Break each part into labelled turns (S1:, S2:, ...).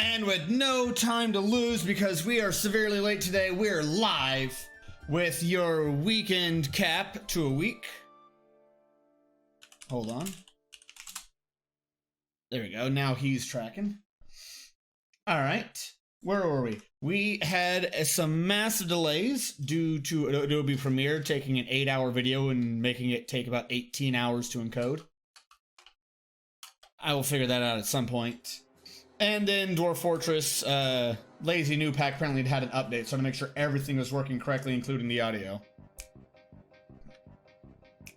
S1: And with no time to lose because we are severely late today, we're live with your weekend cap to a week. Hold on. There we go. Now he's tracking. All right. Where were we? We had some massive delays due to Adobe Premiere taking an 8-hour video and making it take about 18 hours to encode. I will figure that out at some point. And then Dwarf Fortress, Lazy New Pack apparently had an update, so to make sure everything was working correctly, including the audio.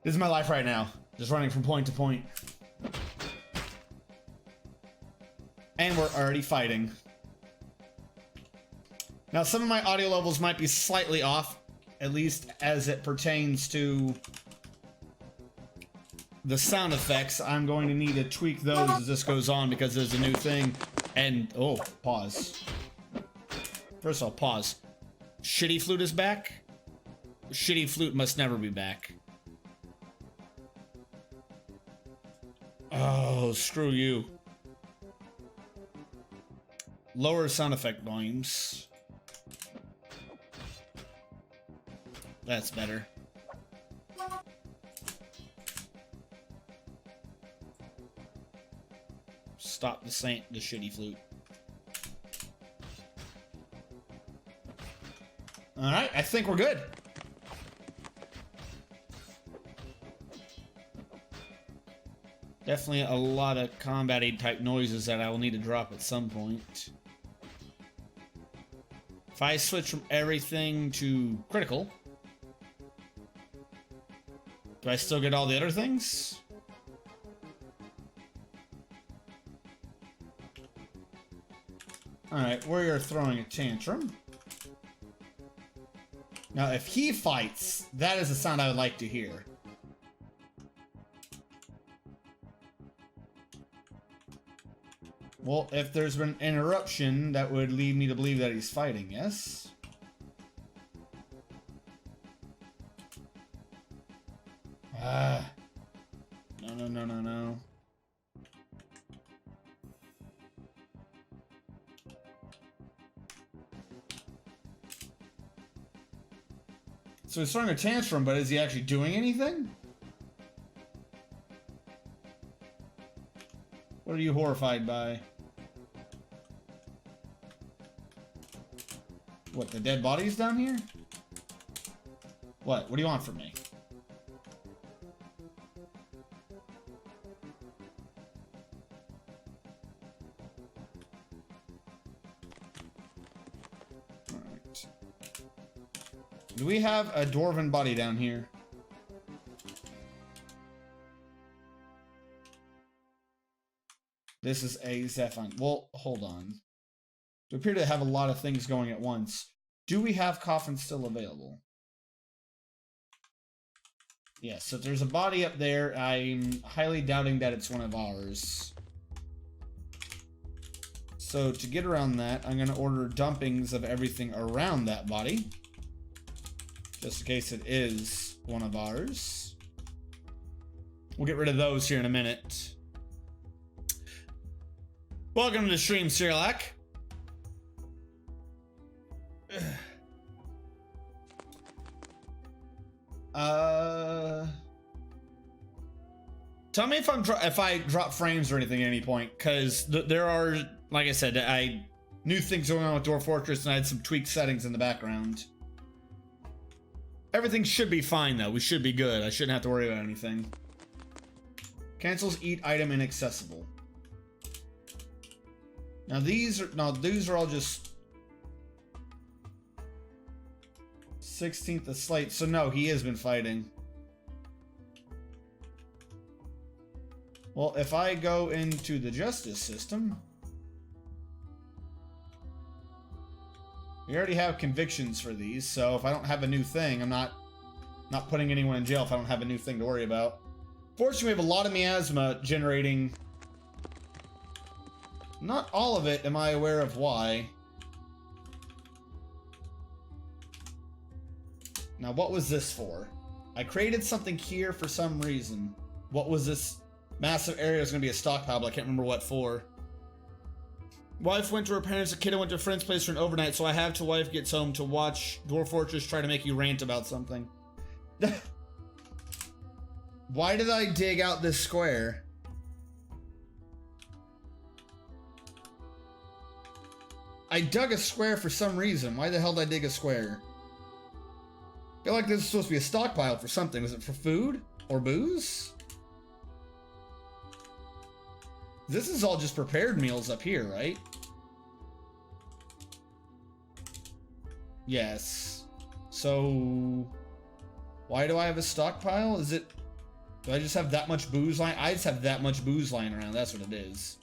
S1: This is my life right now, just running from point to point. And we're already fighting. Now, some of my audio levels might be slightly off, at least as it pertains to the sound effects. I'm going to need to tweak those as this goes on because there's a new thing. And, oh, pause. First of all, pause. Shitty Flute is back? Shitty Flute must never be back. Oh, screw you. Lower sound effect volumes. That's better. Stop the shitty flute. All right, I think we're good. Definitely a lot of combat-y type noises that I will need to drop at some point. If I switch from everything to critical, do I still get all the other things? Alright, we're throwing a tantrum. Now, if he fights, that is a sound I would like to hear. Well, if there's been an interruption, that would lead me to believe that he's fighting, yes? No. So he's throwing a tantrum, but is he actually doing anything? What are you horrified by? What, the dead bodies down here? What do you want from me? Alright. Do we have a dwarven body down here? This is a Zephon. Well, hold on. We appear to have a lot of things going at once. Do we have coffins still available? Yes, so there's a body up there. I'm highly doubting that it's one of ours. So to get around that, I'm going to order dumpings of everything around that body. Just in case it is one of ours. We'll get rid of those here in a minute. Welcome to the stream, Cyrilak. Tell me if I drop frames or anything at any point, because there are, like I said, new things going on with Dwarf Fortress, and I had some tweaked settings in the background. Everything should be fine though. We should be good. I shouldn't have to worry about anything. Cancels eat item inaccessible. Now these are all just 16th of slate. So no, he has been fighting. Well, if I go into the justice system, we already have convictions for these. So if I don't have a new thing, I'm not putting anyone in jail if I don't have a new thing to worry about. Fortunately, we have a lot of miasma generating. Not all of it am I aware of why. Now, what was this for? I created something here for some reason. What was this? Massive area is going to be a stockpile, but I can't remember what for. Wife went to her parents, a kid went to a friend's place for an overnight, so I have till wife gets home to watch Dwarf Fortress try to make you rant about something. Why did I dig out this square? I dug a square for some reason. Why the hell did I dig a square? I feel like this is supposed to be a stockpile for something. Was it for food or booze? This is all just prepared meals up here, right? Yes. So, why do I have a stockpile? Is it... Do I just have that much booze lying? I just have that much booze lying around. That's what it is.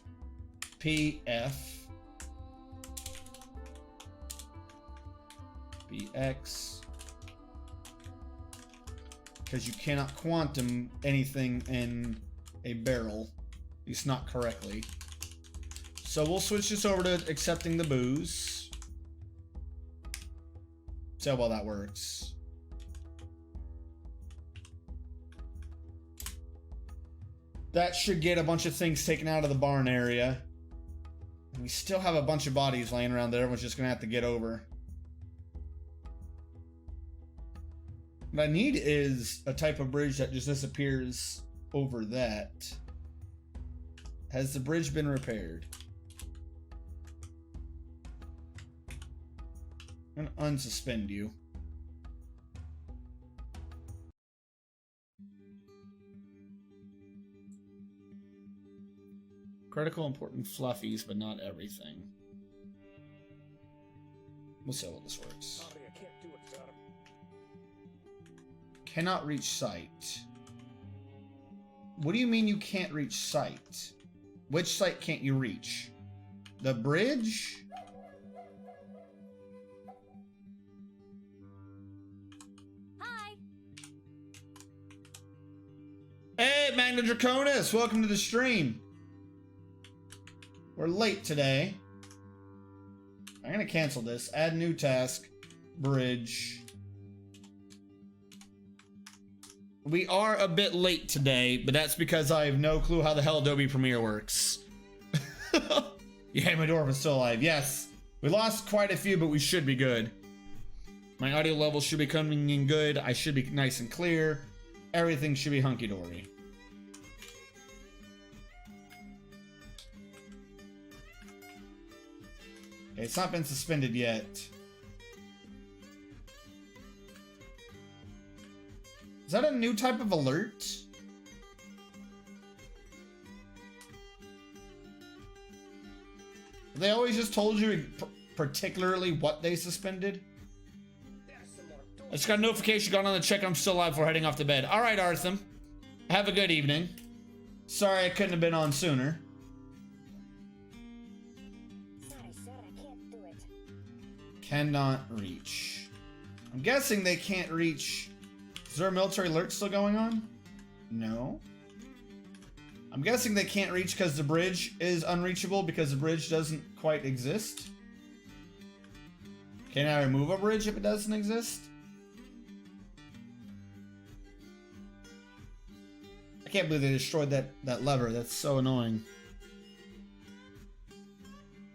S1: PF. BX. Because you cannot quantum anything in a barrel. At least not correctly. So we'll switch this over to accepting the booze. See how well that works. That should get a bunch of things taken out of the barn area. And we still have a bunch of bodies laying around that everyone's just going to have to get over. What I need is a type of bridge that just disappears over that. Has the bridge been repaired? I'm going to unsuspend you. Critical important fluffies, but not everything. We'll see how this works. Cannot reach sight. What do you mean you can't reach sight? Which site can't you reach? The bridge?
S2: Hi.
S1: Hey, Magna Draconis! Welcome to the stream. We're late today. I'm gonna cancel this. Add new task. Bridge. We are a bit late today, but that's because I have no clue how the hell Adobe Premiere works. Yeah, my dwarf is still alive. Yes. We lost quite a few, but we should be good. My audio levels should be coming in good. I should be nice and clear. Everything should be hunky-dory. Okay, it's not been suspended yet. Is that a new type of alert? They always just told you particularly what they suspended? I just got a notification, got on the check, I'm still alive before heading off to bed. Alright, Artham. Have a good evening. Sorry I couldn't have been on sooner.
S2: Sorry, sir, I can't do it.
S1: Cannot reach. I'm guessing they can't reach... Is there a military alert still going on? No. I'm guessing they can't reach because the bridge is unreachable because the bridge doesn't quite exist. Can I remove a bridge if it doesn't exist? I can't believe they destroyed that lever. That's so annoying.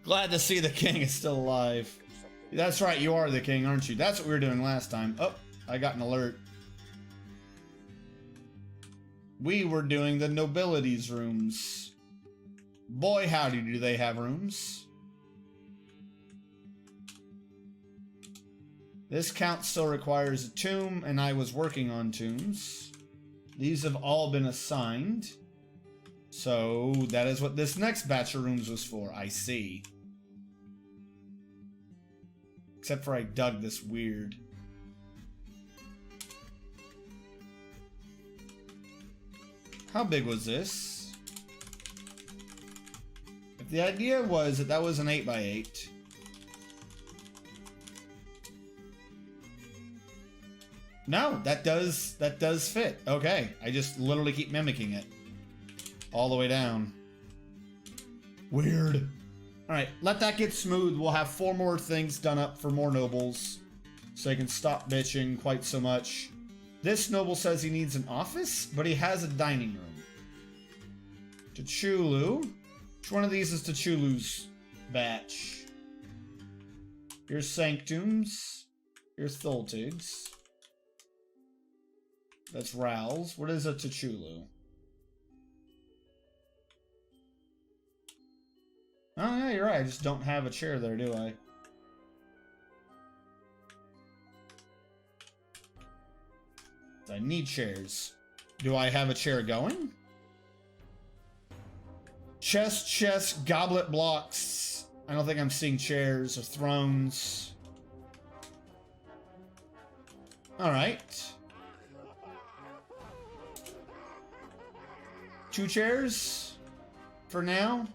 S1: Glad to see the king is still alive. That's right, you are the king, aren't you? That's what we were doing last time. Oh, I got an alert. We were doing the nobilities rooms. Boy, howdy, do they have rooms. This count still requires a tomb, and I was working on tombs. These have all been assigned. So, that is what this next batch of rooms was for. I see. Except for I dug this weird. How big was this? If the idea was that that was an 8x8. No, that does fit. Okay, I just literally keep mimicking it. All the way down. Weird. Alright, let that get smooth. We'll have 4 more things done up for more nobles. So they can stop bitching quite so much. This noble says he needs an office, but he has a dining room. T'Chulu. Which one of these is T'Chulu's batch. Here's Sanctums. Here's Thultigs. That's Rowls. What is a Tachulu? Oh, yeah, you're right. I just don't have a chair there, do I? I need chairs. Do I have a chair going? Chest, goblet blocks. I don't think I'm seeing chairs or thrones. Alright. 2 chairs for now.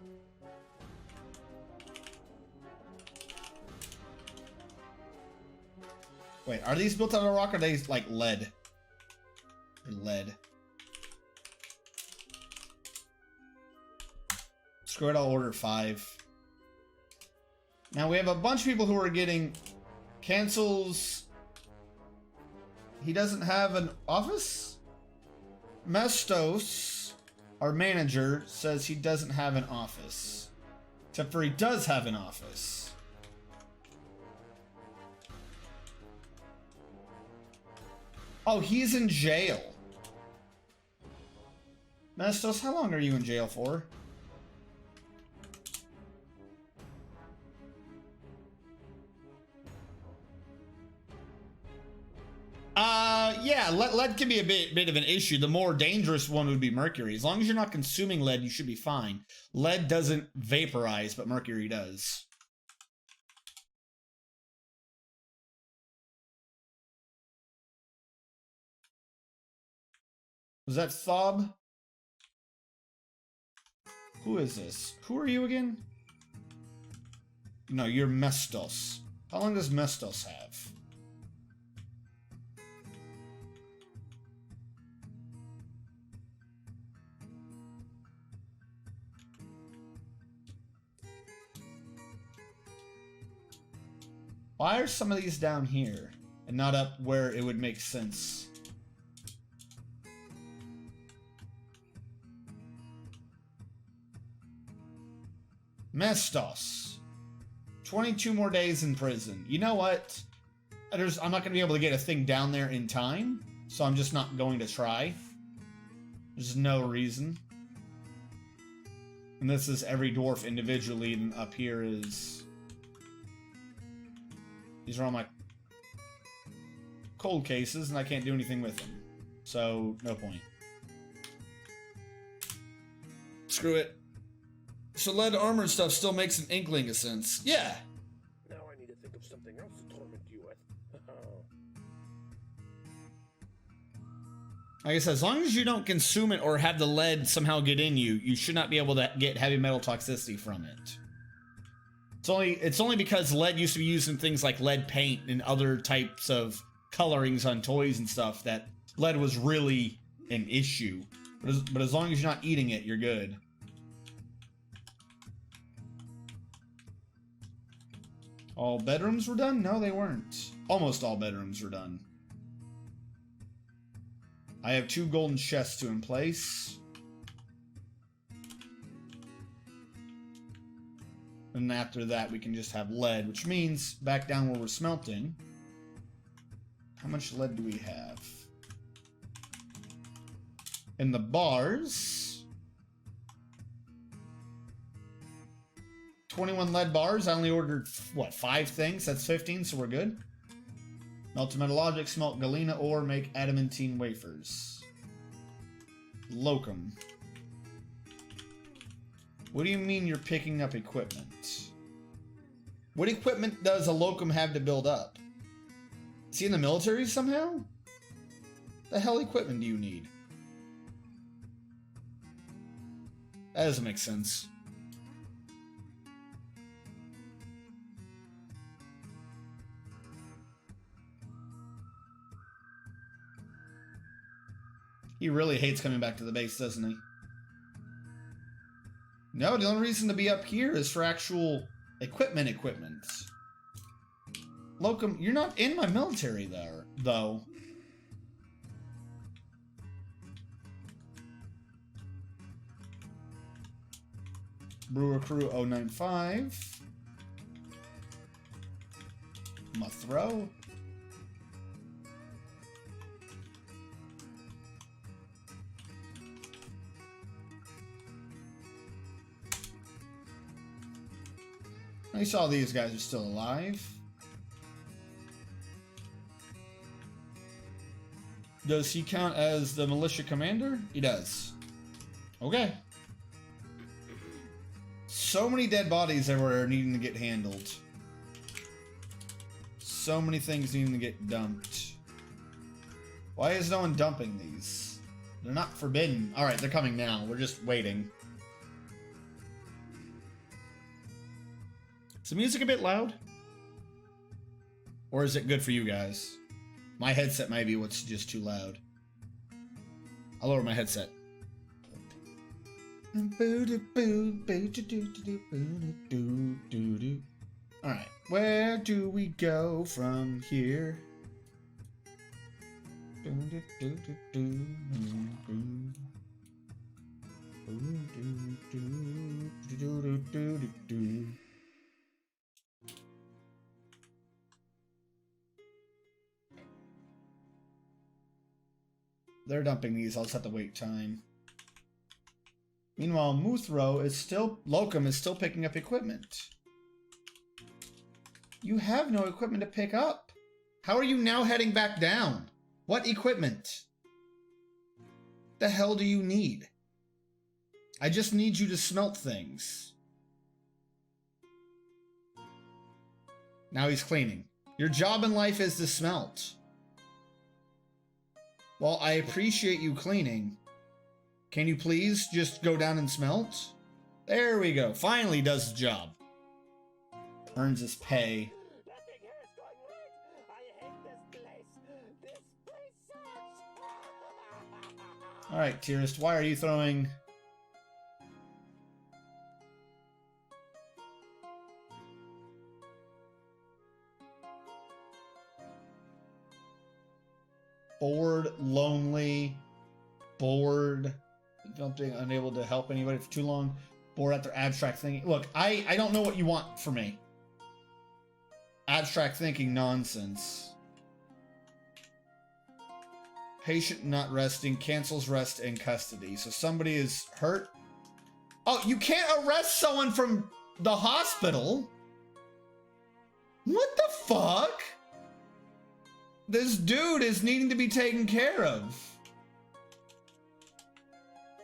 S1: Wait, are these built out of rock or are they like lead? They're lead. Screw it, I'll order 5. Now we have a bunch of people who are getting cancels. He doesn't have an office? Mestos, our manager, says he doesn't have an office. Except for he does have an office. Oh, he's in jail. Mestos, how long are you in jail for? Yeah, lead can be a bit of an issue. The more dangerous one would be mercury. As long as you're not consuming lead, you should be fine. Lead doesn't vaporize, but mercury does. Was that Thob? Who is this? Who are you again? No, you're Mestos. How long does Mestos have? Why are some of these down here and not up where it would make sense? Mestos. 22 more days in prison. You know what? I'm not going to be able to get a thing down there in time, so I'm just not going to try. There's no reason. And this is every dwarf individually, and up here is... These are all my cold cases, and I can't do anything with them. So, no point. Screw it. So lead armor stuff still makes an inkling of sense. Yeah.
S3: Now I need to think of something else to torment you with.
S1: Like I said, as long as you don't consume it or have the lead somehow get in you, you should not be able to get heavy metal toxicity from it. It's only because lead used to be used in things like lead paint and other types of colorings on toys and stuff that lead was really an issue. But as long as you're not eating it, you're good. All bedrooms were done? No, they weren't. Almost all bedrooms were done. I have 2 golden chests to in place. And after that, we can just have lead, which means back down where we're smelting. How much lead do we have? In the bars, 21 lead bars. I only ordered, what, 5 things? That's 15, so we're good. Melt metalogic, smelt galena ore, make adamantine wafers. Locum. What do you mean you're picking up equipment? What equipment does a locum have to build up? Is he in the military somehow? The hell equipment do you need? That doesn't make sense. He really hates coming back to the base, doesn't he? No, the only reason to be up here is for actual equipment. Locum, you're not in my military there, though. Brewer Crew 095. My throw? I saw these guys are still alive. Does he count as the militia commander? He does. Okay. So many dead bodies everywhere needing to get handled. So many things needing to get dumped. Why is no one dumping these? They're not forbidden. Alright, they're coming now. We're just waiting. Is the music a bit loud? Or is it good for you guys? My headset might be what's just too loud. I'll lower my headset. Alright, where do we go from here? They're dumping these, I'll just have to wait time. Meanwhile, Locum is still picking up equipment. You have no equipment to pick up. How are you now heading back down? What equipment? The hell do you need? I just need you to smelt things. Now he's cleaning. Your job in life is to smelt. Well, I appreciate you cleaning. Can you please just go down and smelt? There we go. Finally does the job. Earns his pay.
S3: Nothing here is going right. I hate this place. This place sucks.
S1: Alright, Tyrist, why are you throwing... Bored, lonely, bored, unable to help anybody for too long, bored at their abstract thinking. Look, I don't know what you want from me. Abstract thinking nonsense. Patient not resting, cancels rest in custody. So somebody is hurt. Oh, you can't arrest someone from the hospital? What the fuck? This dude is needing to be taken care of.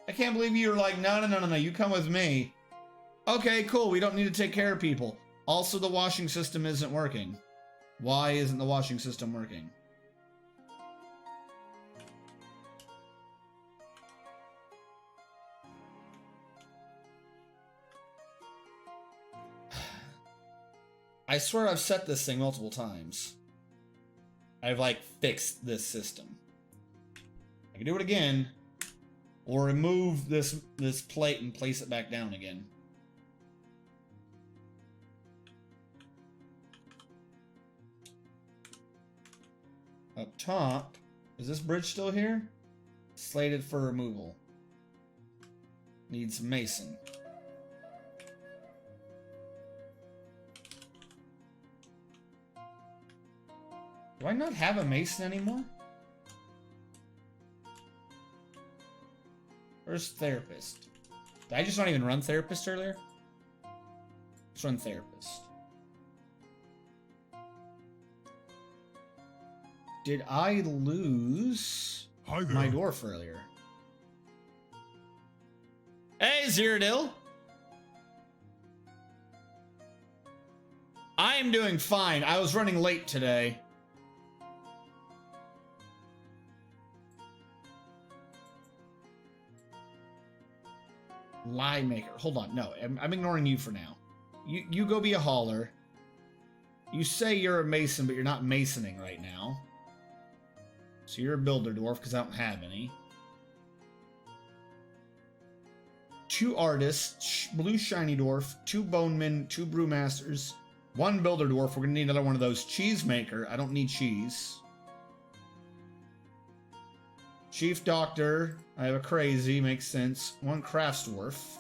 S1: I can't believe you're like, no, you come with me. Okay, cool, we don't need to take care of people. Also, the washing system isn't working. Why isn't the washing system working? I swear I've set this thing multiple times. I've like fixed this system. I can do it again, or remove this plate and place it back down again. Up top, is this bridge still here? Slated for removal. Needs mason. Do I not have a mason anymore? Where's therapist? Did I just not even run therapist earlier? Let's run therapist. Did I lose my dwarf earlier? Hey, Zerodil! I am doing fine. I was running late today. Lie maker. Hold on. No, I'm ignoring you for now. You go be a hauler. You say you're a mason, but you're not masoning right now. So you're a builder dwarf, because I don't have any. 2 artists, blue shiny dwarf, 2 bonemen, 2 brewmasters, 1 builder dwarf. We're going to need another one of those. Cheese maker. I don't need cheese. Chief doctor. I have a crazy. Makes sense. 1 crafts dwarf.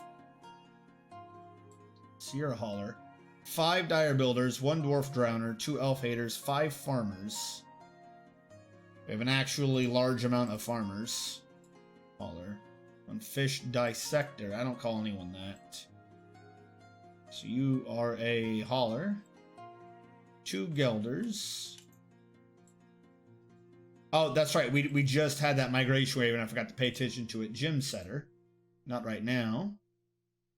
S1: So you're a hauler. 5 dire builders, 1 dwarf drowner, 2 elf haters, 5 farmers. We have an actually large amount of farmers. Hauler. 1 fish dissector. I don't call anyone that. So you are a hauler. 2 gelders. Oh, that's right. We just had that migration wave and I forgot to pay attention to it. Gym setter. Not right now.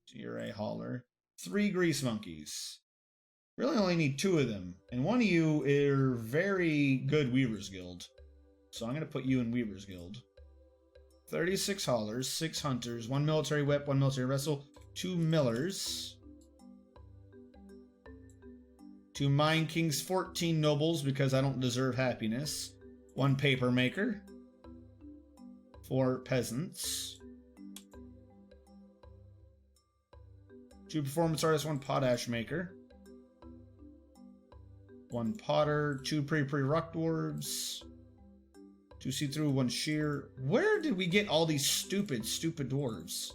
S1: So you're a hauler. 3 grease monkeys. Really only need 2 of them. And 1 of you are very good Weaver's Guild. So I'm going to put you in Weaver's Guild. 36 haulers, 6 hunters, 1 military whip, 1 military wrestle, 2 millers. 2 mine kings, 14 nobles because I don't deserve happiness. 1 paper maker. 4 peasants. 2 performance artists, 1 potash maker. 1 potter, 2 pre-ruck dwarves. 2 see-through, 1 shear. Where did we get all these stupid dwarves?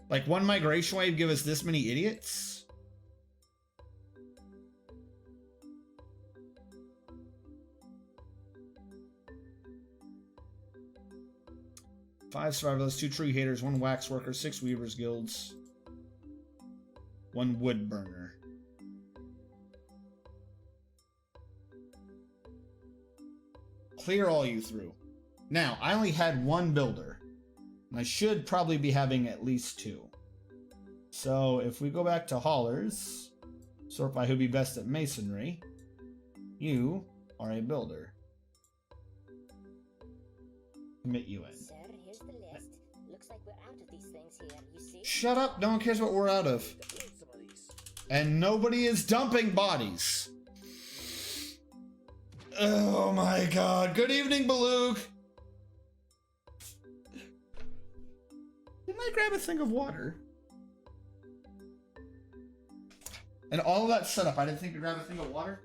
S1: Like 1 migration wave give us this many idiots? Five survivalists, 2 tree haters, 1 wax worker, 6 weavers guilds, 1 wood burner. Clear all you through. Now, I only had 1 builder. And I should probably be having at least 2. So if we go back to haulers, sort by who'd be best at masonry, you are a builder. Commit you in.
S2: Sir, here's the list. Looks like we're out of these things here, you see?
S1: Shut up, no one cares what we're out of. And nobody is dumping bodies. Oh my god. Good evening, Baloo. Didn't I grab a thing of water? And all of that setup, I didn't think to grab a thing of water?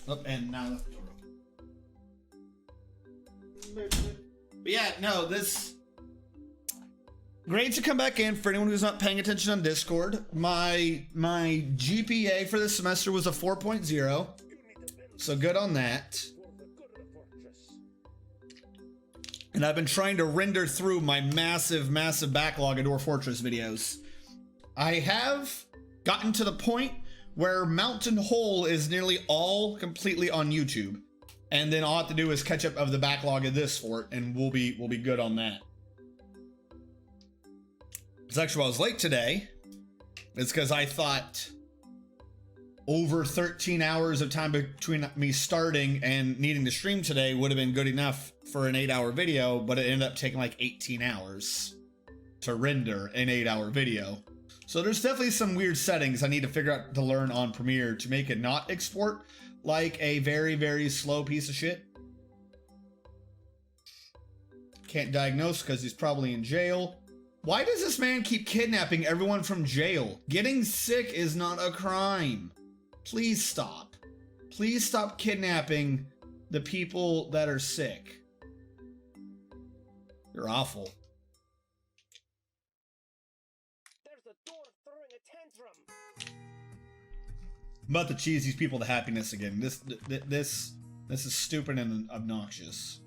S1: Oh, and now left the door open. But yeah, no, this... Great to come back in for anyone who's not paying attention on Discord. My GPA for this semester was a 4.0. So good on that. And I've been trying to render through my massive backlog of Dwarf Fortress videos. I have gotten to the point where Mountain Hole is nearly all completely on YouTube. And then all I have to do is catch up of the backlog of this fort, and we'll be good on that. It's actually why I was late today. It's because I thought over 13 hours of time between me starting and needing to stream today would have been good enough for an 8-hour video, but it ended up taking like 18 hours to render an 8-hour video. So there's definitely some weird settings I need to figure out to learn on Premiere to make it not export like a very slow piece of shit. Can't diagnose because he's probably in jail. Why does this man keep kidnapping everyone from jail? Getting sick is not a crime. Please stop. Please stop kidnapping the people that are sick. You're awful.
S3: There's a dwarf throwing a tantrum.
S1: I'm about to cheese these people to happiness again. This is stupid and obnoxious.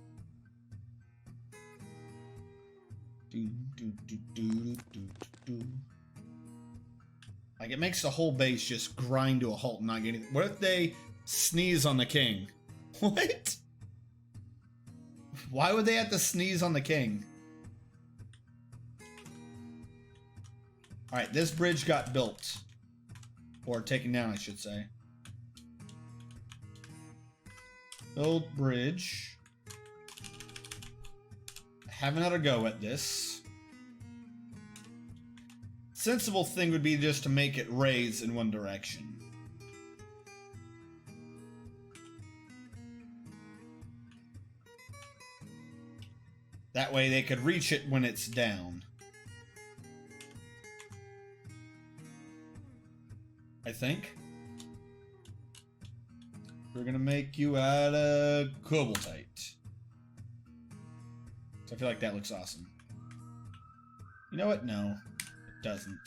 S1: Like, it makes the whole base just grind to a halt and not get anything. What if they sneeze on the king? What? Why would they have to sneeze on the king? Alright, this bridge got built. Or taken down, I should say. Build bridge. Have another go at this. Sensible thing would be just to make it raise in one direction. That way they could reach it when it's down. I think. We're gonna make you out of cobaltite. So I feel like that looks awesome. You know what? No, it doesn't.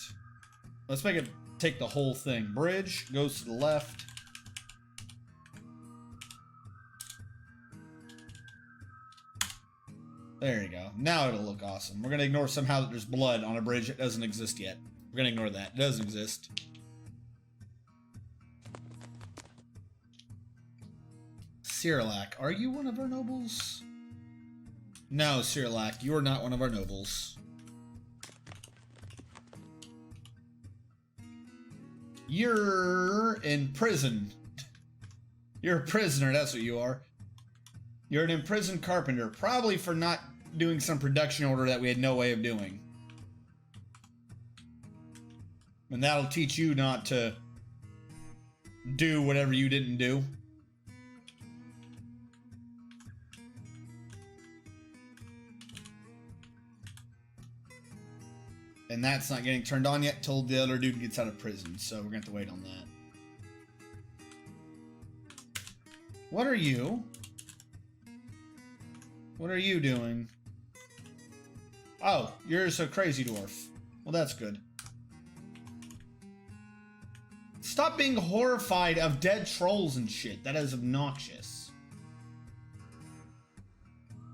S1: Let's make it take the whole thing. Bridge goes to the left. There you go. Now it'll look awesome. We're gonna ignore somehow that there's blood on a bridge that doesn't exist yet. We're gonna ignore that. It doesn't exist. Cyrilak, are you one of our nobles? No, Cyrilak, you are not one of our nobles. You're in prison. You're a prisoner, that's what you are. You're an imprisoned carpenter, probably for not doing some production order that we had no way of doing. And that'll teach you not to do whatever you didn't do. And that's not getting turned on yet till the other dude gets out of prison, so we're gonna have to wait on that. What are you? What are you doing? Oh, you're so crazy dwarf. Well, that's good. Stop being horrified of dead trolls and shit. That is obnoxious.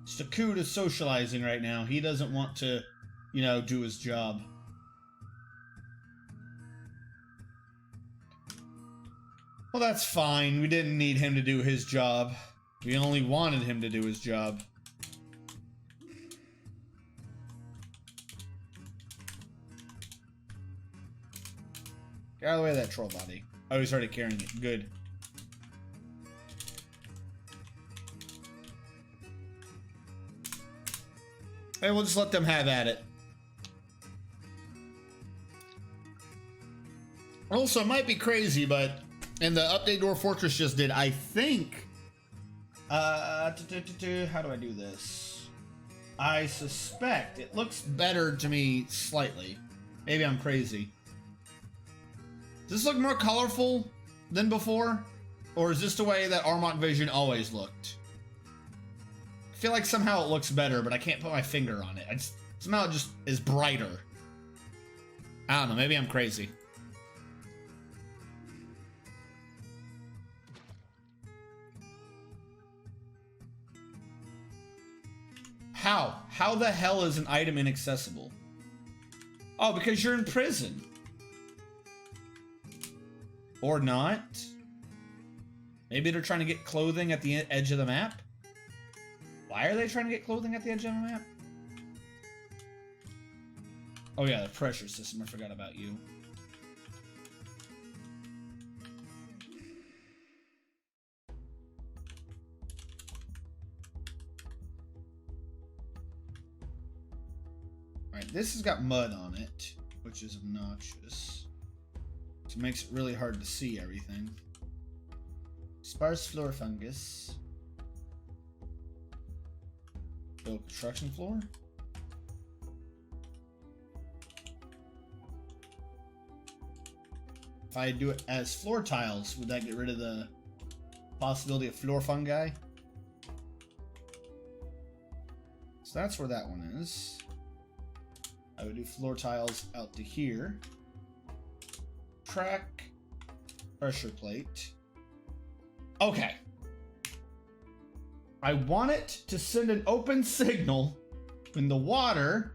S1: Stakud is socializing right now. He doesn't want to, you know, do his job. Well, that's fine. We didn't need him to do his job. We only wanted him to do his job. Get out of the way of that troll body. Oh, he's already carrying it. Good. Hey, we'll just let them have at it. Also, it might be crazy, but in the update Dwarf Fortress just did, I think... how do I do this? I suspect it looks better to me slightly. Maybe I'm crazy. Does this look more colorful than before? Or is this the way that Armok Vision always looked? I feel like somehow it looks better, but I can't put my finger on it. Somehow it just is brighter. I don't know, maybe I'm crazy. How? How the hell is an item inaccessible? Oh, because you're in prison. Or not. Maybe they're trying to get clothing at the edge of the map? Why are they trying to get clothing at the edge of the map? Oh yeah, the pressure system. I forgot about you. Alright, this has got mud on it, which is obnoxious. So it makes it really hard to see everything. Sparse floor fungus. Build construction floor. If I do it as floor tiles, would that get rid of the possibility of floor fungi? So that's where that one is. I would do floor tiles out to here. Track. Pressure plate. Okay. I want it to send an open signal when the water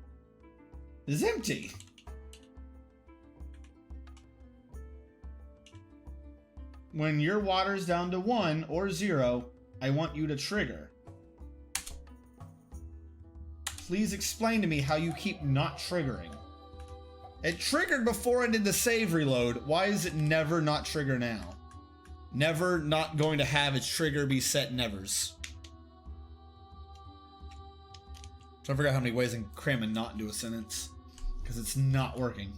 S1: is empty. When your water's down to 1 or 0, I want you to trigger. Please explain to me how you keep not triggering. It triggered before I did the save reload. Why is it never not trigger now? Never not going to have its trigger be set nevers. So I forgot how many ways I can cram a not into a sentence. Because it's not working.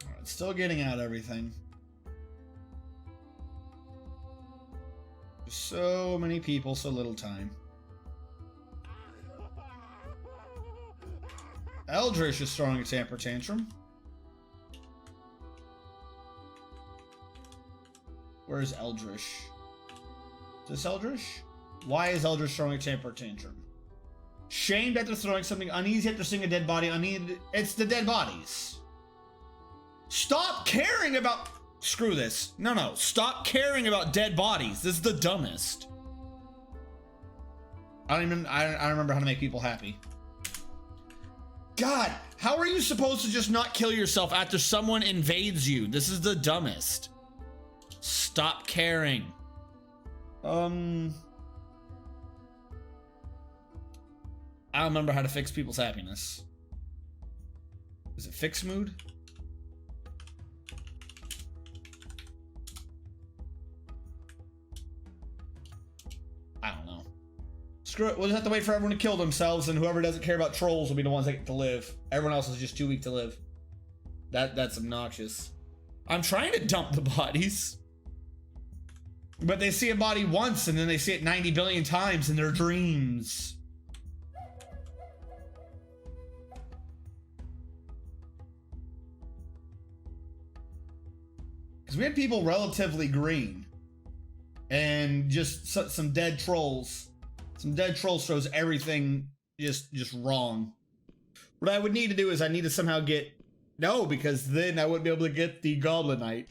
S1: Alright, still getting out everything. So many people, so little time. Eldritch is throwing a temper tantrum. Where's Eldritch? Is this Eldritch? Why is Eldritch throwing a temper tantrum? Shamed after throwing something, uneasy after seeing a dead body, it's the dead bodies. Stop caring about... Screw this. No. Stop caring about dead bodies. This is the dumbest. I don't remember how to make people happy. God, how are you supposed to just not kill yourself after someone invades you? This is the dumbest. Stop caring. I don't remember how to fix people's happiness. Is it fix mood? I don't know. Screw it. We'll just have to wait for everyone to kill themselves, and whoever doesn't care about trolls will be the ones that get to live. Everyone else is just too weak to live. That's obnoxious. I'm trying to dump the bodies. But they see a body once, and then they see it 90 billion times in their dreams. Because we had people relatively green. And just some dead trolls. Some dead trolls throws everything just wrong. What I would need to do is I need to somehow get... No, because then I wouldn't be able to get the Goblin Knight.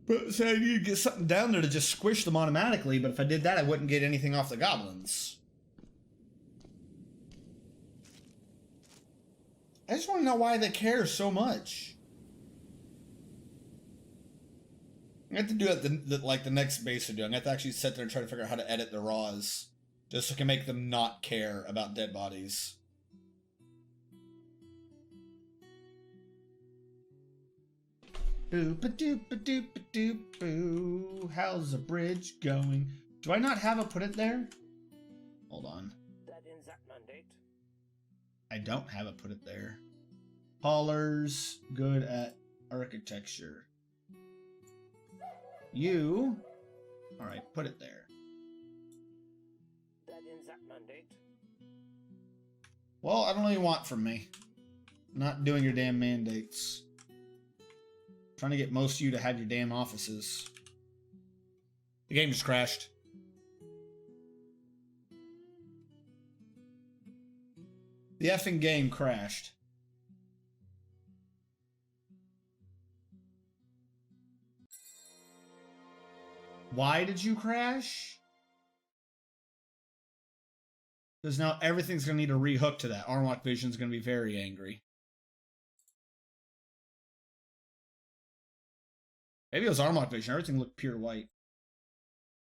S1: But so I need to get something down there to just squish them automatically, but if I did that, I wouldn't get anything off the goblins. I just want to know why they care so much. I have to do it like the next base are doing. I have to actually sit there and try to figure out how to edit the raws. Just so I can make them not care about dead bodies. Boop-a-doop-a-doop-a-doop-boo. How's the bridge going? Do I not have a put it there? Hold on.
S3: That ends that mandate.
S1: I don't have a put it there. Haulers, good at architecture. You. Alright, put it there.
S3: That ends that mandate.
S1: Well, I don't know what you want from me. Not doing your damn mandates. Trying to get most of you to have your damn offices. The game just crashed. The effing game crashed. Why did you crash? Because now everything's going to need to rehook to that. Armlock Vision's going to be very angry. Maybe it was Armlock Vision. Everything looked pure white.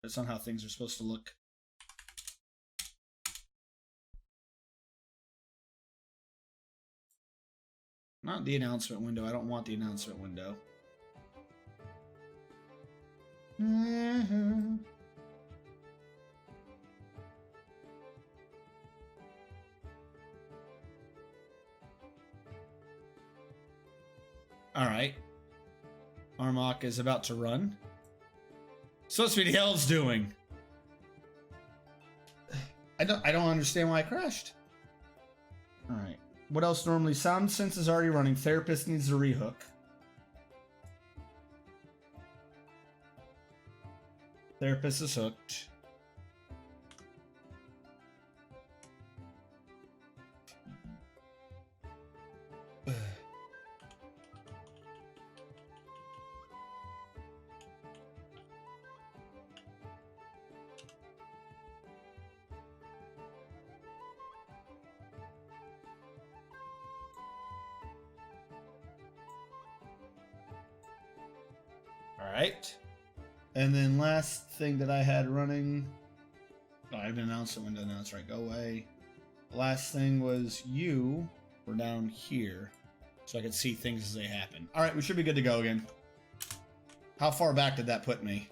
S1: That's not how things are supposed to look. Not the announcement window. I don't want the announcement window. Alright. Armok is about to run. So what's the elves doing? I don't understand why I crashed. Alright. What else normally? Sound Sense is already running. Therapist needs to rehook. Therapist is hooked. Alright. And then last thing that I had running... Oh, I haven't announced it when to announce, right? Go away. Last thing was you were down here. So I could see things as they happen. Alright, we should be good to go again. How far back did that put me?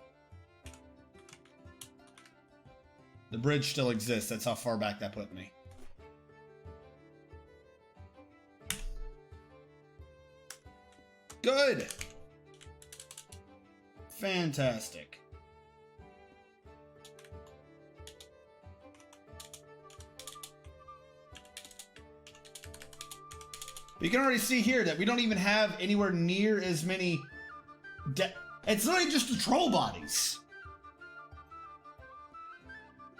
S1: The bridge still exists. That's how far back that put me. Good! Fantastic. You can already see here that we don't even have anywhere near as many... It's literally just the troll bodies.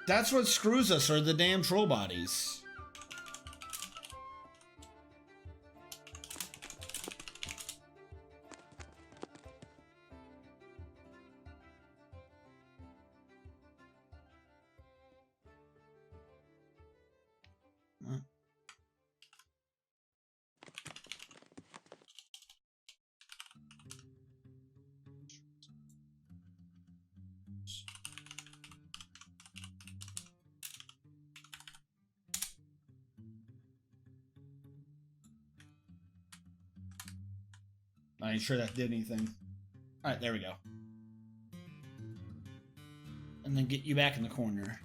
S1: That's what screws us, are the damn troll bodies. I ain't sure that did anything. Alright, there we go. And then get you back in the corner.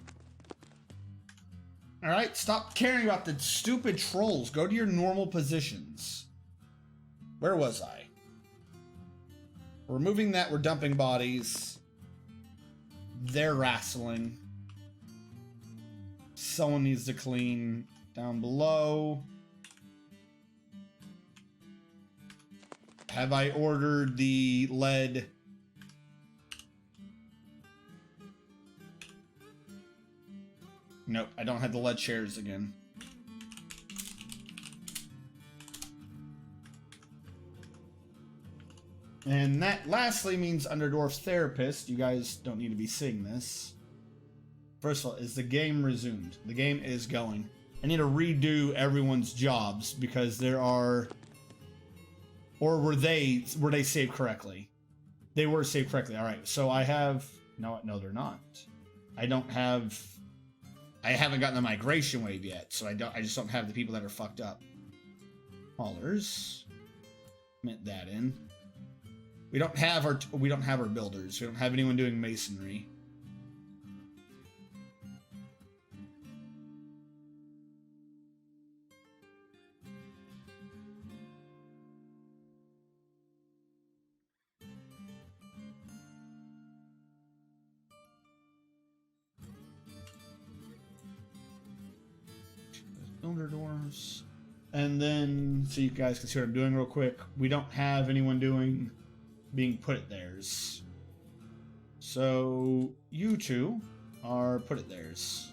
S1: Alright, stop caring about the stupid trolls. Go to your normal positions. Where was I? We're removing that, we're dumping bodies. They're wrestling. Someone needs to clean down below. Have I ordered the lead? Nope, I don't have the lead chairs again. And that lastly means under Dwarf's therapist, you guys don't need to be seeing this. First of all, is the game resumed? The game is going. I need to redo everyone's jobs because there are... Or were they saved correctly? They were saved correctly. All right. So I have no, they're not. I haven't gotten the migration wave yet, so I just don't have the people that are fucked up. Haulers. Mint that in. We don't have our builders. We don't have anyone doing masonry. Builder doors. And then, so you guys can see what I'm doing real quick. We don't have anyone being put at theirs. So you two are put at theirs.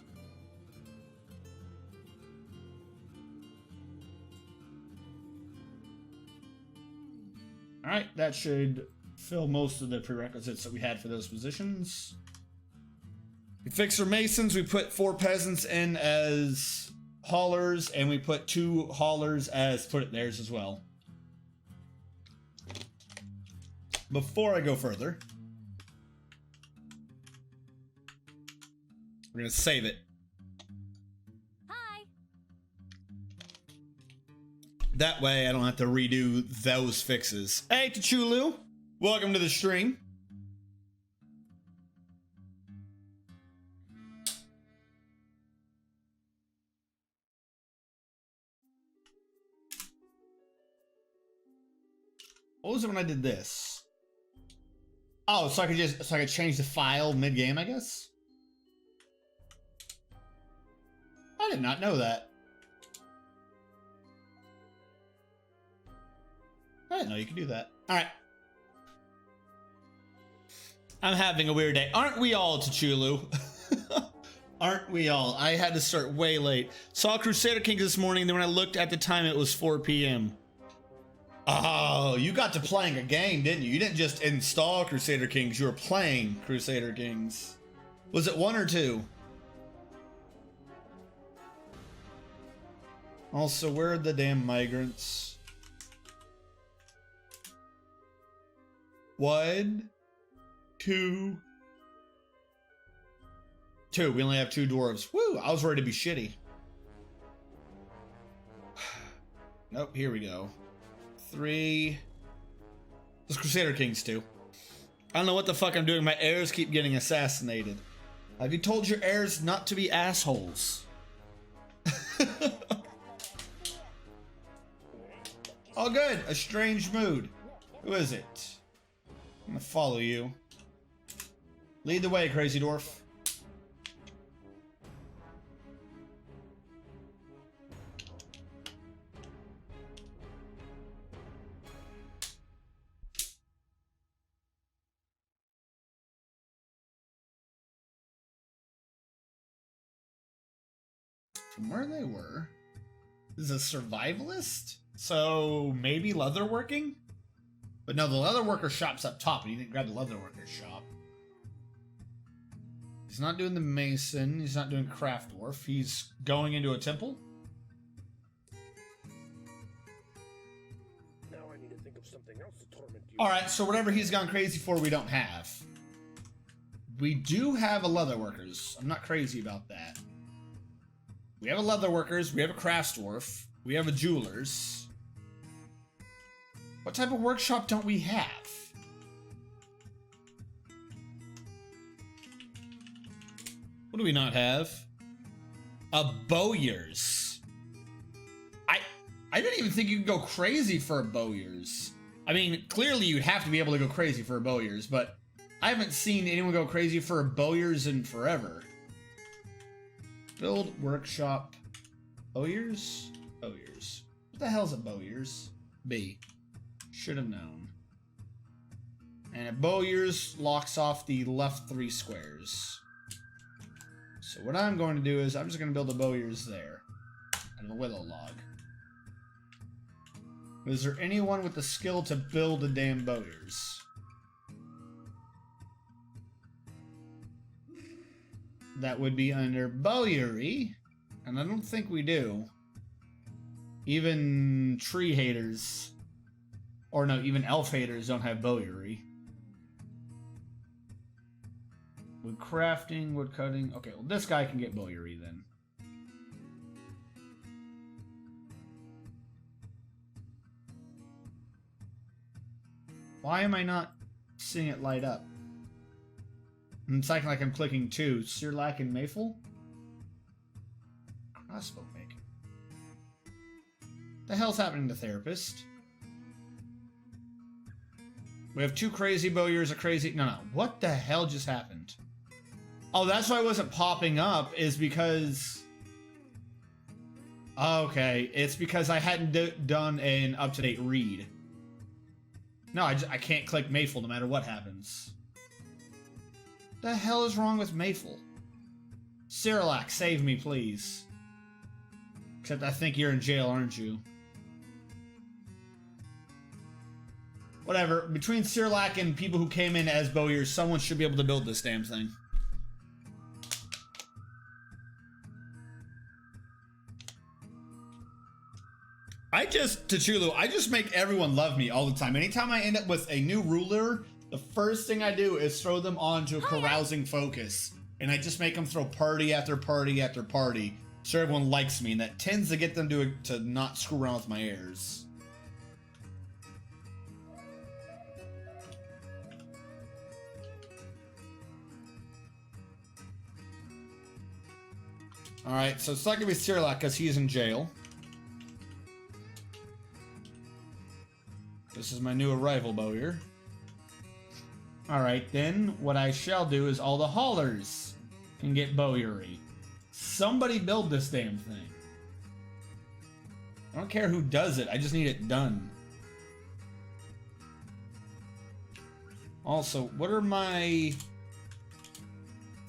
S1: Alright, that should fill most of the prerequisites that we had for those positions. We fixed our masons, we put 4 peasants in as haulers, and we put 2 haulers as put it theirs as well. Before I go further, we're gonna save it.
S4: Hi.
S1: That way I don't have to redo those fixes. Hey Tachulu, welcome to the stream. What was it when I did this? Oh, so I could change the file mid-game, I guess? I did not know that. I didn't know you could do that. Alright. I'm having a weird day. Aren't we all, Tachulu? Aren't we all? I had to start way late. Saw Crusader Kings this morning, then when I looked at the time, it was 4 p.m. Oh, you got to playing a game, didn't you? You didn't just install Crusader Kings, you were playing Crusader Kings. Was it 1 or 2? Also, where are the damn migrants? 1, 2. 2. We only have 2 dwarves. Woo! I was ready to be shitty. Nope, here we go. 3. Those Crusader Kings too. I don't know what the fuck I'm doing. My heirs keep getting assassinated. Have you told your heirs not to be assholes? Oh good, a strange mood. Who is it? I'm gonna follow you. Lead the way, Crazy Dwarf. from where they were. This is a survivalist? So maybe leatherworking? But no, the leatherworker shop's up top, and he didn't grab the leatherworker shop. He's not doing the mason. He's not doing craft dwarf. He's going into a temple.
S3: Now I need to think of something else to torment you.
S1: Alright, so whatever he's gone crazy for, we don't have. We do have a leatherworkers. I'm not crazy about that. We have a leatherworkers. We have a craft dwarf. We have a jeweler's. What type of workshop don't we have? What do we not have? A bowyer's. I didn't even think you could go crazy for a bowyer's. I mean, clearly you'd have to be able to go crazy for a bowyer's, but I haven't seen anyone go crazy for a bowyer's in forever. Build workshop. Bowyer's? Bowyer's. What the hell's a bowyer's? B. Should have known. And a bowyer's locks off the left 3 squares. So what I'm going to do is I'm just going to build a bowyer's there. And a willow log. Is there anyone with the skill to build a damn bowyer's? That would be under bowyery. And I don't think we do. Even tree haters. Or no, even elf haters don't have bowyery. Wood crafting, wood cutting. Okay, well this guy can get bowyery then. Why am I not seeing it light up? It's acting like I'm clicking 2. Sirlac and Mayful? Crossbow making. The hell's happening to Therapist? We have 2 crazy bowyers, a crazy... No. What the hell just happened? Oh, that's why it wasn't popping up, is because... Okay, it's because I hadn't done an up-to-date read. No, I can't click Mayful no matter what happens. The hell is wrong with Mayful? Sirlac, save me, please. Except I think you're in jail, aren't you? Whatever. Between Sirlac and people who came in as bowyers, someone should be able to build this damn thing. Tachulu, I just make everyone love me all the time. Anytime I end up with a new ruler, the first thing I do is throw them onto a carousing focus. And I just make them throw party after party after party. So everyone likes me, and that tends to get them to not screw around with my heirs. Alright, so it's not gonna be Sirlac because he's in jail. This is my new arrival bowyer. Alright, then what I shall do is all the haulers can get bowyery. Somebody build this damn thing. I don't care who does it, I just need it done. Also, what are my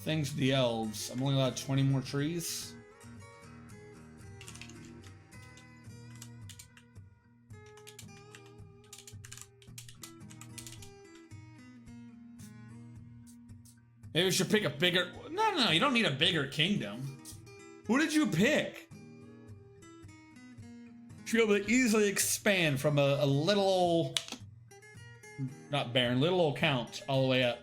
S1: things to the elves? I'm only allowed 20 more trees. Maybe we should pick a bigger... No, you don't need a bigger kingdom. Who did you pick? Should be able to easily expand from a little old... Not baron, little old count all the way up.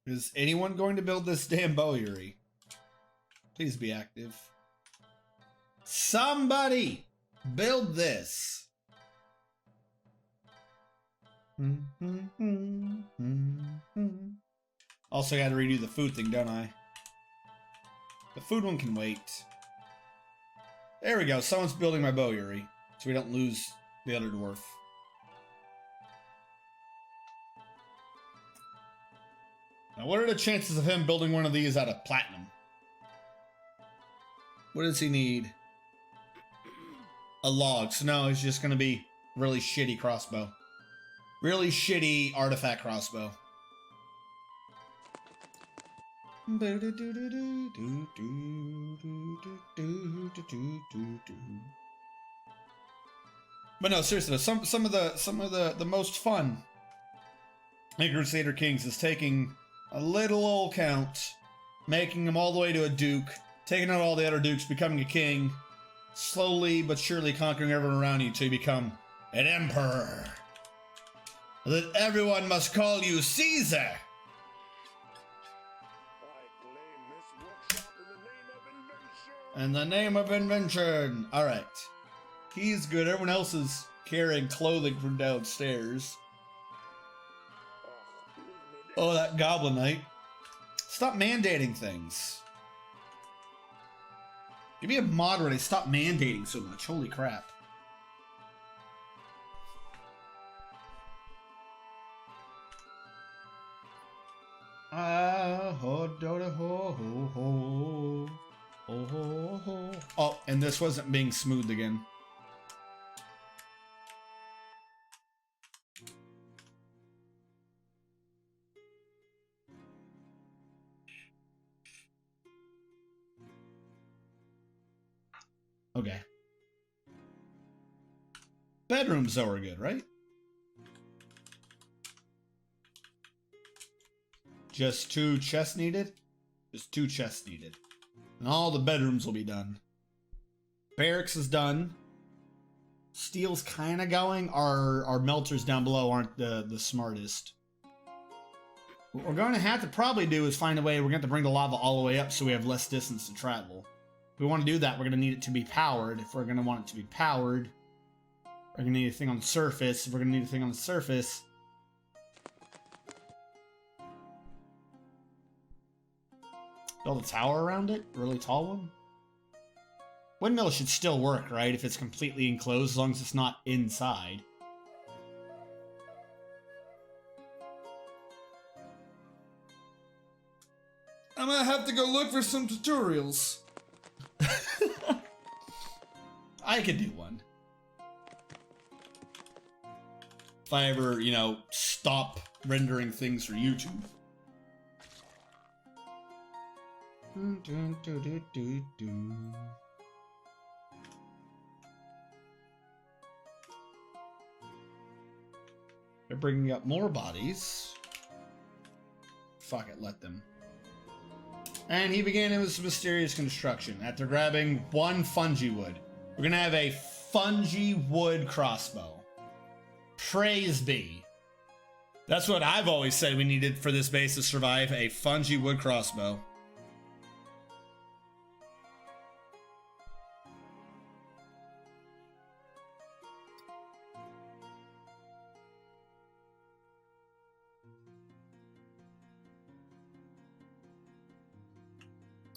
S1: Is anyone going to build this damn bowyery? Please be active. Somebody build this. Also got to redo the food thing, don't I? The food one can wait. There we go. Someone's building my bowyery, so we don't lose the other dwarf. Now, what are the chances of him building one of these out of platinum? What does he need? A log. So no, it's just going to be really shitty crossbow. Really shitty artifact crossbow. But no, seriously, some of the most fun in Crusader Kings is taking a little old count, making him all the way to a duke, taking out all the other dukes, becoming a king, slowly but surely conquering everyone around you until you become an emperor. That everyone must call you Caesar.
S3: I claim this workshop in the name of invention.
S1: In the name of invention. Alright. He's good. Everyone else is carrying clothing from downstairs. Oh, that Goblin Knight. Stop mandating things. Give me a mod where they stop mandating so much. Holy crap. Oh, and this wasn't being smoothed again. Okay. Bedrooms though are good, right? Just 2 chests needed? Just 2 chests needed. And all the bedrooms will be done. Barracks is done. Steel's kind of going. Our melters down below aren't the smartest. What we're going to have to probably do is find a way. We're going to have to bring the lava all the way up so we have less distance to travel. If we want to do that, we're going to need it to be powered. If we're going to want it to be powered, we're going to need a thing on the surface. If we're going to need a thing on the surface, build a tower around it? A really tall one? Windmill should still work, right? If it's completely enclosed, as long as it's not inside. I'm gonna have to go look for some tutorials. I could do one. If I ever, you know, stop rendering things for YouTube. They're bringing up more bodies. Fuck it, let them. And he began his mysterious construction. After grabbing 1 fungi wood, we're gonna have a fungi wood crossbow. Praise be. That's what I've always said we needed for this base to survive, a fungi wood crossbow.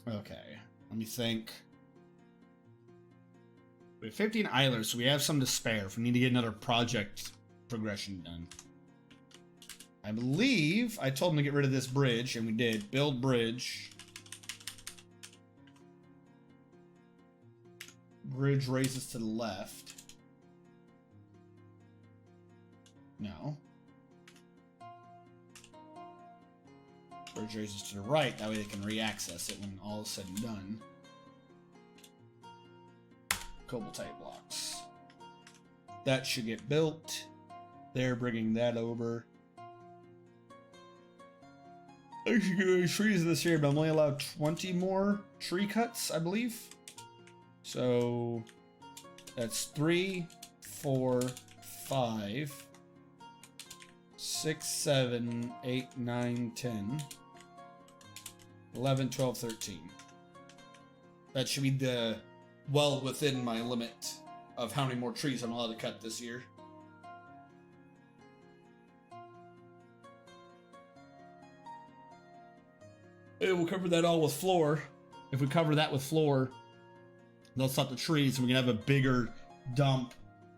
S1: Okay, let me think. We have 15 idlers, so we have some to spare if we need to get another project progression done. I believe I told him to get rid of this bridge, and we did. Build bridge. Bridge raises to the left. No. Bridge raises to the right, that way they can re-access it when all is said and done. Cobalt-type blocks. That should get built. They're bringing that over. I should go trees this year, but I'm only allowed 20 more tree cuts, I believe. So that's 3, 4, 5, 6, 7, 8, 9, 10, 11, 12, 13. That should be the well within my limit of how many more trees I'm allowed to cut this year. And we'll cover that all with floor. If we cover that with floor, they'll stop the trees and we can have a bigger dump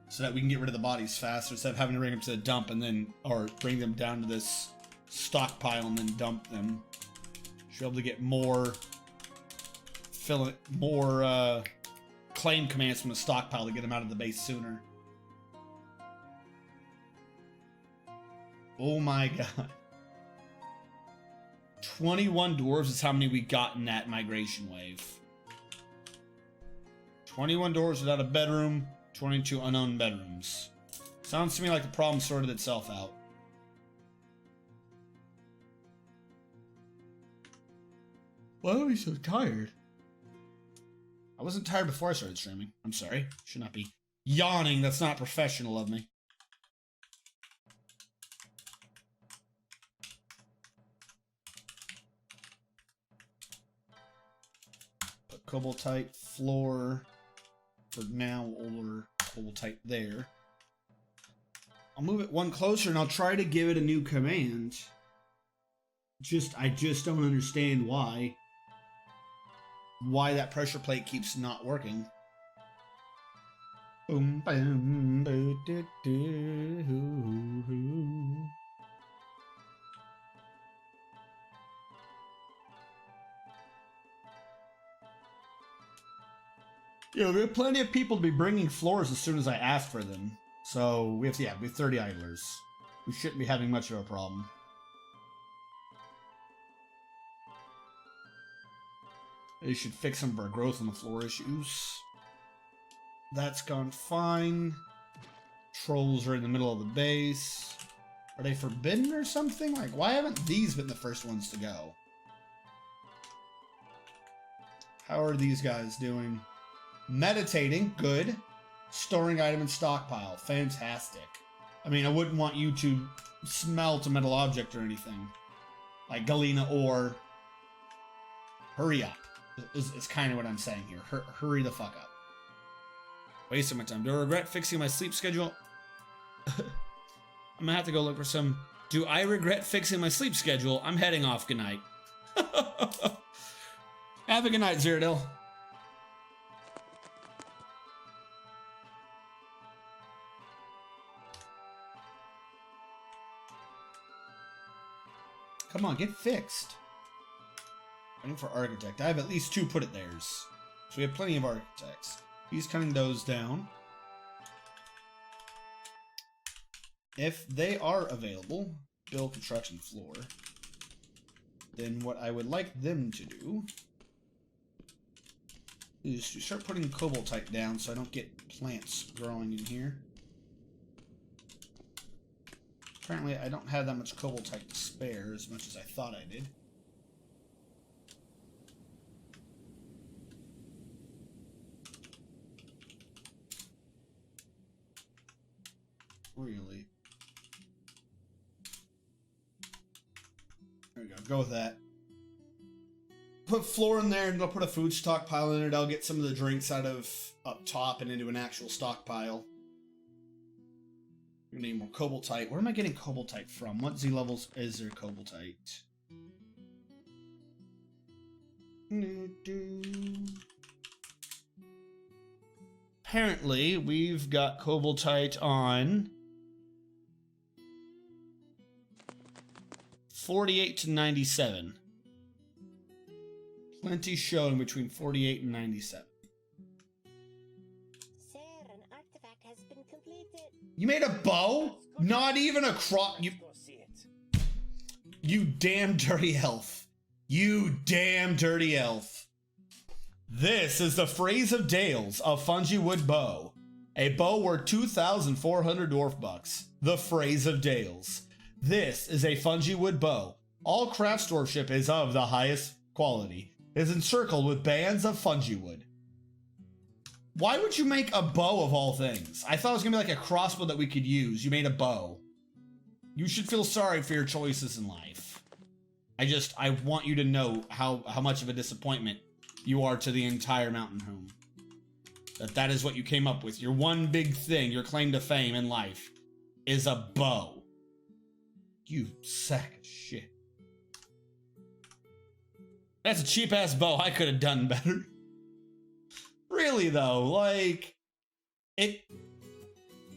S1: so that we can get rid of the bodies faster instead of having to bring them to the dump and then, or bring them down to this stockpile and then dump them. Should be able to get more claim commands from the stockpile to get them out of the base sooner. Oh my god. 21 dwarves is how many we got in that migration wave. 21 dwarves without a bedroom, 22 unowned bedrooms. Sounds to me like the problem sorted itself out. Why are we so tired? I wasn't tired before I started streaming. I'm sorry. Should not be yawning. That's not professional of me. Put Cobaltite floor for now. Older Cobaltite there. I'll move it one closer and I'll try to give it a new command. I just don't understand why that pressure plate keeps not working. Boom, boom, boo, doo, doo, hoo, hoo. You know, there are plenty of people to be bringing floors as soon as I ask for them. So we have 30 idlers. We shouldn't be having much of a problem. They should fix some of our growth on the floor issues. That's gone fine. Trolls are in the middle of the base. Are they forbidden or something? Like, why haven't these been the first ones to go? How are these guys doing? Meditating, good. Storing item in stockpile, fantastic. I mean, I wouldn't want you to smelt a metal object or anything. Like Galena ore. Hurry up. Is kind of what I'm saying here. Hurry the fuck up. Wasting my time. Do I regret fixing my sleep schedule? I'm gonna have to go look for some. Do I regret fixing my sleep schedule? I'm heading off. Good night. Have a good night, Zeradil. Come on, get fixed. Waiting for architect. I have at least 2 put it theirs. So we have plenty of architects. He's cutting those down. If they are available, build construction floor. Then what I would like them to do is to start putting Cobaltite down so I don't get plants growing in here. Apparently I don't have that much Cobaltite to spare as much as I thought I did. Really? There we go. Go with that. Put floor in there and I'll put a food stockpile in it. I'll get some of the drinks out of up top and into an actual stockpile. We're gonna need more Cobaltite. Where am I getting Cobaltite from? What Z levels is there Cobaltite? Apparently, we've got Cobaltite on 48 to 97. Plenty showing between 48 and 97.
S2: Sir, an artifact has been completed.
S1: You made a bow? Not even a You damn dirty elf. You damn dirty elf. This is the Phrase of Dales, a fungi wood bow. A bow worth 2,400 dwarf bucks. The Phrase of Dales. This is a fungi wood bow. All craft dwarfship is of the highest quality. It is encircled with bands of fungi wood. Why would you make a bow of all things? I thought it was gonna be like a crossbow that we could use. You made a bow. You should feel sorry for your choices in life. I want you to know how much of a disappointment you are to the entire mountain home. That is what you came up with. Your one big thing, your claim to fame in life, is a bow. You sack of shit. That's a cheap-ass bow. I could have done better. Really, though, like...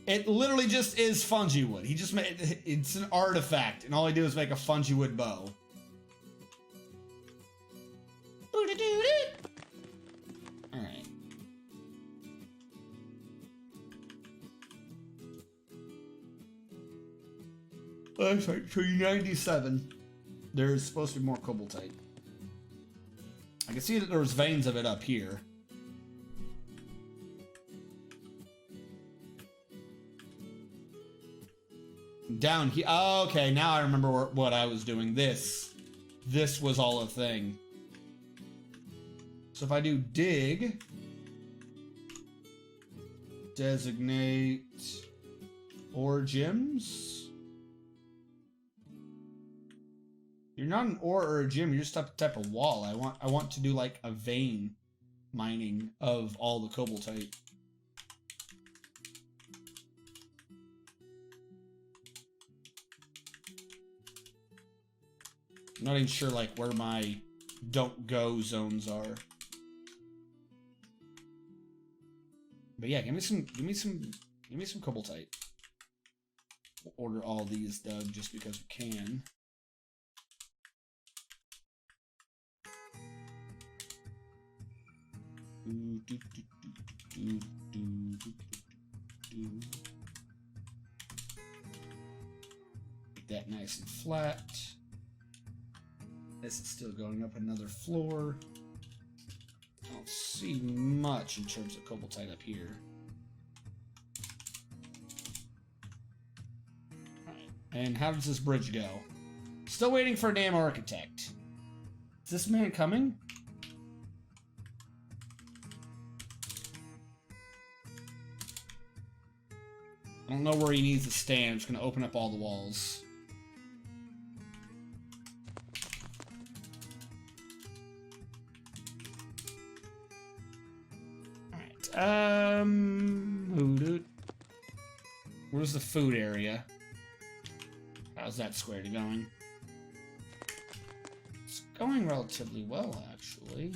S1: It literally just is fungi wood. He just made it's an artifact, and all I do is make a fungi wood bow. Alright. Sorry, 97. There's supposed to be more cobaltite. I can see that there's veins of it up here. Down here. Oh, okay, now I remember what I was doing. This was all a thing. So if I do dig, designate ore gems. You're not an ore or a gem. You're just a type of wall. I want to do like a vein mining of all the cobaltite. I'm not even sure like where my don't go zones are. But yeah, give me some cobaltite. We'll order all these dug just because we can. Make that nice and flat. This is still going up another floor. I don't see much in terms of cobaltite up here. Alright, and how does this bridge go? Still waiting for a damn architect. Is this man coming? I don't know where he needs to stand. I'm just going to open up all the walls. Where's the food area? How's that square going? It's going relatively well, actually.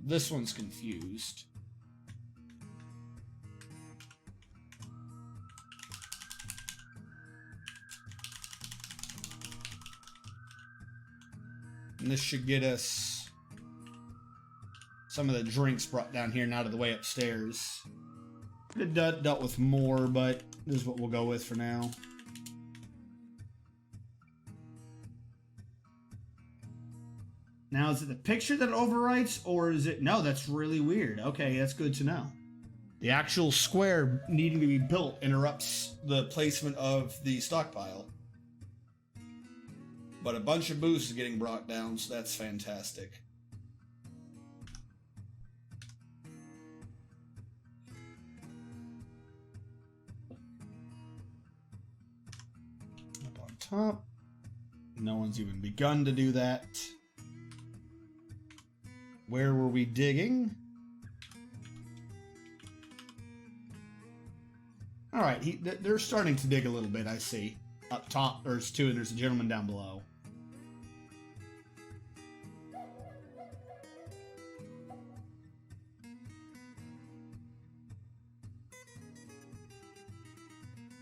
S1: This one's confused. And this should get us some of the drinks brought down here and out of the way upstairs. Could have dealt with more, but this is what we'll go with for now. Now, is it the picture that overwrites, or is it... No, that's really weird. Okay, that's good to know. The actual square needing to be built interrupts the placement of the stockpile. But a bunch of booze is getting brought down, so that's fantastic. Up on top. No one's even begun to do that. Where were we digging? Alright, they're starting to dig a little bit, I see. Up top, there's two, and there's a gentleman down below.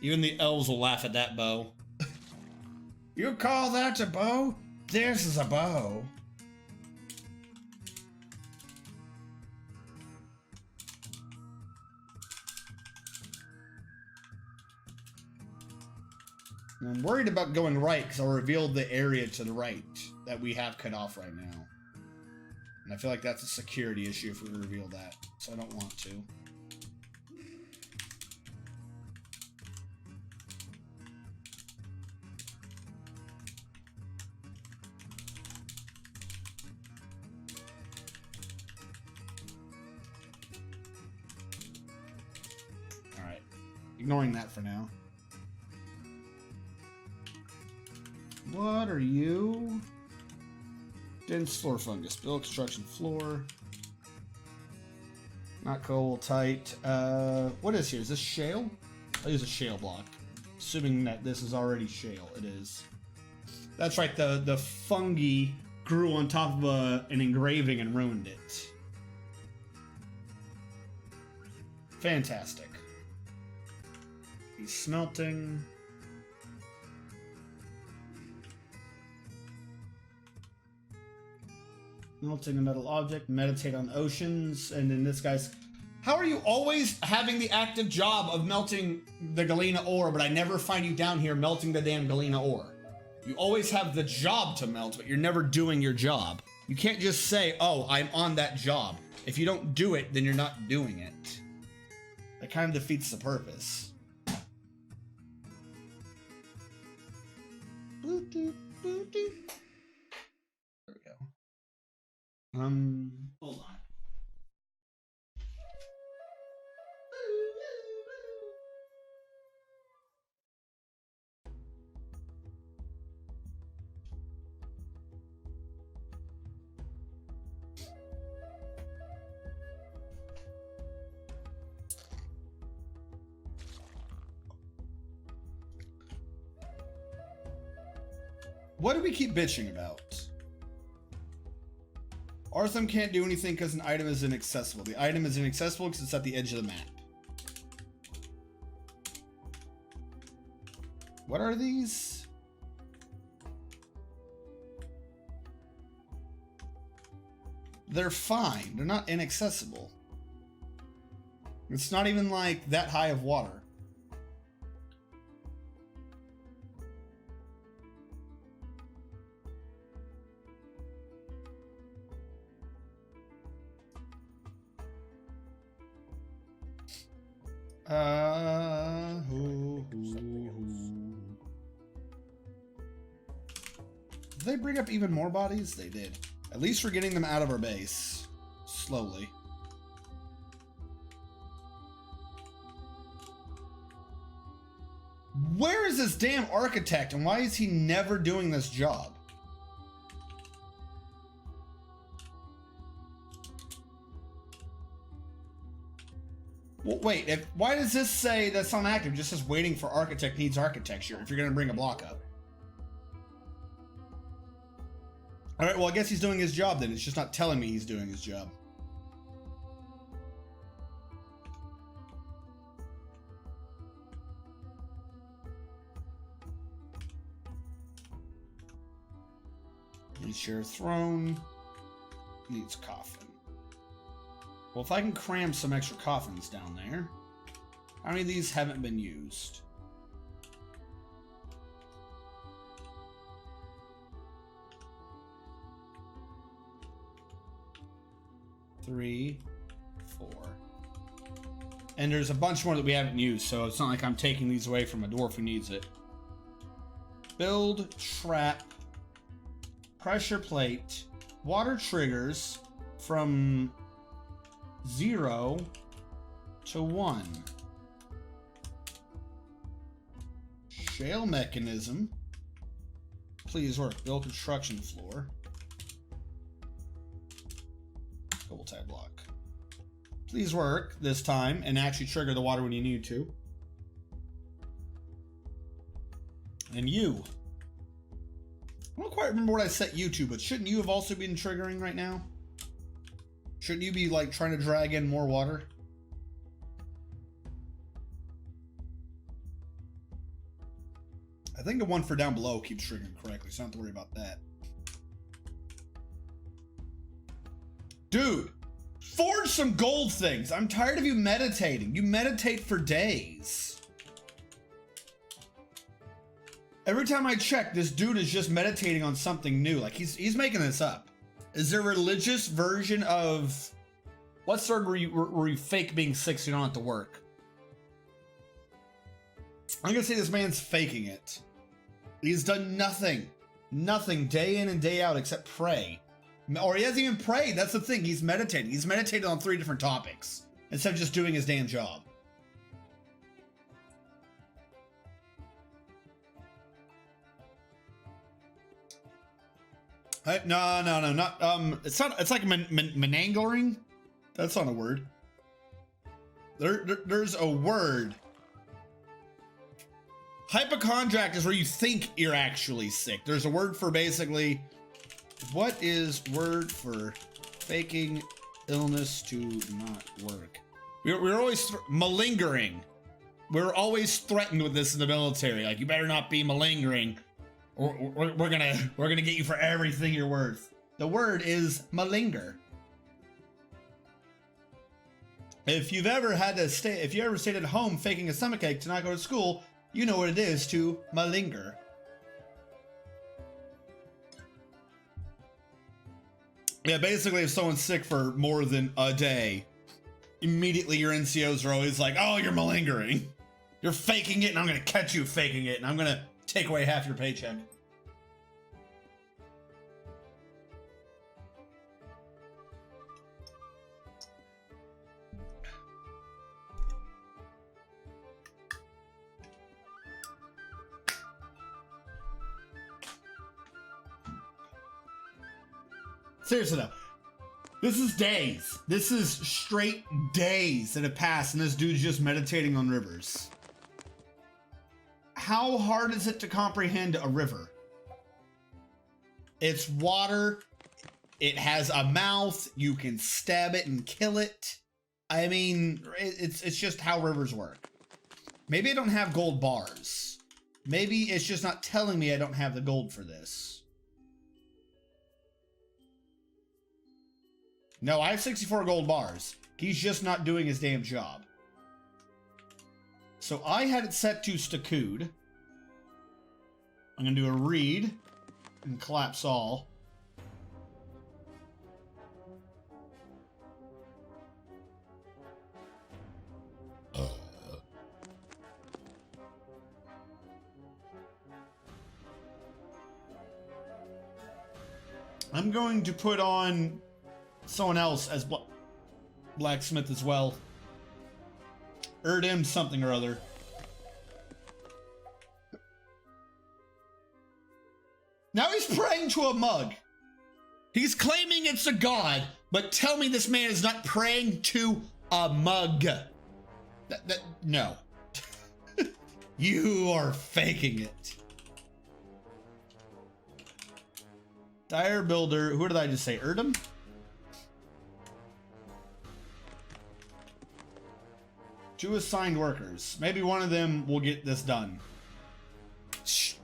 S1: Even the elves will laugh at that bow. You call that a bow? This is a bow. I'm worried about going right because I'll reveal the area to the right that we have cut off right now. And I feel like that's a security issue if we reveal that, so I don't want to. Alright, ignoring that for now. What are you? Dense floor fungus. Build construction floor. Not coal, tight. What is here? Is this shale? I'll use a shale block. Assuming that this is already shale. It is. That's right, the fungi grew on top of an engraving and ruined it. Fantastic. He's smelting. Melting a metal object, meditate on oceans, and then this guy's... How are you always having the active job of melting the Galena ore, but I never find you down here melting the damn Galena ore? You always have the job to melt, but you're never doing your job. You can't just say, oh, I'm on that job. If you don't do it, then you're not doing it. That kind of defeats the purpose. There we go. Hold on. What do we keep bitching about? Artham can't do anything because an item is inaccessible. The item is inaccessible because it's at the edge of the map. What are these? They're fine. They're not inaccessible. It's not even like that high of water. Did they bring up even more bodies? They did. At least we're getting them out of our base. Slowly. Where is this damn architect and why is he never doing this job? Well, wait, why does this say that's not active? It just says waiting for architect needs architecture if you're going to bring a block up. Alright, well I guess he's doing his job then. It's just not telling me he's doing his job. Needs share throne. Needs coffin. Well, if I can cram some extra coffins down there. How many of these haven't been used? Three, 4. And there's a bunch more that we haven't used, so it's not like I'm taking these away from a dwarf who needs it. Build, trap, pressure plate, water triggers from 0 to 1. Shale mechanism. Please work. Build construction floor. Double tap block. Please work this time and actually trigger the water when you need to. And you. I don't quite remember what I set you to, but shouldn't you have also been triggering right now? Shouldn't you be like trying to drag in more water? I think the one for down below keeps triggering correctly, so I don't have to worry about that. Dude, forge some gold things. I'm tired of you meditating. You meditate for days. Every time I check, this dude is just meditating on something new. Like he's making this up. Is there a religious version of what sword were you fake being sick so you don't have to work? I'm gonna say this man's faking it. He's done nothing day in and day out except pray. Or he hasn't even prayed. That's the thing. He's meditating. He's meditated on 3 different topics instead of just doing his damn job. No, not it's not. It's like menangling. That's not a word. There's a word. Hypochondriac is where you think you're actually sick. There's a word for basically. What is word for faking illness to not work? We're always malingering. We're always threatened with this in the military. Like, you better not be malingering, or we're gonna get you for everything you're worth. The word is malinger. If you ever stayed at home faking a stomachache to not go to school, you know what it is to malinger. Yeah, basically, if someone's sick for more than a day, immediately your NCOs are always like, oh, you're malingering. You're faking it, and I'm gonna catch you faking it, and I'm gonna take away half your paycheck. Seriously though, this is days. This is straight days that have passed, and this dude's just meditating on rivers. How hard is it to comprehend a river? It's water. It has a mouth. You can stab it and kill it. I mean, it's just how rivers work. Maybe I don't have gold bars. Maybe it's just not telling me I don't have the gold for this. No, I have 64 gold bars. He's just not doing his damn job. So I had it set to Stakud. I'm going to do a read and collapse all. I'm going to put on someone else as blacksmith as well. Erdim something or other. Now he's praying to a mug. He's claiming it's a god, but tell me this man is not praying to a mug. No. You are faking it. Dire builder. Who did I just say? Erdim? Two assigned workers. Maybe one of them will get this done. Shh.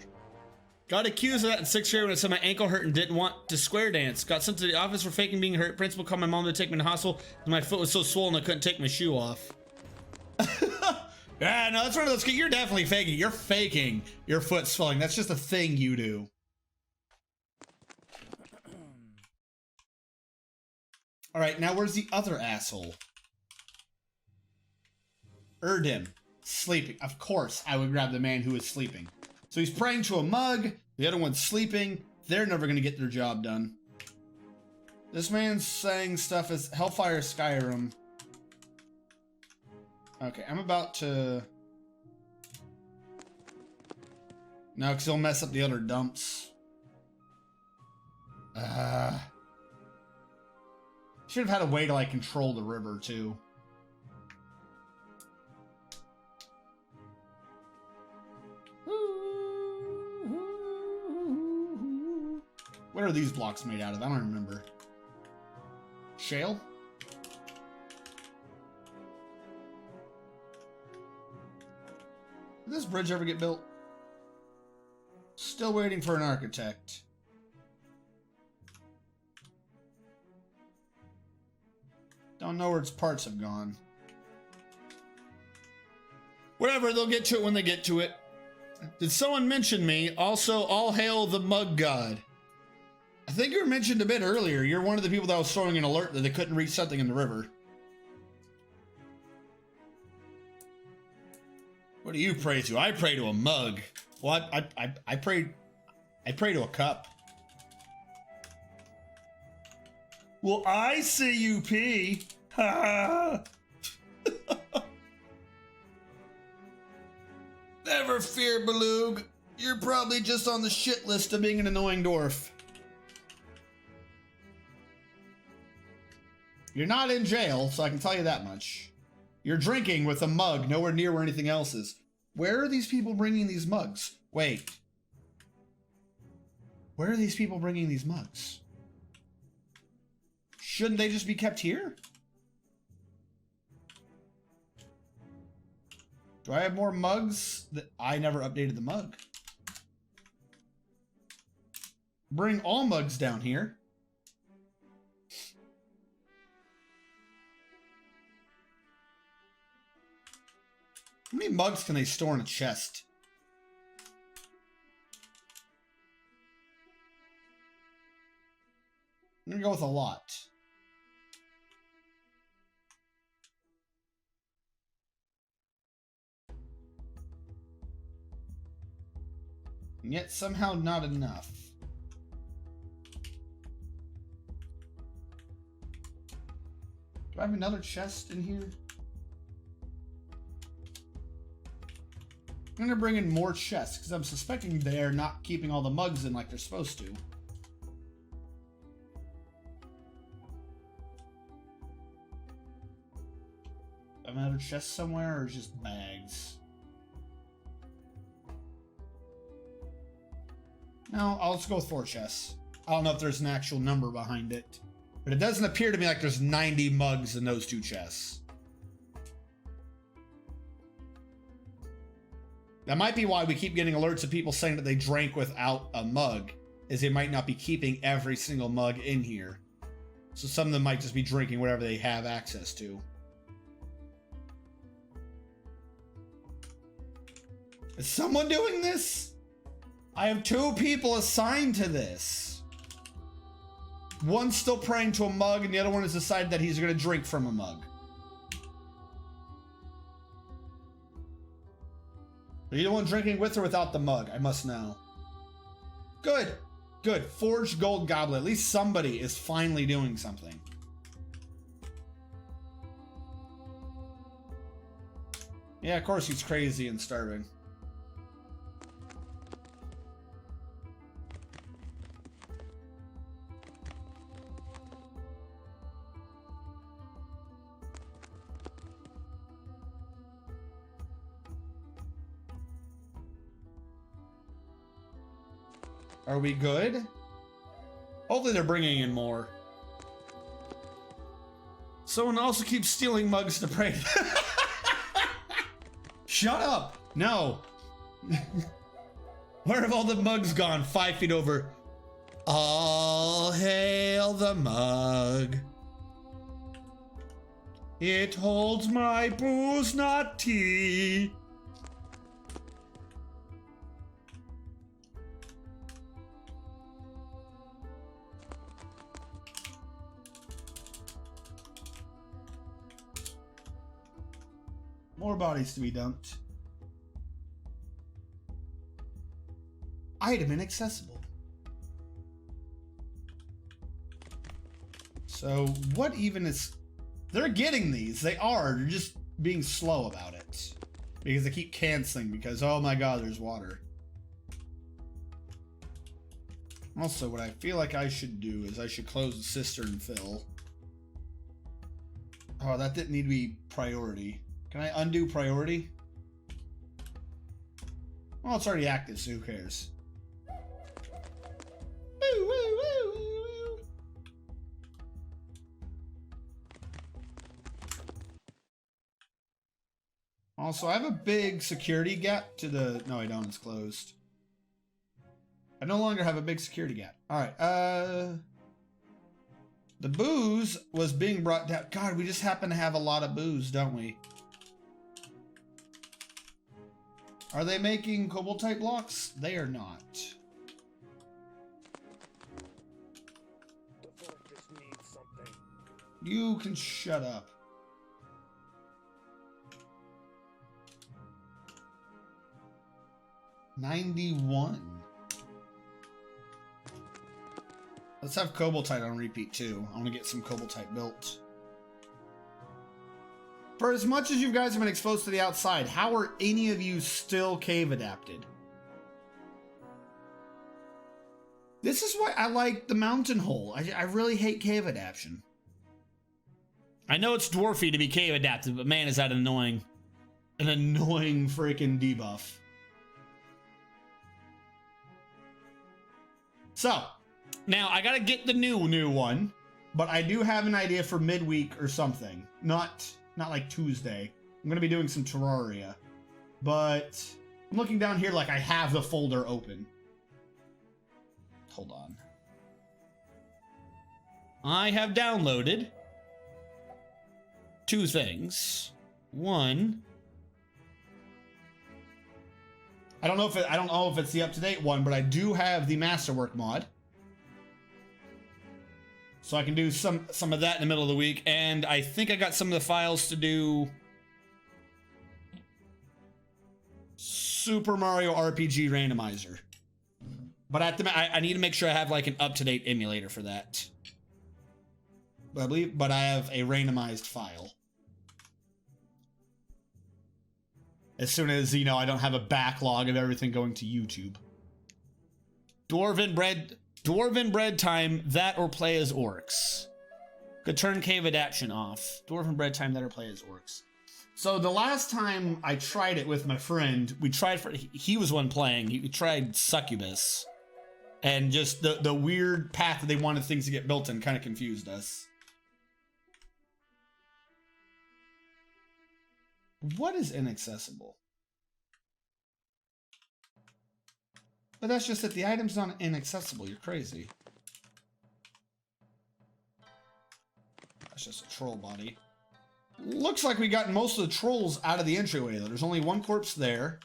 S1: Got accused of that in 6th grade when I said my ankle hurt and didn't want to square dance. Got sent to the office for faking being hurt. Principal called my mom to take me to the hospital. My foot was so swollen I couldn't take my shoe off. Yeah, no, that's one of those. You're definitely faking. You're faking your foot swelling. That's just a thing you do. All right, now where's the other asshole? Erdim, sleeping. Of course, I would grab the man who is sleeping. So he's praying to a mug. The other one's sleeping. They're never going to get their job done. This man's saying stuff as Hellfire Skyrim. Okay, I'm about to... No, because he'll mess up the other dumps. Should have had a way to, like, control the river, too. What are these blocks made out of? I don't remember. Shale? Did this bridge ever get built? Still waiting for an architect. Don't know where its parts have gone. Whatever, they'll get to it when they get to it. Did someone mention me? Also, all hail the mug god. I think you were mentioned a bit earlier. You're one of the people that was throwing an alert that they couldn't reach something in the river. What do you pray to? I pray to a mug. Well, I pray to a cup. Well, I see you pee. Ha! Never fear, Beloog. You're probably just on the shit list of being an annoying dwarf. You're not in jail, so I can tell you that much. You're drinking with a mug nowhere near where anything else is. Where are these people bringing these mugs? Wait. Where are these people bringing these mugs? Shouldn't they just be kept here? Do I have more mugs? I never updated the mug. Bring all mugs down here. How many mugs can they store in a chest? I'm gonna go with a lot. And yet somehow not enough. Do I have another chest in here? I'm gonna bring in more chests because I'm suspecting they're not keeping all the mugs in like they're supposed to. Another chest somewhere, or just bags? No, I'll just go with 4 chests. I don't know if there's an actual number behind it, but it doesn't appear to me like there's 90 mugs in those 2 chests. That might be why we keep getting alerts of people saying that they drank without a mug, is they might not be keeping every single mug in here. So some of them might just be drinking whatever they have access to. Is someone doing this? I have 2 people assigned to this. One's still praying to a mug, and the other one has decided that he's going to drink from a mug. Are you the one drinking with or without the mug? I must know. Good. Good. Forged gold goblet. At least somebody is finally doing something. Yeah, of course he's crazy and starving. Are we good? Hopefully they're bringing in more. Someone also keeps stealing mugs to pray. Shut up! No. Where have all the mugs gone? 5 feet over. All hail the mug. It holds my booze, not tea. More bodies to be dumped. Item inaccessible. So what even is... They're getting these. They are. They're just being slow about it. Because they keep canceling because, oh my god, there's water. Also, what I feel like I should do is I should close the cistern fill. Oh, that didn't need to be priority. Can I undo priority? Well, it's already active, so who cares? Woo, woo, woo, woo. Also, I have a big security gap to the... No, I don't. It's closed. I no longer have a big security gap. Alright, the booze was being brought down. God, we just happen to have a lot of booze, don't we? Are they making cobalt-type blocks? They are not.
S3: The fortress needs something.
S1: You can shut up. $91. Let's have cobaltite on repeat too. I want to get some cobaltite built. For as much as you guys have been exposed to the outside, how are any of you still cave adapted? This is why I like the mountain hole. I really hate cave adaptation. I know it's dwarfy to be cave adapted, but man, is that annoying. An annoying freaking debuff. So, now I gotta get the new one, but I do have an idea for midweek or something. Not like Tuesday. I'm gonna be doing some Terraria. but I'm looking down here like I have the folder open. Hold on. I have downloaded 2 things. One, I don't know if it's the up-to-date one, but I do have the Masterwork mod. So I can do some of that in the middle of the week, and I think I got some of the files to do Super Mario RPG Randomizer. But I need to make sure I have like an up-to-date emulator for that. But I have a randomized file. As soon as, you know, I don't have a backlog of everything going to YouTube. Dwarven bread time, that or play as orcs. Good turn cave adaption off. Dwarven bread time, that or play as orcs. So the last time I tried it with my friend, he was one playing, he tried Succubus. And just the weird path that they wanted things to get built in kind of confused us. What is inaccessible? But that's just that the item's not inaccessible. You're crazy. That's just a troll body. Looks like we got most of the trolls out of the entryway, though. There's only one corpse there.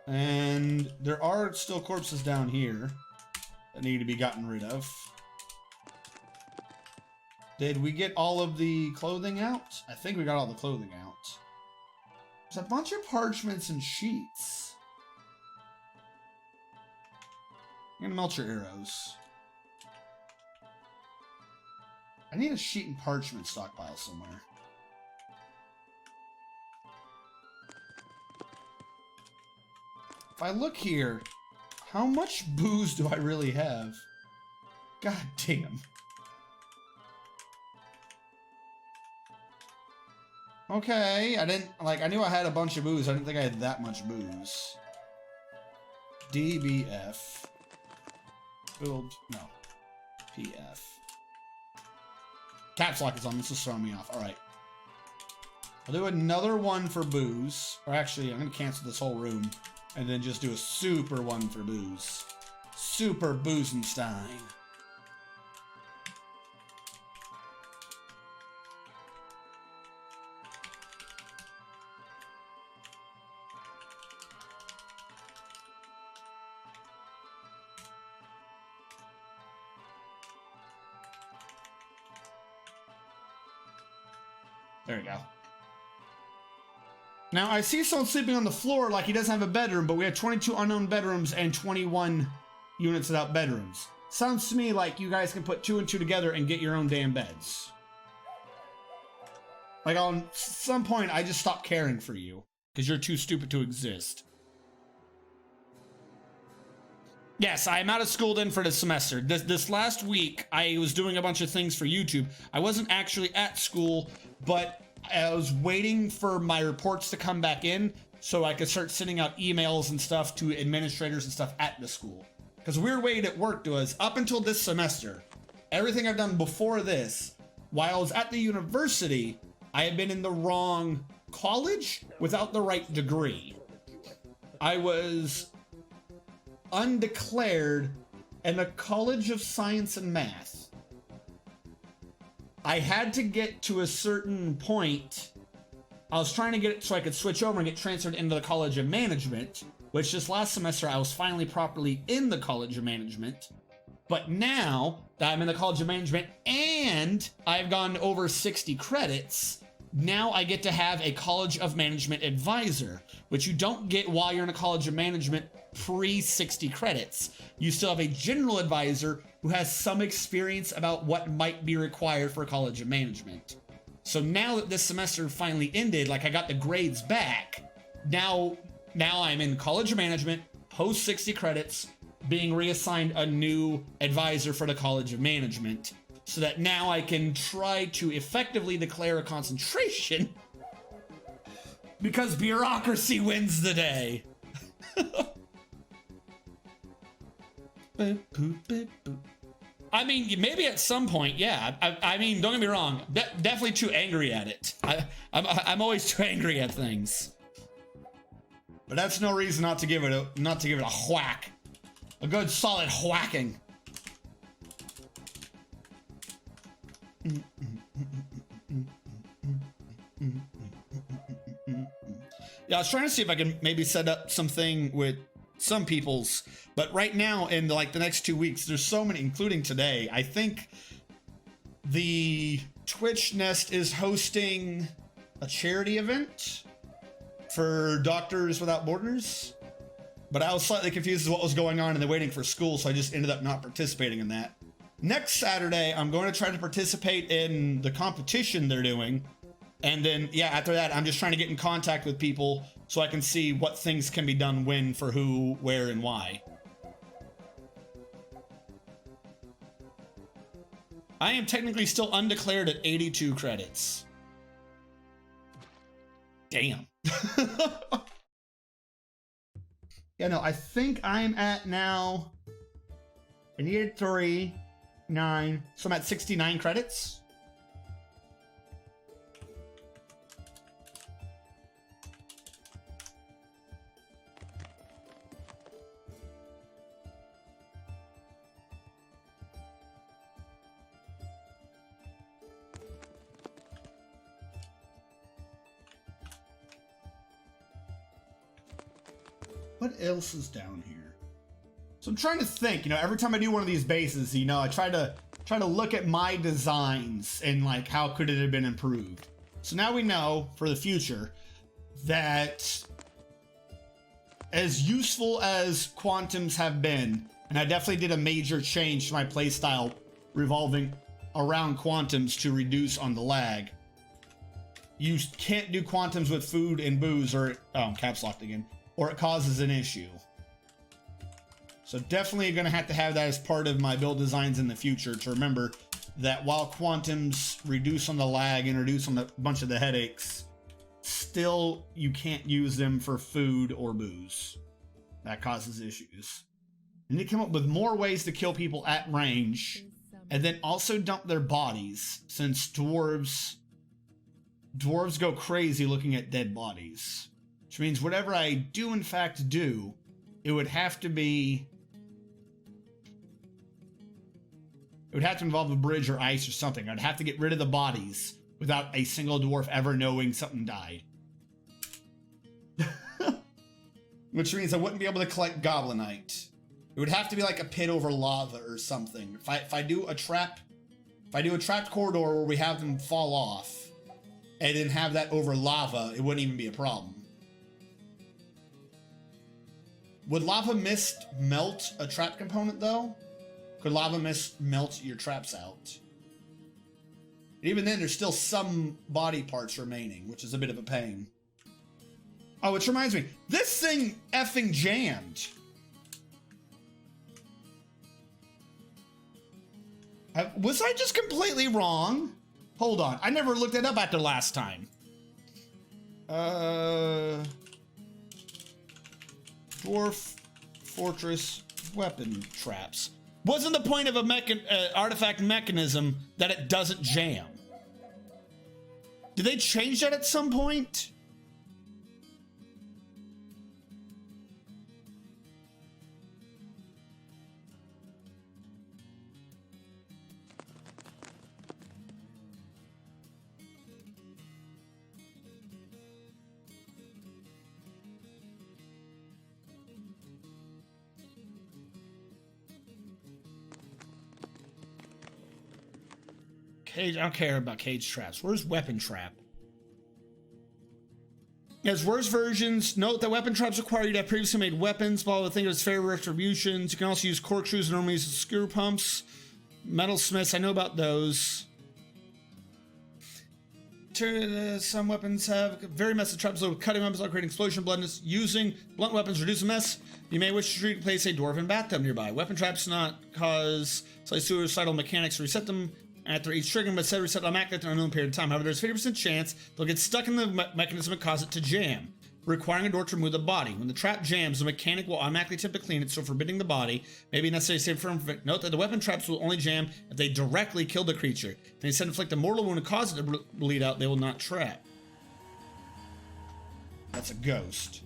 S1: And there are still corpses down here that need to be gotten rid of. Did we get all of the clothing out? I think we got all the clothing out. There's a bunch of parchments and sheets. I'm gonna melt your arrows. I need a sheet and parchment stockpile somewhere. If I look here, how much booze do I really have? God damn. Okay, I knew I had a bunch of booze. I didn't think I had that much booze. DBF. Build, no. PF. Caps lock is on, this is throwing me off. Alright. I'll do another one for booze. Or actually, I'm going to cancel this whole room. And then just do a super one for booze. Super Boozenstein. There we go. Now, I see someone sleeping on the floor like he doesn't have a bedroom, but we have 22 unknown bedrooms and 21 units without bedrooms. Sounds to me like you guys can put 2 and 2 together and get your own damn beds. Like, on some point, I just stopped caring for you because you're too stupid to exist. Yes, I am out of school then for the semester. This last week, I was doing a bunch of things for YouTube. I wasn't actually at school, but I was waiting for my reports to come back in so I could start sending out emails and stuff to administrators and stuff at the school. Because a weird way it worked was, up until this semester, everything I've done before this, while I was at the university, I had been in the wrong college without the right degree. I was undeclared in a College of Science and Math. I had to get to a certain point. I was trying to get it so I could switch over and get transferred into the College of Management, which this last semester I was finally properly in the College of Management. But now that I'm in the College of Management and I've gone over 60 credits, now I get to have a College of Management advisor, which you don't get while you're in a College of Management pre-60 credits. You still have a general advisor who has some experience about what might be required for a College of Management. So now that this semester finally ended, like I got the grades back, now I'm in College of Management, post 60 credits, being reassigned a new advisor for the College of Management, so that now I can try to effectively declare a concentration because bureaucracy wins the day. I mean, maybe at some point, yeah. I mean, don't get me wrong. Definitely too angry at it. I'm always too angry at things. But that's no reason not to give it a whack. A good solid whacking. Yeah, I was trying to see if I can maybe set up something with some people's, but right now in like the next 2 weeks, there's so many, including today. I think the Twitch Nest is hosting a charity event for Doctors Without Borders, but I was slightly confused as what was going on and they're waiting for school, so I just ended up not participating in that. Next Saturday, I'm going to try to participate in the competition they're doing. And then, yeah, after that, I'm just trying to get in contact with people so I can see what things can be done when, for who, where, and why. I am technically still undeclared at 82 credits. Damn. Yeah, no, I think I'm at now... I needed 3, 9, so I'm at 69 credits. What else is down here? So I'm trying to think, every time I do one of these bases, I try to look at my designs and like how could it have been improved. So now we know for the future that as useful as quantums have been, and I definitely did a major change to my playstyle revolving around quantums to reduce on the lag. You can't do quantums with food and booze or caps locked again, or it causes an issue. So definitely going to have that as part of my build designs in the future, to remember that while quantums reduce on the lag and reduce on a bunch of the headaches, still you can't use them for food or booze. That causes issues. And they come up with more ways to kill people at range, and then also dump their bodies, since dwarves go crazy looking at dead bodies. Which means whatever I do in fact do, it would have to involve a bridge or ice or something. I'd have to get rid of the bodies without a single dwarf ever knowing something died. Which means I wouldn't be able to collect Goblinite. It would have to be like a pit over lava or something. If I do a trapped corridor where we have them fall off and then have that over lava, it wouldn't even be a problem. Would lava mist melt a trap component though? Could lava mist melt your traps out? Even then, there's still some body parts remaining, which is a bit of a pain. Oh, which reminds me, this thing effing jammed. Was I just completely wrong? Hold on, I never looked it up after last time. Dwarf Fortress weapon traps. Wasn't the point of a artifact mechanism that it doesn't jam? Did they change that at some point? Cage, I don't care about cage traps. Where's weapon trap? As worse versions, note that weapon traps require you to have previously made weapons. While the thing is fair retributions, you can also use corkscrews and normally use screw pumps. Metal smiths, I know about those. Some weapons have very messy traps, so cutting weapons are creating explosion bloodness. Using blunt weapons reduce the mess. You may wish to place a dwarven bathtub nearby. Weapon traps not cause slightly suicidal mechanics to reset them after each trigger, but set reset automatically after an unknown period of time. However, there's a 50% chance they'll get stuck in the mechanism and cause it to jam. requiring a door to remove the body. When the trap jams, the mechanic will automatically attempt to clean it, so forbidding the body may be necessary to save from. Note that the weapon traps will only jam if they directly kill the creature. If they instead inflict a mortal wound and cause it to bleed out, they will not trap. That's a ghost.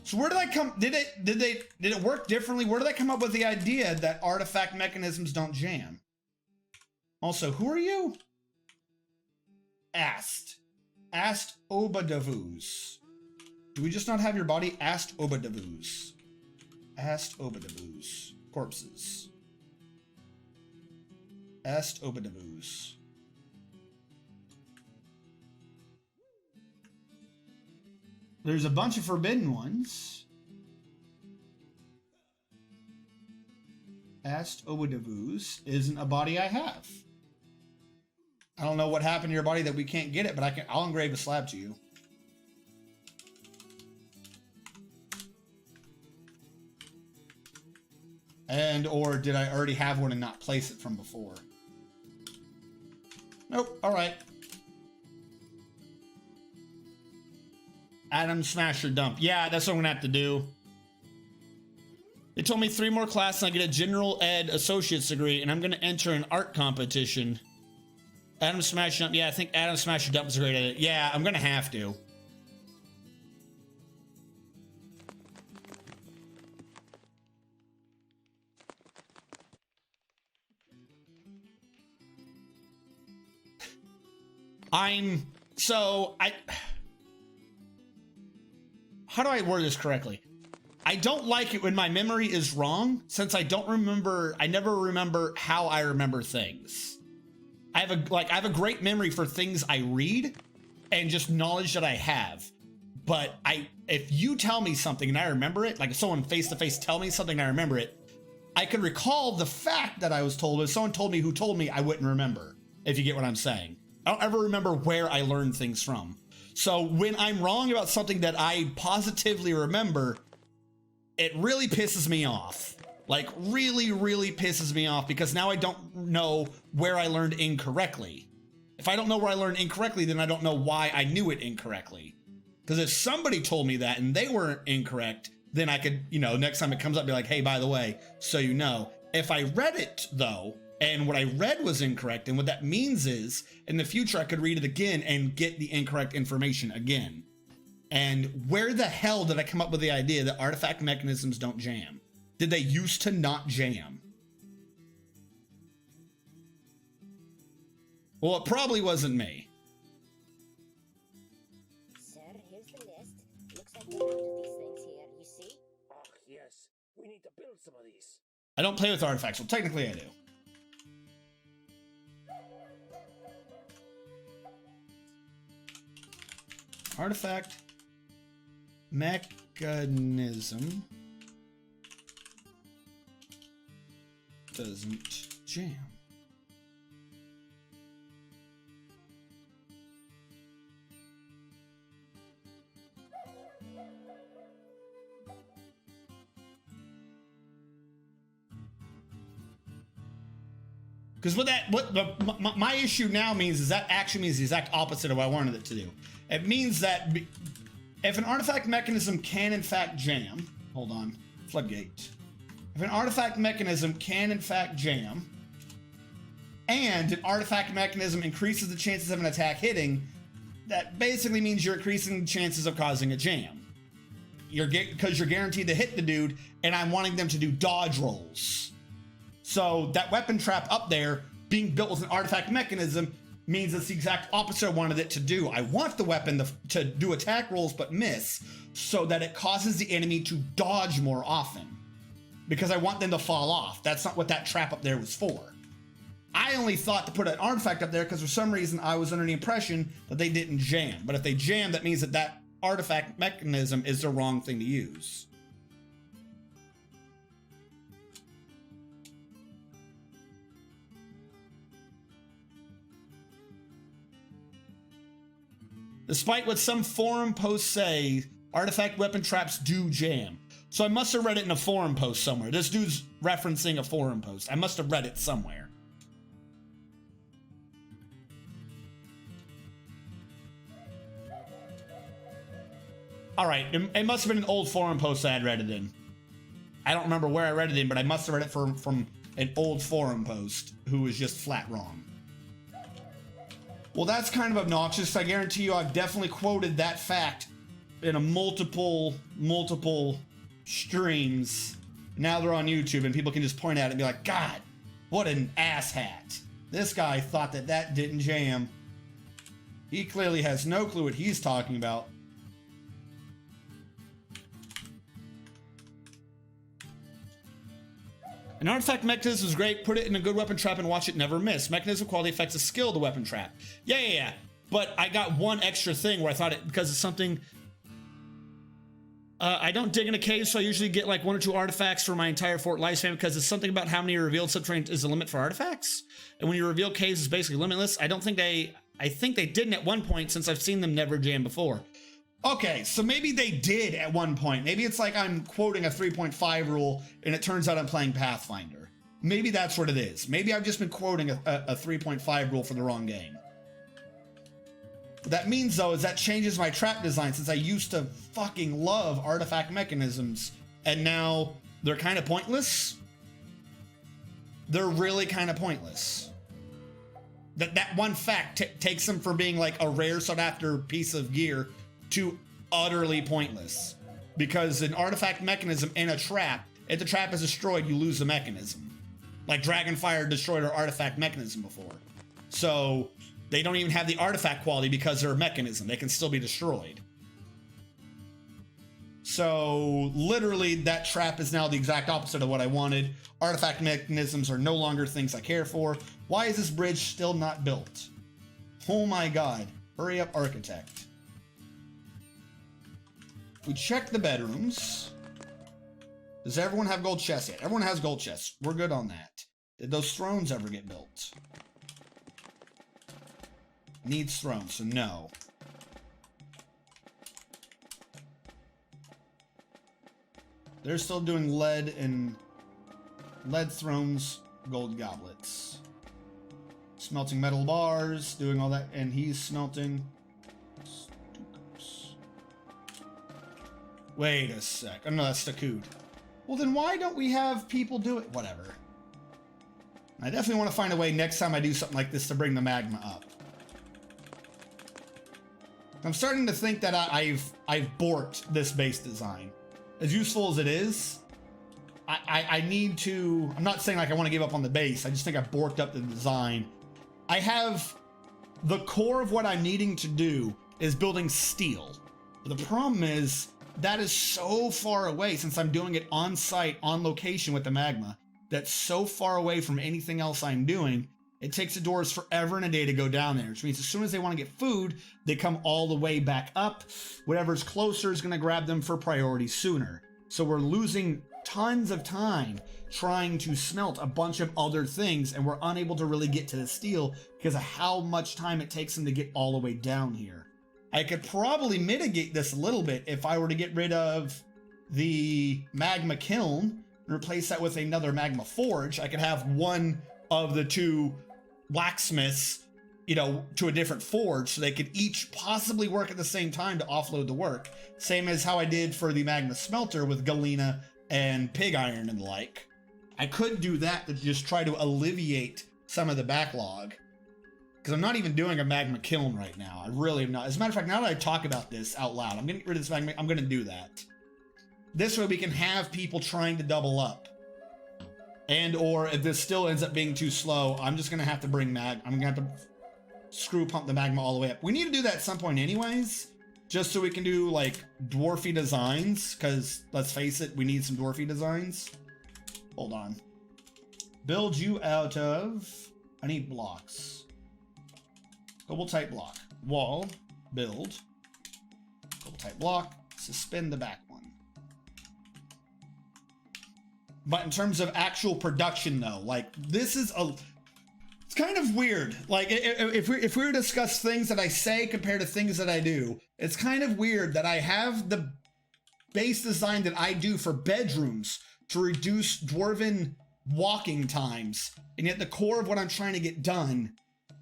S1: So where did I come? Did it work differently? Where did I come up with the idea that artifact mechanisms don't jam? Also, who are you? Ast Obadavuz. Do we just not have your body? Ast Obadavuz. Ast Obadavuz. Corpses. Ast Obadavuz. There's a bunch of forbidden ones. Ast Obadavuz isn't a body I have. I don't know what happened to your body that we can't get it, but I'll engrave a slab to you. And or did I already have one and not place it from before? Nope. All right. Atom Smasher Dump. Yeah, that's what I'm gonna have to do. They told me 3 more classes and I get a general ed associate's degree, and I'm gonna enter an art competition. Atom Smasher Dump. Yeah, I think Atom Smasher Dump is a great idea. Yeah, I'm gonna have to. How do I word this correctly? I don't like it when my memory is wrong, since I never remember how I remember things. I have a great memory for things I read and just knowledge that I have. But if you tell me something and I remember it, like if someone face to face tell me something and I remember it, I can recall the fact that I was told, but if someone told me who told me, I wouldn't remember, if you get what I'm saying. I don't ever remember where I learned things from. So when I'm wrong about something that I positively remember, it really pisses me off. Like really, really pisses me off, because now I don't know where I learned incorrectly. If I don't know where I learned incorrectly, then I don't know why I knew it incorrectly. Because if somebody told me that and they weren't incorrect, then I could, next time it comes up, be like, hey, by the way, so you know. If I read it though, and what I read was incorrect, and what that means is, in the future, I could read it again and get the incorrect information again. And where the hell did I come up with the idea that artifact mechanisms don't jam? Did they used to not jam? Well, it probably wasn't me.
S2: Sir, here's the list. Looks like we're out of these things here, you see?
S3: Ah, yes. We need to build some of these.
S1: I don't play with artifacts, well, technically I do. Artifact mechanism doesn't jam. Because my issue now means is that actually means the exact opposite of what I wanted it to do. It means that if an artifact mechanism can in fact jam, hold on, floodgate. If an artifact mechanism can in fact jam, and an artifact mechanism increases the chances of an attack hitting, that basically means you're increasing the chances of causing a jam. Because you're guaranteed to hit the dude, and I'm wanting them to do dodge rolls. So that weapon trap up there being built with an artifact mechanism means it's the exact opposite I wanted it to do. I want the weapon to do attack rolls but miss, so that it causes the enemy to dodge more often. Because I want them to fall off. That's not what that trap up there was for. I only thought to put an artifact up there because for some reason I was under the impression that they didn't jam. But if they jam, that means that that artifact mechanism is the wrong thing to use. Despite what some forum posts say, artifact weapon traps do jam. So I must have read it in a forum post somewhere. This dude's referencing a forum post. I must have read it somewhere. All right, it must have been an old forum post I had read it in. I don't remember where I read it in, but I must have read it from an old forum post who was just flat wrong. Well, that's kind of obnoxious. I guarantee you I've definitely quoted that fact in a multiple streams. Now they're on YouTube and people can just point at it and be like, God, what an asshat. This guy thought that didn't jam. He clearly has no clue what he's talking about. An artifact mechanism is great. Put it in a good weapon trap and watch it never miss. Mechanism quality affects the skill of the weapon trap. Yeah. But I got one extra thing where I thought it, because it's something... I don't dig in a cave, so I usually get like 1 or 2 artifacts for my entire fort lifespan because it's something about how many revealed subterranean is the limit for artifacts. And when you reveal caves, it's basically limitless. I think they didn't at one point since I've seen them never jam before. Okay, so maybe they did at one point. Maybe it's like I'm quoting a 3.5 rule and it turns out I'm playing Pathfinder. Maybe that's what it is. Maybe I've just been quoting a 3.5 rule for the wrong game. What that means though is that changes my trap design since I used to fucking love artifact mechanisms and now they're kind of pointless. They're really kind of pointless. That one fact takes them from being like a rare sought after piece of gear to utterly pointless, because an artifact mechanism in a trap, if the trap is destroyed, you lose the mechanism. Like Dragonfire destroyed our artifact mechanism before. So they don't even have the artifact quality because they're a mechanism. They can still be destroyed. So literally that trap is now the exact opposite of what I wanted. Artifact mechanisms are no longer things I care for. Why is this bridge still not built? Oh my God, hurry up, architect. We check the bedrooms. Does everyone have gold chests yet? Everyone has gold chests. We're good on that. Did those thrones ever get built? Needs thrones, so no. They're still doing lead thrones, gold goblets. Smelting metal bars, doing all that, and he's smelting. Wait a sec. Oh, no, that's Stakud. Well, then why don't we have people do it? Whatever. I definitely want to find a way next time I do something like this to bring the magma up. I'm starting to think that I've borked this base design. As useful as it is, I need to... I'm not saying like I want to give up on the base. I just think I've borked up the design. I have... The core of what I'm needing to do is building steel. But the problem is... that is so far away since I'm doing it on site, on location with the magma. That's so far away from anything else I'm doing. It takes the doors forever and a day to go down there, which means as soon as they want to get food, they come all the way back up. Whatever's closer is going to grab them for priority sooner. So we're losing tons of time trying to smelt a bunch of other things, and we're unable to really get to the steel because of how much time it takes them to get all the way down here. I could probably mitigate this a little bit if I were to get rid of the magma kiln and replace that with another magma forge. I could have one of the two blacksmiths, you know, to a different forge so they could each possibly work at the same time to offload the work. Same as how I did for the magma smelter with Galena and pig iron and the like. I could do that to just try to alleviate some of the backlog. Because I'm not even doing a magma kiln right now. I really am not. As a matter of fact, now that I talk about this out loud, I'm getting rid of this magma. I'm going to do that. This way we can have people trying to double up. And or if this still ends up being too slow, I'm just going to have to bring I'm going to have to screw pump the magma all the way up. We need to do that at some point anyways. Just so we can do like dwarfy designs. Because let's face it, we need some dwarfy designs. Hold on. Build you out of... I need blocks. Global type block. Wall. Build. Global type block. Suspend the back one. But in terms of actual production though, like this is it's kind of weird. Like if we were to discuss things that I say compared to things that I do, it's kind of weird that I have the base design that I do for bedrooms to reduce dwarven walking times, and yet the core of what I'm trying to get done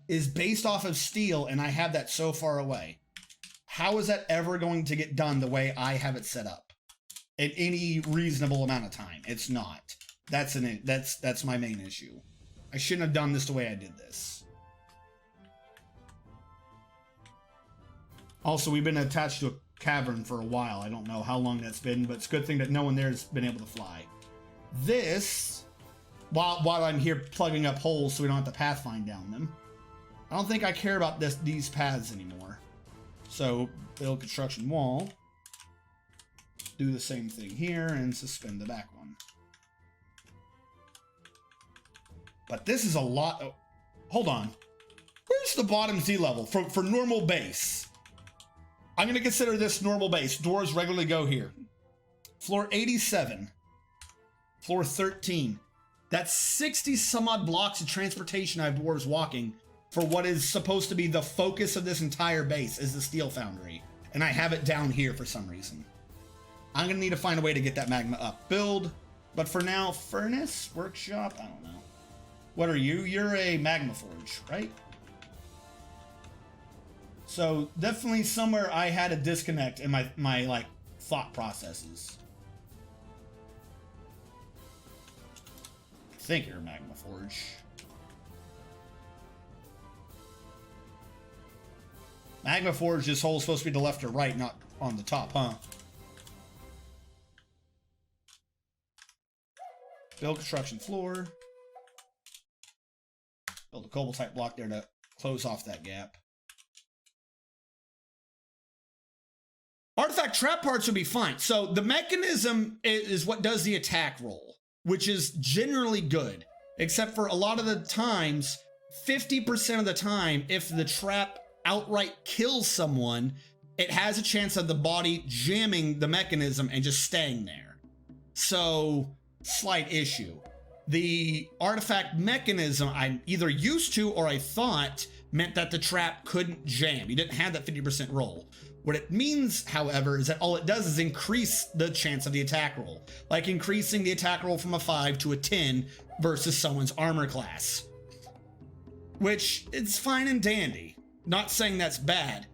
S1: is based off of steel, and I have that so far away. How is that ever going to get done the way I have it set up in any reasonable amount of time? It's not. That's my main issue. I shouldn't have done this the way I did this. Also, we've been attached to a cavern for a while. I don't know how long that's been, but it's a good thing that no one there has been able to fly. This, while I'm here plugging up holes so we don't have to pathfind down them, I don't think I care about these paths anymore. So, build construction wall. Do the same thing here and suspend the back one. But this is a lot of... Hold on. Where's the bottom Z level for normal base? I'm going to consider this normal base. Doors regularly go here. Floor 87. Floor 13. That's 60 some odd blocks of transportation I have dwarves walking for what is supposed to be the focus of this entire base is the Steel Foundry. And I have it down here for some reason. I'm going to need to find a way to get that magma up. Build. But for now, furnace, workshop, I don't know. What are you? You're a magma forge, right? So definitely somewhere I had a disconnect in my like thought processes. I think you're a magma forge. Magma forge, this hole is supposed to be to the left or right, not on the top, huh? Build construction floor. Build a cobalt type block there to close off that gap. Artifact trap parts would be fine. So the mechanism is what does the attack roll, which is generally good, except for a lot of the times, 50% of the time, if the trap outright kills someone, it has a chance of the body jamming the mechanism and just staying there. So, slight issue. The artifact mechanism I'm either used to or I thought meant that the trap couldn't jam. You didn't have that 50% roll. What it means, however, is that all it does is increase the chance of the attack roll, like increasing the attack roll from a 5 to a 10 versus someone's armor class, which it's fine and dandy. Not saying that's bad,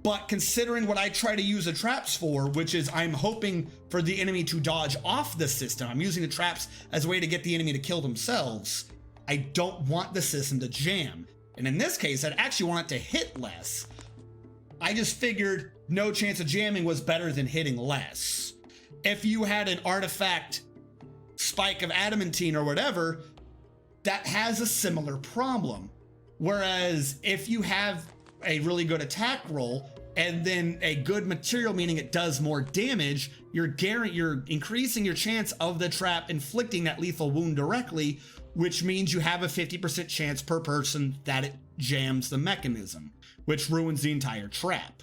S1: but considering what I try to use the traps for, which is I'm hoping for the enemy to dodge off the system. I'm using the traps as a way to get the enemy to kill themselves. I don't want the system to jam. And in this case, I'd actually want it to hit less. I just figured no chance of jamming was better than hitting less. If you had an artifact spike of adamantine or whatever, that has a similar problem. Whereas if you have a really good attack roll and then a good material, meaning it does more damage, you're increasing your chance of the trap inflicting that lethal wound directly, which means you have a 50% chance per person that it jams the mechanism, which ruins the entire trap.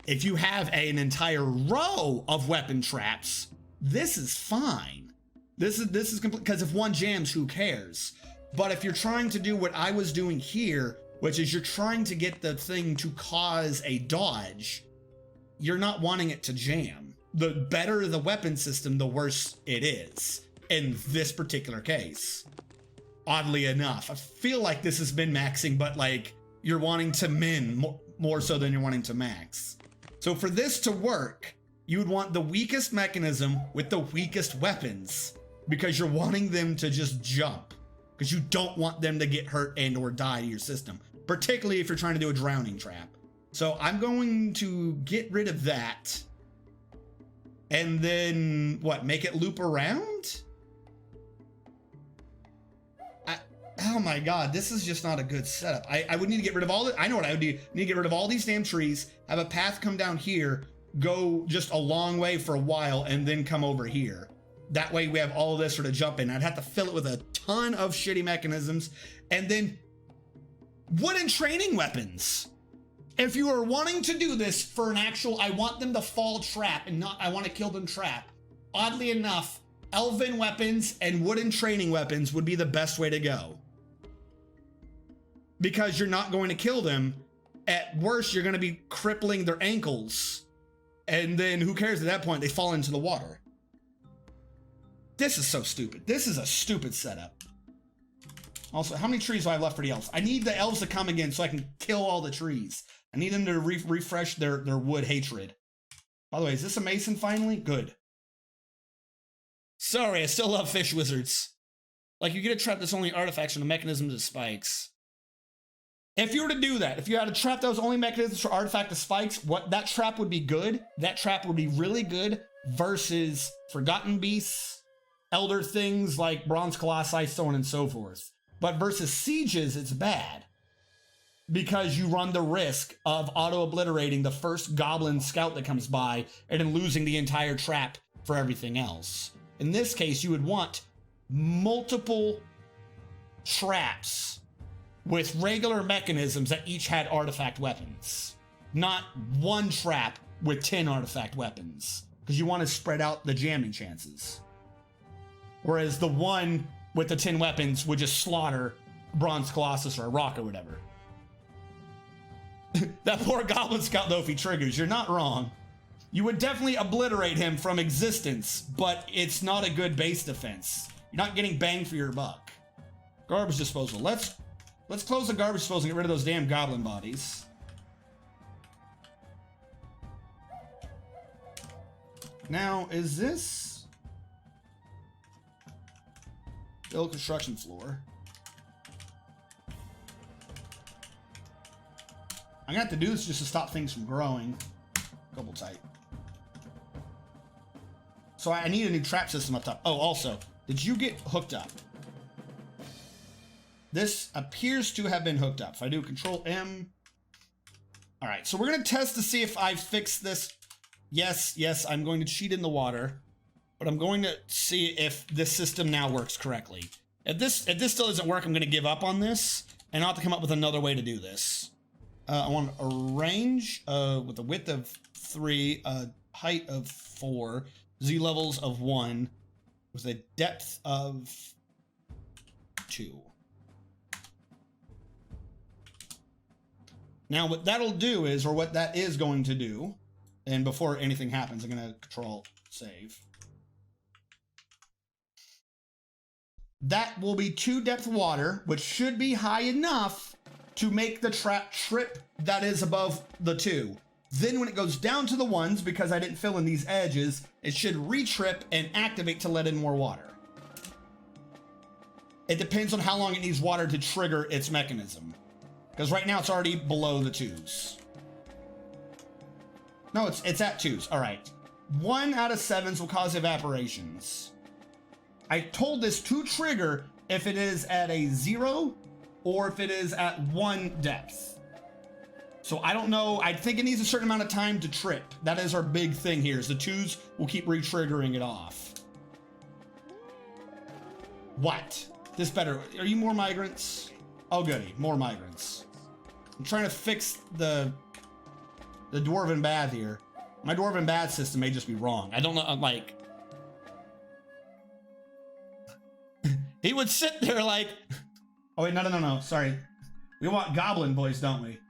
S1: If you have an entire row of weapon traps, this is fine. This is complete, because if one jams, who cares? But if you're trying to do what I was doing here, which is you're trying to get the thing to cause a dodge, you're not wanting it to jam. The better the weapon system, the worse it is in this particular case. Oddly enough, I feel like this has been maxing, but like you're wanting to min more so than you're wanting to max. So for this to work, you would want the weakest mechanism with the weakest weapons, because you're wanting them to just jump, because you don't want them to get hurt and or die to your system, particularly if you're trying to do a drowning trap. So I'm going to get rid of that. And then what, make it loop around? Oh my God, this is just not a good setup. I would need to get rid of all the, I know what I would do. Need to get rid of all these damn trees, have a path come down here, go just a long way for a while, and then come over here. That way we have all of this sort of jump in. I'd have to fill it with a ton of shitty mechanisms, and then wooden training weapons. If you are wanting to do this for an actual, I want them to fall trap and not, I want to kill them trap. Oddly enough, elven weapons and wooden training weapons would be the best way to go. Because you're not going to kill them. At worst, you're going to be crippling their ankles. And then who cares at that point? They fall into the water. This is so stupid. This is a stupid setup. Also, how many trees do I have left for the elves? I need the elves to come again so I can kill all the trees. I need them to refresh their wood hatred. By the way, is this a mason finally? Good. Sorry, I still love fish wizards. Like, you get a trap that's only artifacts from the mechanism to spikes. If you were to do that, if you had a trap that was only mechanisms for artifact to spikes, that trap would be good. That trap would be really good versus Forgotten Beasts, Elder things like Bronze Colossi, so on and so forth. But versus sieges, it's bad. Because you run the risk of auto-obliterating the first goblin scout that comes by and then losing the entire trap for everything else. In this case, you would want multiple traps with regular mechanisms that each had artifact weapons. Not one trap with 10 artifact weapons. Because you want to spread out the jamming chances. Whereas the one with the 10 weapons would just slaughter a Bronze Colossus or a rock or whatever. That poor Goblin Scout, though, if he triggers, you're not wrong. You would definitely obliterate him from existence, but it's not a good base defense. You're not getting bang for your buck. Garbage disposal. Let's close the garbage disposal and get rid of those damn goblin bodies. Now, is this... build construction floor. I'm gonna have to do this just to stop things from growing. Double tight. So I need a new trap system up top. Oh, also, did you get hooked up? This appears to have been hooked up. If I do Control M. All right, so we're gonna test to see if I fixed this. Yes, I'm going to cheat in the water, but I'm going to see if this system now works correctly. If this still doesn't work, I'm gonna give up on this, and I'll have to come up with another way to do this. I want a range with a width of 3, a height of 4, Z levels of 1, with a depth of 2. Now what that'll do is, or what that is going to do, and before anything happens, I'm gonna Control save. That will be 2 depth water, which should be high enough to make the trap trip that is above the 2. Then when it goes down to the 1s, because I didn't fill in these edges, it should re-trip and activate to let in more water. It depends on how long it needs water to trigger its mechanism. Because right now it's already below the 2s. No, it's at 2s. All right. 1 out of 7s will cause evaporations. I told this to trigger if it is at a 0 or if it is at 1 depth. So I don't know. I think it needs a certain amount of time to trip. That is our big thing here, is the 2s will keep re-triggering it off. What? This better. Are you more migrants? Oh, goody. More migrants. I'm trying to fix the dwarven bath here. My dwarven bath system may just be wrong. I don't know. I'm like... he would sit there like... oh, wait. No. Sorry. We want goblin voice, don't we?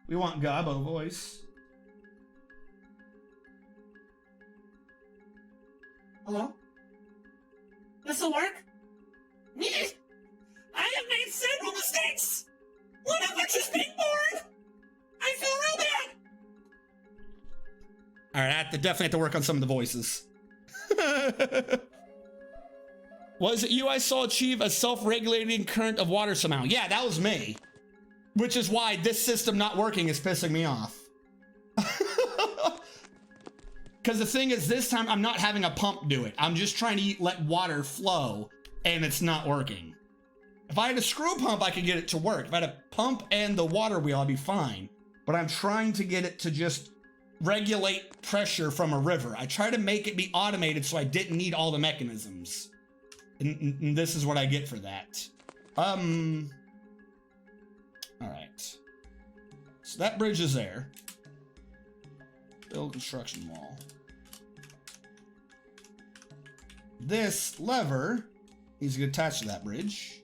S1: We want Gobbo voice. Hello? This'll work? Me? I have made several mistakes! One of which is being bored! I feel real bad! Alright, I definitely have to work on some of the voices. Was it you I saw achieve a self-regulating current of water somehow? Yeah, that was me. Which is why this system not working is pissing me off. Because the thing is, this time I'm not having a pump do it. I'm just trying to let water flow, and it's not working. If I had a screw pump, I could get it to work. If I had a pump and the water wheel, I'd be fine. But I'm trying to get it to just regulate pressure from a river. I try to make it be automated so I didn't need all the mechanisms. And this is what I get for that. All right. So that bridge is there. Build construction wall. This lever needs to get attached to that bridge.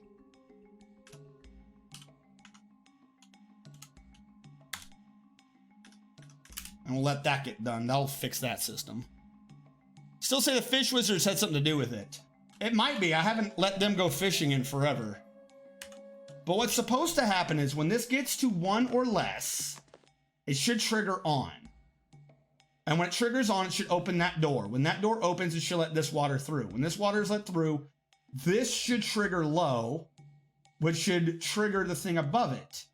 S1: And we'll let that get done. That'll fix that system. Still say the fish wizards had something to do with it. It might be. I haven't let them go fishing in forever. But what's supposed to happen is when this gets to 1 or less, it should trigger on. And when it triggers on, it should open that door. When that door opens, it should let this water through. When this water is let through, this should trigger low, which should trigger the thing above it.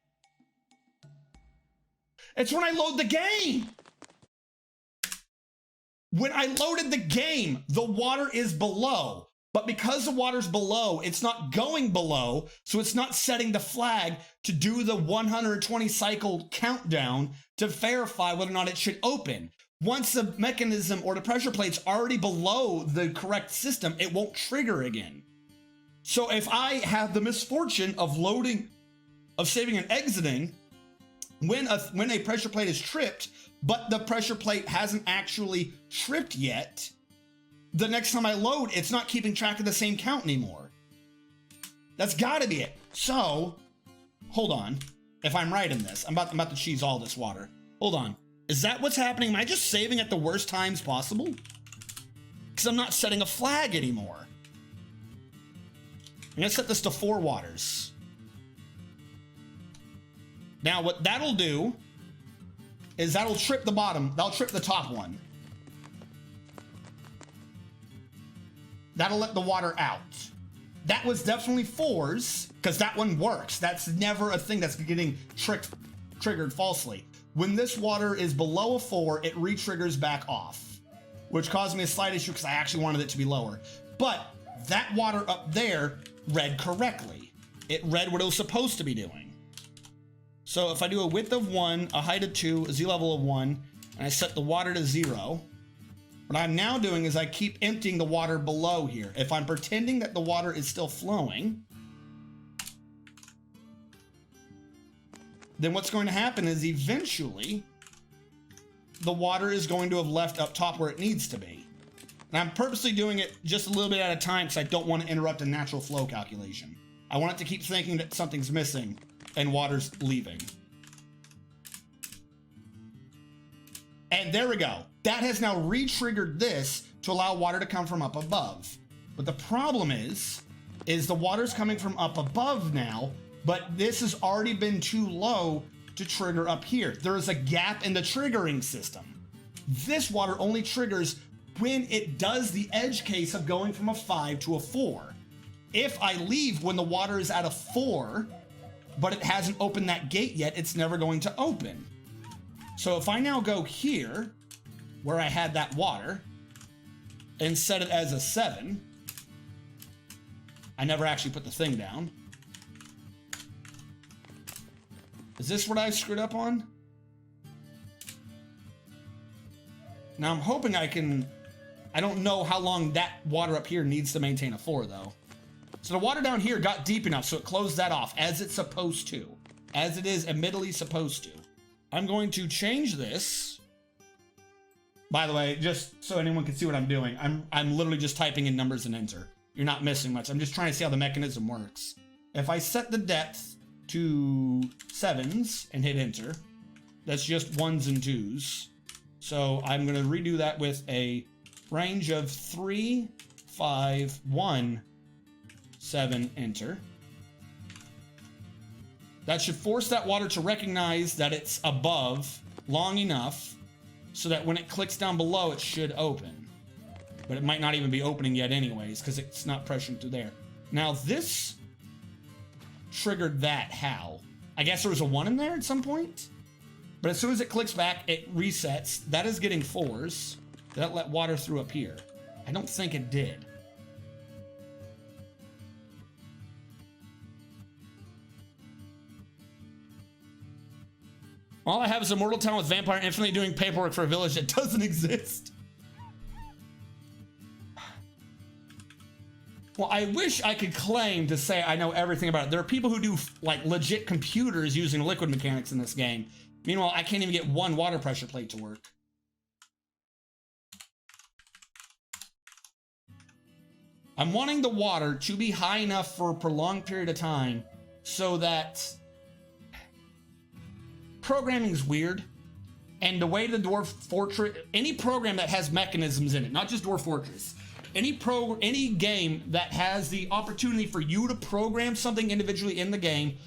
S1: It's when I load the game. When I loaded the game, the water is below. But because the water's below, it's not going below, so it's not setting the flag to do the 120 cycle countdown to verify whether or not it should open. Once the mechanism or the pressure plate's already below the correct system, it won't trigger again. So if I have the misfortune of loading, of saving and exiting, when a pressure plate is tripped, but the pressure plate hasn't actually tripped yet, the next time I load, it's not keeping track of the same count anymore. That's gotta be it. So, hold on. If I'm right in this, I'm about to cheese all this water. Hold on. Is that what's happening? Am I just saving at the worst times possible? Because I'm not setting a flag anymore. I'm gonna set this to 4 waters. Now what that'll do is that'll trip the bottom, that'll trip the top one. That'll let the water out. That was definitely 4s, because that one works. That's never a thing that's getting triggered falsely. When this water is below a 4, it re-triggers back off, which caused me a slight issue because I actually wanted it to be lower. But that water up there read correctly. It read what it was supposed to be doing. So if I do a width of 1, a height of 2, a Z level of 1, and I set the water to 0, what I'm now doing is I keep emptying the water below here. If I'm pretending that the water is still flowing, then what's going to happen is eventually the water is going to have left up top where it needs to be. And I'm purposely doing it just a little bit at a time because I don't want to interrupt a natural flow calculation. I want it to keep thinking that something's missing and water's leaving. And there we go. That has now re-triggered this to allow water to come from up above. But the problem is the water's coming from up above now, but this has already been too low to trigger up here. There is a gap in the triggering system. This water only triggers when it does the edge case of going from a 5 to a 4. If I leave when the water is at a 4, but it hasn't opened that gate yet, it's never going to open. So if I now go here, where I had that water, and set it as a 7, I never actually put the thing down. Is this what I screwed up on? Now I'm hoping I don't know how long that water up here needs to maintain a 4 though. So the water down here got deep enough so it closed that off as it's supposed to. As it is admittedly supposed to. I'm going to change this. By the way, just so anyone can see what I'm doing, I'm literally just typing in numbers and enter. You're not missing much. I'm just trying to see how the mechanism works. If I set the depth to 7s and hit enter, that's just 1s and 2s. So I'm going to redo that with a range of 3, 5, 1, 7, enter. That should force that water to recognize that it's above long enough so that when it clicks down below, it should open. But it might not even be opening yet anyways, because it's not pressuring through there. Now this triggered that how? I guess there was a 1 in there at some point? But as soon as it clicks back, it resets. That is getting 4s. That let water through up here. I don't think it did. All I have is a mortal town with vampire infinitely doing paperwork for a village that doesn't exist. Well, I wish I could claim to say I know everything about it. There are people who do like legit computers using liquid mechanics in this game. Meanwhile, I can't even get one water pressure plate to work. I'm wanting the water to be high enough for a prolonged period of time so that programming is weird. And the way the Dwarf Fortress, any program that has mechanisms in it, not just Dwarf Fortress, any game that has the opportunity for you to program something individually in the game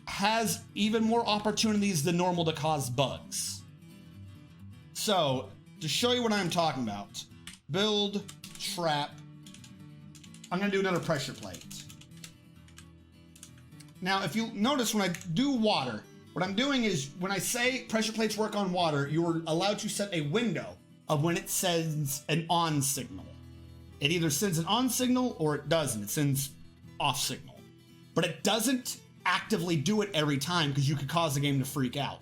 S1: has even more opportunities than normal to cause bugs. So, to show you what I'm talking about, build, trap, I'm gonna do another pressure plate. Now, if you notice when I do water, what I'm doing is when I say pressure plates work on water, you're allowed to set a window of when it sends an on signal. It either sends an on signal or it doesn't. It sends off signal. But it doesn't actively do it every time because you could cause the game to freak out.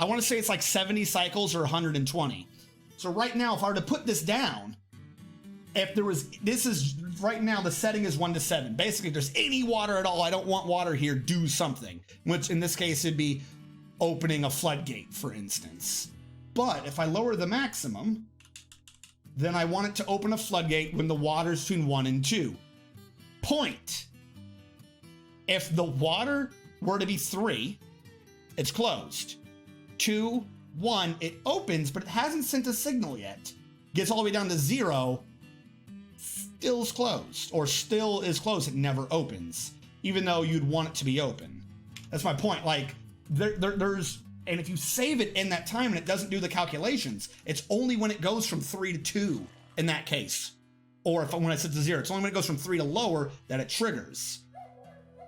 S1: I want to say it's like 70 cycles or 120. So right now, if I were to put this down, if there was, this is right now, the setting is 1 to 7. Basically, if there's any water at all, I don't want water here, do something. Which in this case, it'd be opening a floodgate, for instance. But if I lower the maximum, then I want it to open a floodgate when the water's between 1 and 2. Point. If the water were to be 3, it's closed. 2, 1, it opens, but it hasn't sent a signal yet. Gets all the way down to 0, still is closed, or still is closed, it never opens, even though you'd want it to be open. That's my point. Like, there's, and if you save it in that time and it doesn't do the calculations, it's only when it goes from 3 to 2 in that case. Or if when I set to 0, it's only when it goes from 3 to lower that it triggers.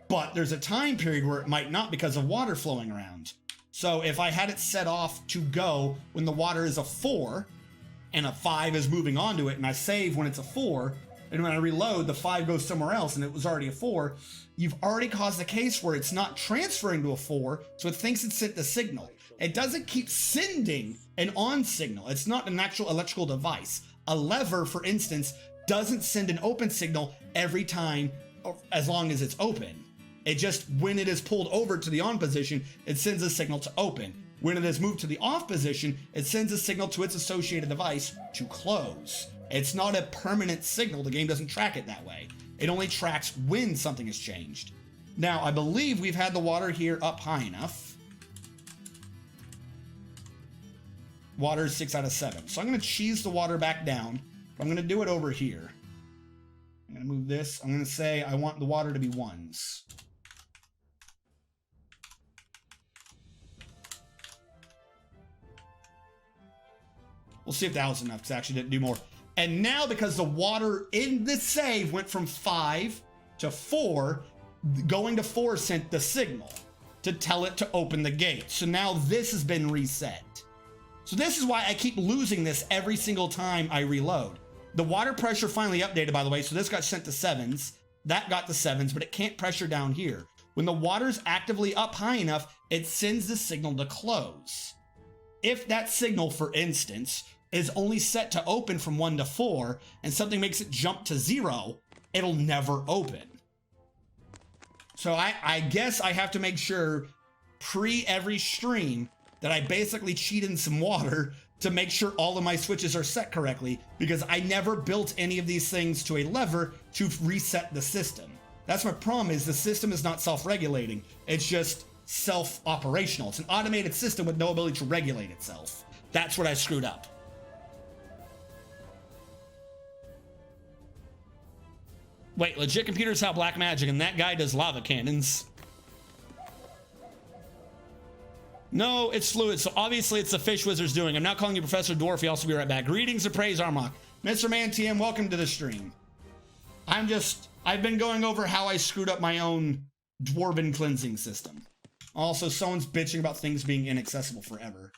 S1: But there's a time period where it might not because of water flowing around. So if I had it set off to go when the water is a 4 and a 5 is moving onto it, and I save when it's a 4, and when I reload, the 5 goes somewhere else and it was already a 4, you've already caused a case where it's not transferring to a 4, so it thinks it sent the signal. It doesn't keep sending an on signal. It's not an actual electrical device. A lever, for instance, doesn't send an open signal every time as long as it's open. It just, when it is pulled over to the on position, it sends a signal to open. When it is moved to the off position, it sends a signal to its associated device to close. It's not a permanent signal. The game doesn't track it that way. It only tracks when something has changed. Now, I believe we've had the water here up high enough. Water is 6 out of 7. So I'm going to cheese the water back down. I'm going to do it over here. I'm going to move this. I'm going to say I want the water to be 1s. We'll see if that was enough, because I actually didn't do more. And now, because the water in this save went from 5 to 4, going to 4 sent the signal to tell it to open the gate. So now this has been reset. So this is why I keep losing this every single time I reload. The water pressure finally updated, by the way, so this got sent to 7s. That got to 7s, but it can't pressure down here. When the water's actively up high enough, it sends the signal to close. If that signal, for instance, is only set to open from 1 to 4, and something makes it jump to 0, it'll never open. So I guess I have to make sure pre every stream that I basically cheat in some water to make sure all of my switches are set correctly, because I never built any of these things to a lever to reset the system. That's my problem, is the system is not self-regulating. It's just self-operational. It's an automated system with no ability to regulate itself. That's what I screwed up. Wait, legit computers have black magic and that guy does lava cannons. No, it's fluid, so obviously it's the fish wizard's doing. I'm not calling you Professor Dwarf, he also be right back. Greetings and praise, Armok. Mr. Man TM, welcome to the stream. I've been going over how I screwed up my own dwarven cleansing system. Also, someone's bitching about things being inaccessible forever.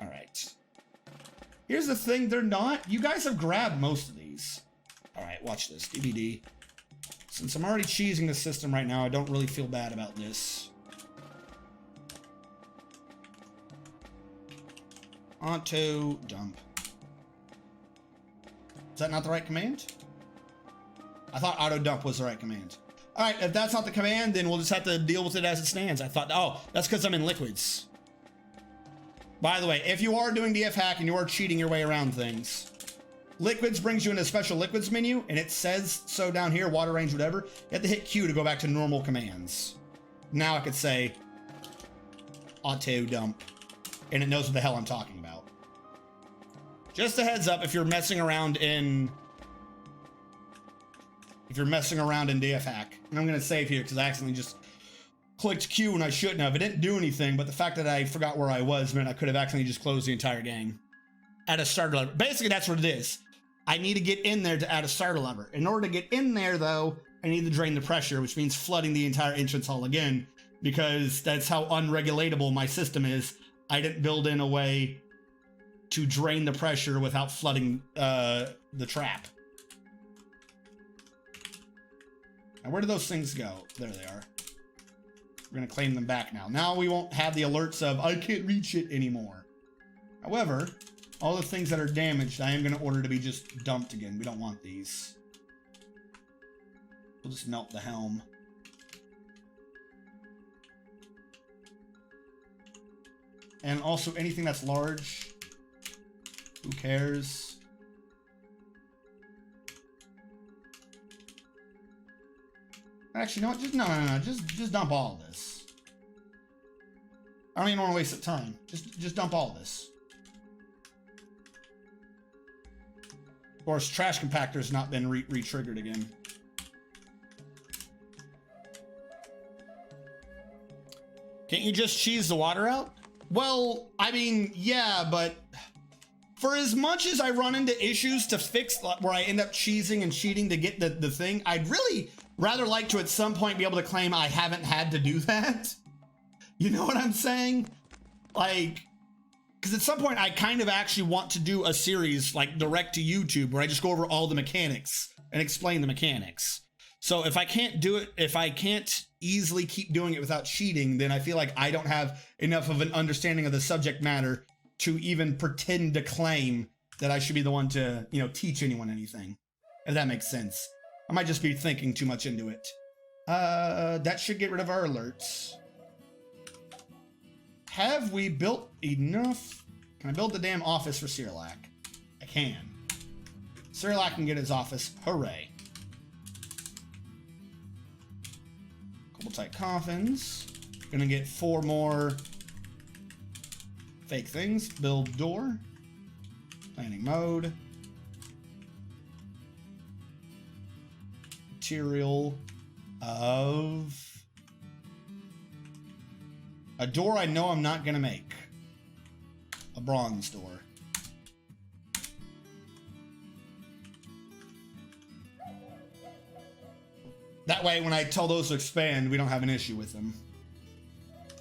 S1: All right. Here's the thing, they're not. You guys have grabbed most of these. All right, watch this, DVD. Since I'm already cheesing the system right now, I don't really feel bad about this. Auto dump. Is that not the right command? I thought auto dump was the right command. All right, if that's not the command, then we'll just have to deal with it as it stands. I thought, oh, that's because I'm in liquids. By the way, if you are doing DF hack and you are cheating your way around things, liquids brings you into a special liquids menu, and it says so down here, water range, whatever. You have to hit Q to go back to normal commands. Now I could say auto dump, and it knows what the hell I'm talking about. Just a heads up if you're messing around in DF hack. And I'm gonna save here because I accidentally just clicked Q when I shouldn't have. It didn't do anything, but the fact that I forgot where I was meant I could have accidentally just closed the entire game. Add a starter lever. Basically, that's what it is. I need to get in there to add a starter lever. In order to get in there, though, I need to drain the pressure, which means flooding the entire entrance hall again, because that's how unregulatable my system is. I didn't build in a way to drain the pressure without flooding the trap. Now, where do those things go? There they are. We're going to claim them back now. Now we won't have the alerts of, I can't reach it anymore. However, all the things that are damaged, I am going to order to be just dumped again. We don't want these. We'll just melt the helm. And also anything that's large, who cares? Actually, no, just dump all of this. I don't even want to waste the time. Just dump all of this. Of course, trash compactor's not been re-triggered again. Can't you just cheese the water out? Well, I mean, yeah, but for as much as I run into issues to fix where I end up cheesing and cheating to get the thing, I'd really rather like to at some point be able to claim I haven't had to do that. You know what I'm saying? Like, because at some point I kind of actually want to do a series like direct to YouTube where I just go over all the mechanics and explain the mechanics. So if I can't do it, if I can't easily keep doing it without cheating, then I feel like I don't have enough of an understanding of the subject matter to even pretend to claim that I should be the one to, you know, teach anyone anything. If that makes sense. I might just be thinking too much into it. That should get rid of our alerts. Have we built enough? Can I build the damn office for Cyrilak? I can. Cyrilak can get his office. Hooray. Type coffins. Gonna get 4 more fake things. Build door. Planning mode. Material of a door I know I'm not gonna make. A bronze door. That way, when I tell those to expand, we don't have an issue with them.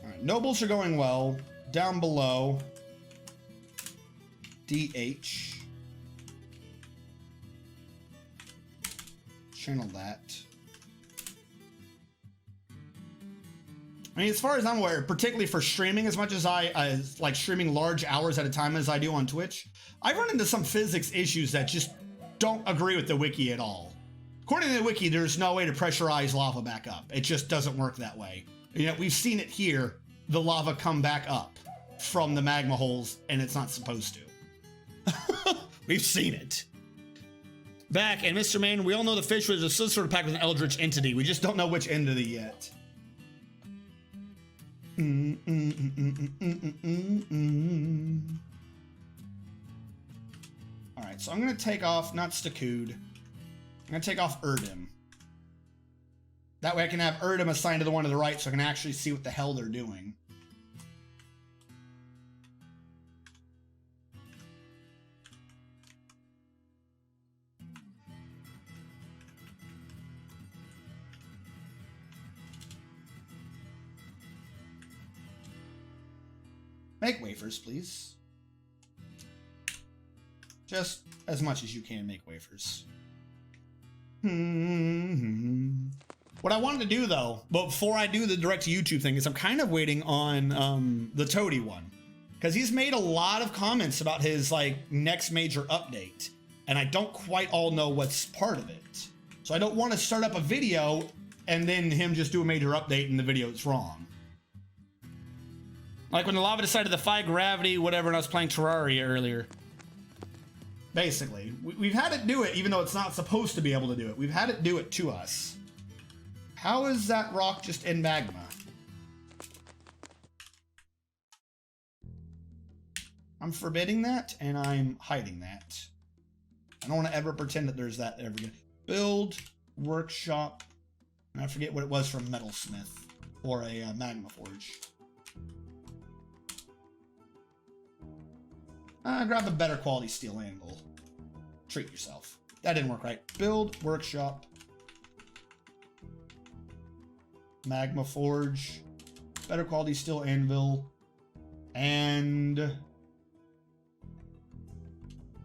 S1: All right, nobles are going well. Down below, DH. Channel that. I mean, as far as I'm aware, particularly for streaming, as much as I like streaming large hours at a time as I do on Twitch, I've run into some physics issues that just don't agree with the wiki at all. According to the wiki, there's no way to pressurize lava back up. It just doesn't work that way. You know, we've seen it here, the lava come back up from the magma holes, and it's not supposed to. We've seen it. Back, and Mr. Main, we all know the fish was some sort of packed with an eldritch entity. We just don't know which entity yet. All right, so I'm going to take off, not Stakud. I'm gonna take off Erdem. That way I can have Erdem assigned to the one to the right so I can actually see what the hell they're doing. Make wafers, please. Just as much as you can make wafers. What I wanted to do though, but before I do the direct to YouTube thing, is I'm kind of waiting on the Toady one, because he's made a lot of comments about his like next major update, and I don't quite all know what's part of it. So I don't want to start up a video and then him just do a major update and the video is wrong. Like when the lava decided to defy gravity, whatever, and I was playing Terraria earlier. Basically, we've had it do it, even though it's not supposed to be able to do it. We've had it do it to us. How is that rock just in magma? I'm forbidding that, and I'm hiding that. I don't want to ever pretend that there's that ever again. Build, workshop, and I forget what it was from Metalsmith, or a Magma Forge. Grab a better quality steel anvil. Treat yourself. That didn't work right. Build, workshop, Magma Forge, better quality steel anvil, and I'm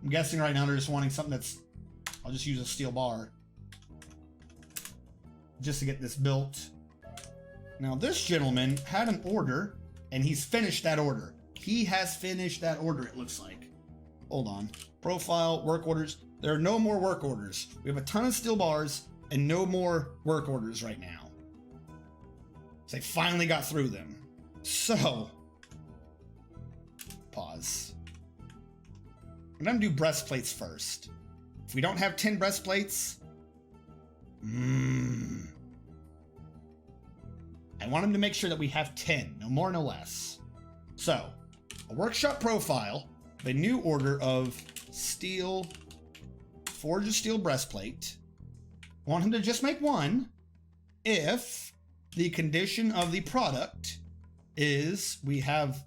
S1: guessing right now they're just wanting something that's, I'll just use a steel bar just to get this built. Now this gentleman had an order and he's finished that order. He has finished that order, it looks like. Hold on. Profile, work orders. There are no more work orders. We have a ton of steel bars and no more work orders right now. So they finally got through them. So, pause. I'm gonna do breastplates first. If we don't have 10 breastplates, I want him to make sure that we have 10, no more, no less. So, a workshop profile, the new order of steel, forged steel breastplate. I want him to just make one if the condition of the product is we have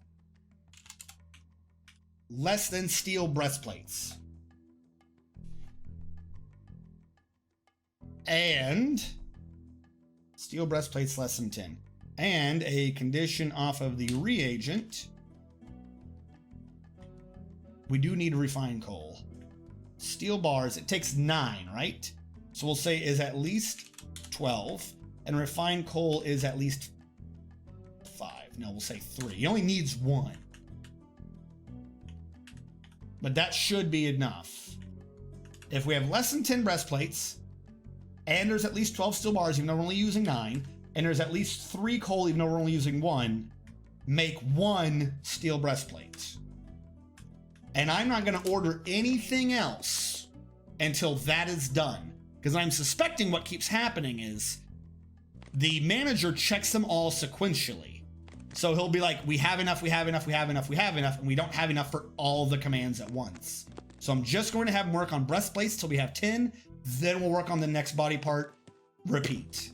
S1: less than steel breastplates. And steel breastplates less than 10. And a condition off of the reagent. We do need refined coal. Steel bars, it takes 9, right? So we'll say is at least 12. And refined coal is at least 5. No, we'll say 3. He only needs 1. But that should be enough. If we have less than 10 breastplates, and there's at least 12 steel bars, even though we're only using 9, and there's at least 3 coal, even though we're only using 1, make 1 steel breastplate. And I'm not going to order anything else until that is done. Because I'm suspecting what keeps happening is the manager checks them all sequentially. So he'll be like, we have enough, we have enough, we have enough, we have enough, and we don't have enough for all the commands at once. So I'm just going to have him work on breastplates till we have 10, then we'll work on the next body part, repeat.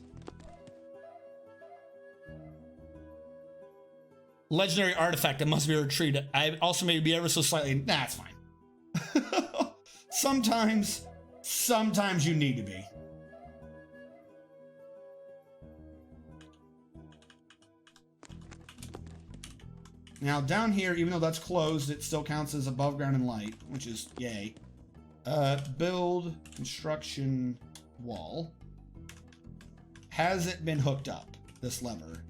S1: Legendary artifact that must be retrieved. I also may be ever so slightly, nah, it's fine. Sometimes you need to be. Now down here, even though that's closed, it still counts as above ground and light, which is yay. Build construction wall. Has it been hooked up, this lever?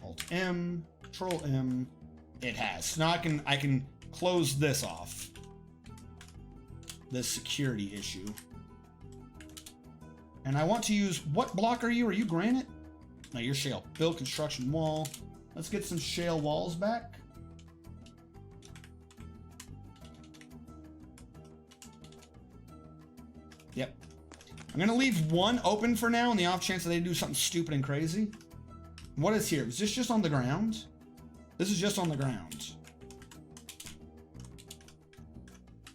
S1: Alt M, Control M. It has. So now I can close this off. This security issue. And I want to use, what block are you? Are you granite? No, you're shale. Build construction wall. Let's get some shale walls back. Yep. I'm gonna leave one open for now in the off chance that they do something stupid and crazy. What is here? Is this just on the ground? This is just on the ground.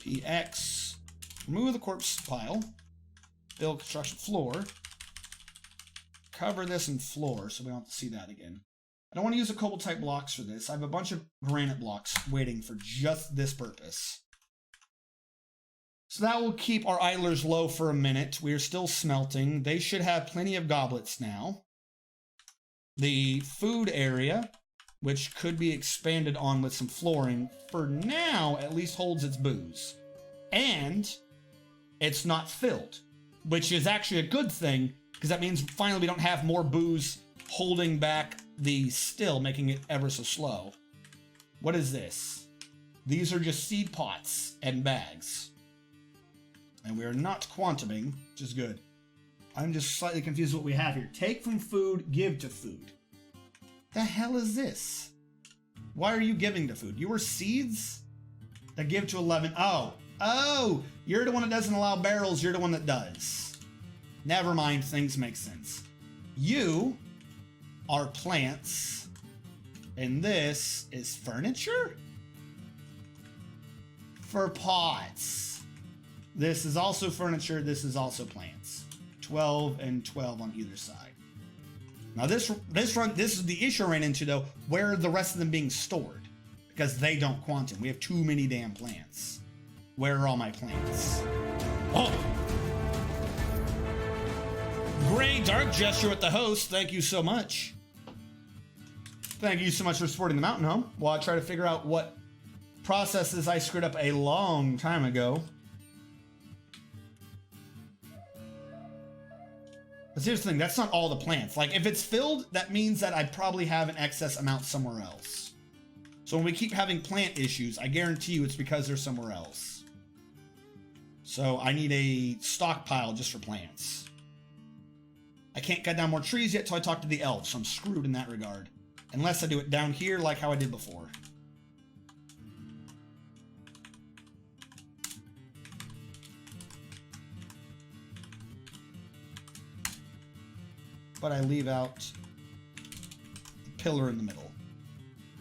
S1: PX. Remove the corpse pile. Build construction floor. Cover this in floor so we don't have to see that again. I don't want to use the cobalt type blocks for this. I have a bunch of granite blocks waiting for just this purpose. So that will keep our idlers low for a minute. We are still smelting. They should have plenty of goblets now. The food area, which could be expanded on with some flooring, for now at least holds its booze. And it's not filled, which is actually a good thing, because that means finally we don't have more booze holding back the still, making it ever so slow. What is this? These are just seed pots and bags. And we are not quantuming, which is good. I'm just slightly confused what we have here. Take from food, give to food. The hell is this? Why are you giving to food? You were seeds that give to 11. Oh, you're the one that doesn't allow barrels. You're the one that does. Never mind, things make sense. You are plants And this is furniture? For pots. This is also furniture. This is also plants. 12 and 12 on either side. Now this is the issue I ran into though. Where are the rest of them being stored? Because they don't quantum. We have too many damn plants. Where are all my plants? Oh! Gray Dark Gesture with the host. Thank you so much. Thank you so much for supporting the Mountain Home while I try to figure out what processes I screwed up a long time ago. But here's the thing, that's not all the plants. Like, if it's filled, that means that I probably have an excess amount somewhere else. So when we keep having plant issues, I guarantee you it's because they're somewhere else. So I need a stockpile just for plants. I can't cut down more trees yet till I talk to the elves, so I'm screwed in that regard. Unless I do it down here like how I did before. But I leave out the pillar in the middle.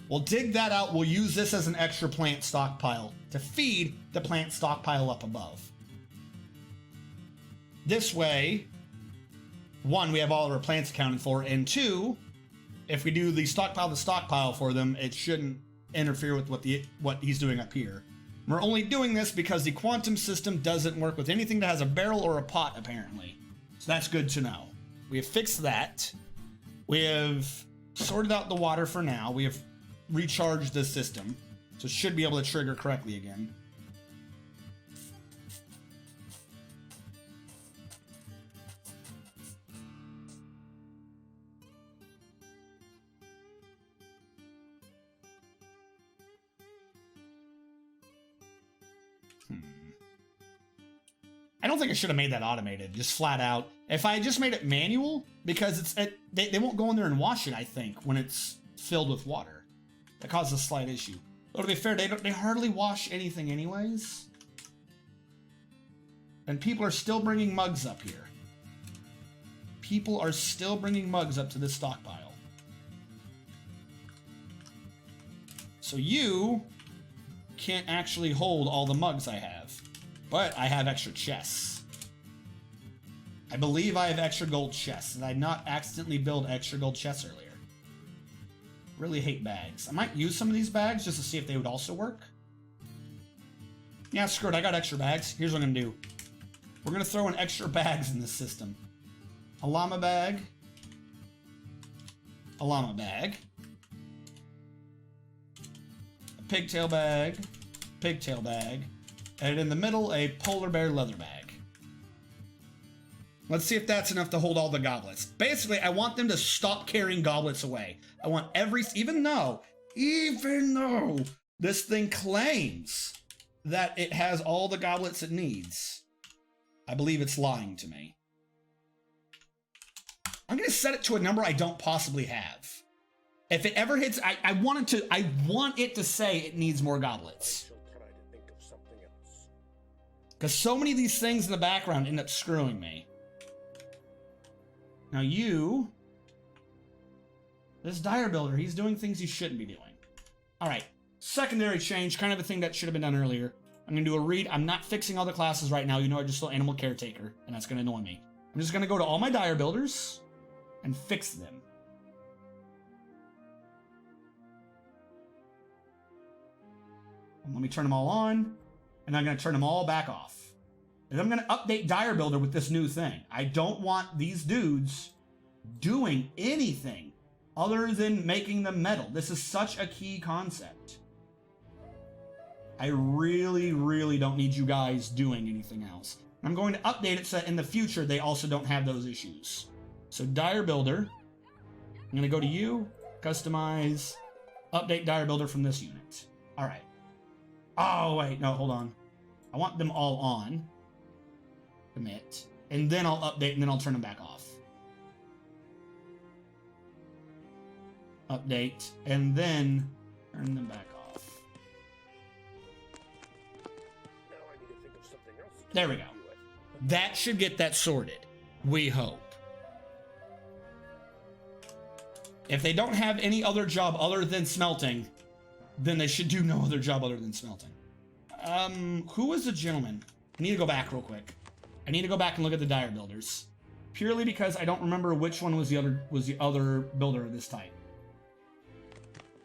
S1: We'll dig that out. We'll use this as an extra plant stockpile to feed the plant stockpile up above. This way, one, we have all of our plants accounted for, and two, if we do the stockpile to stockpile for them, it shouldn't interfere with what he's doing up here. We're only doing this because the quantum system doesn't work with anything that has a barrel or a pot, apparently. So that's good to know. We have fixed that. We have sorted out the water for now. We have recharged the system. So it should be able to trigger correctly again. I don't think I should have made that automated, just flat out. If I just made it manual, because they won't go in there and wash it, I think, when it's filled with water. That causes a slight issue. But to be fair, they hardly wash anything anyways. And people are still bringing mugs up here. People are still bringing mugs up to this stockpile. So you can't actually hold all the mugs I have. But I have extra chests. I believe I have extra gold chests. Did I not accidentally build extra gold chests earlier? Really hate bags. I might use some of these bags just to see if they would also work. Yeah, screw it. I got extra bags. Here's what I'm going to do. We're going to throw in extra bags in this system. A llama bag. A llama bag. A pigtail bag. Pigtail bag. And in the middle, a polar bear leather bag. Let's see if that's enough to hold all the goblets. Basically, I want them to stop carrying goblets away. I want even though this thing claims that it has all the goblets it needs, I believe it's lying to me. I'm going to set it to a number I don't possibly have. If it ever hits, I want it to say it needs more goblets. Because so many of these things in the background end up screwing me. Now this Dire Builder, he's doing things he shouldn't be doing. Alright, secondary change, kind of a thing that should have been done earlier. I'm going to do a read. I'm not fixing all the classes right now. You know, I just saw Animal Caretaker, and that's going to annoy me. I'm just going to go to all my Dire Builders and fix them. And let me turn them all on. And I'm going to turn them all back off. And I'm going to update Dire Builder with this new thing. I don't want these dudes doing anything other than making them metal. This is such a key concept. I really, really don't need you guys doing anything else. I'm going to update it so that in the future they also don't have those issues. So Dire Builder, I'm going to go to you, customize, update Dire Builder from this unit. All right. Oh, wait, no, hold on. I want them all on. Commit. And then I'll update, and then I'll turn them back off. Update, and then turn them back off.
S3: Now I need to think of something else.
S1: There we go. That should get that sorted. We hope. If they don't have any other job other than smelting, then they should do no other job other than smelting. Who was the gentleman? I need to go back real quick. I need to go back and look at the dyer builders. Purely because I don't remember which one was the other builder of this type.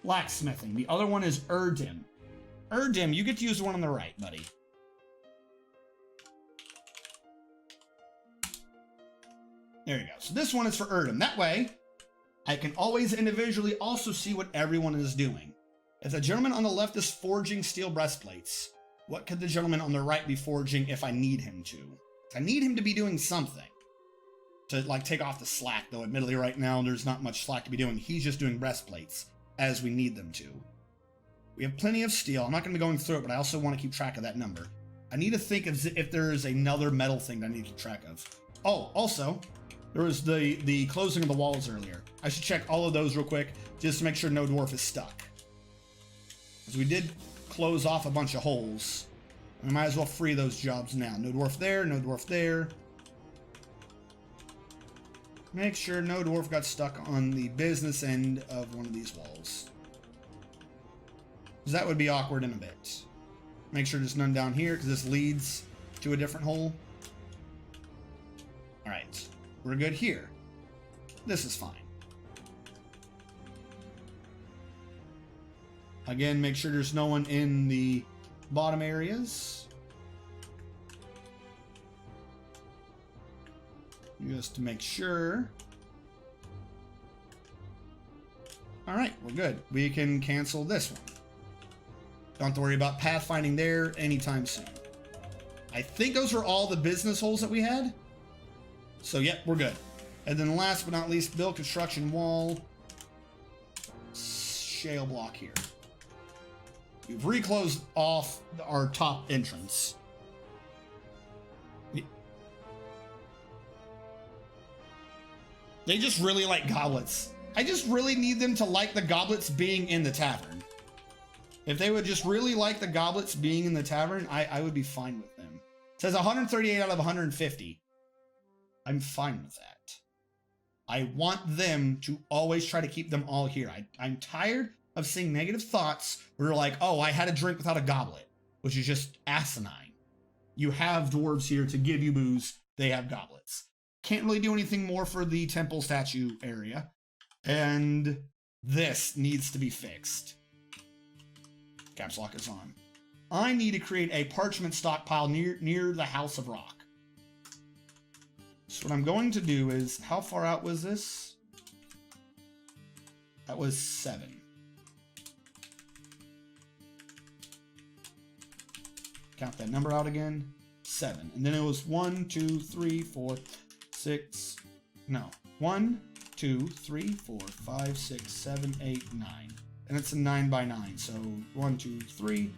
S1: Blacksmithing. The other one is Erdim. Erdim, you get to use the one on the right, buddy. There you go. So this one is for Erdim. That way, I can always individually also see what everyone is doing. If the gentleman on the left is forging steel breastplates, what could the gentleman on the right be forging if I need him to? I need him to be doing something to like take off the slack, though admittedly right now there's not much slack to be doing. He's just doing breastplates as we need them to. We have plenty of steel. I'm not going to be going through it, but I also want to keep track of that number. I need to think of if there's another metal thing that I need to keep track of. Oh, also, there was the closing of the walls earlier. I should check all of those real quick just to make sure no dwarf is stuck. Because we did close off a bunch of holes. I might as well free those jobs now. No dwarf there, no dwarf there. Make sure no dwarf got stuck on the business end of one of these walls. Because that would be awkward in a bit. Make sure there's none down here because this leads to a different hole. Alright, we're good here. This is fine. Again, make sure there's no one in the bottom areas. Just to make sure. Alright, we're good. We can cancel this one. Don't have to worry about pathfinding there anytime soon. I think those were all the business holes that we had. So, yep, we're good. And then last but not least, build construction wall. Shale block here. We've reclosed off our top entrance. They just really like goblets. I just really need them to like the goblets being in the tavern. If they would just really like the goblets being in the tavern, I would be fine with them. It says 138 out of 150. I'm fine with that. I want them to always try to keep them all here. I'm tired of seeing negative thoughts where you're like, oh, I had a drink without a goblet, which is just asinine. You have dwarves here to give you booze. They have goblets. Can't really do anything more for the temple statue area. And this needs to be fixed. Caps lock is on. I need to create a parchment stockpile near the House of Rock. So what I'm going to do is, how far out was this? That was 7. Count that number out again. 7. And then it was 1, 2, 3, 4, 6. No. 1, 2, 3, 4, 5, 6, 7, 8, 9. And it's a 9 by 9. So 1, 2, 3.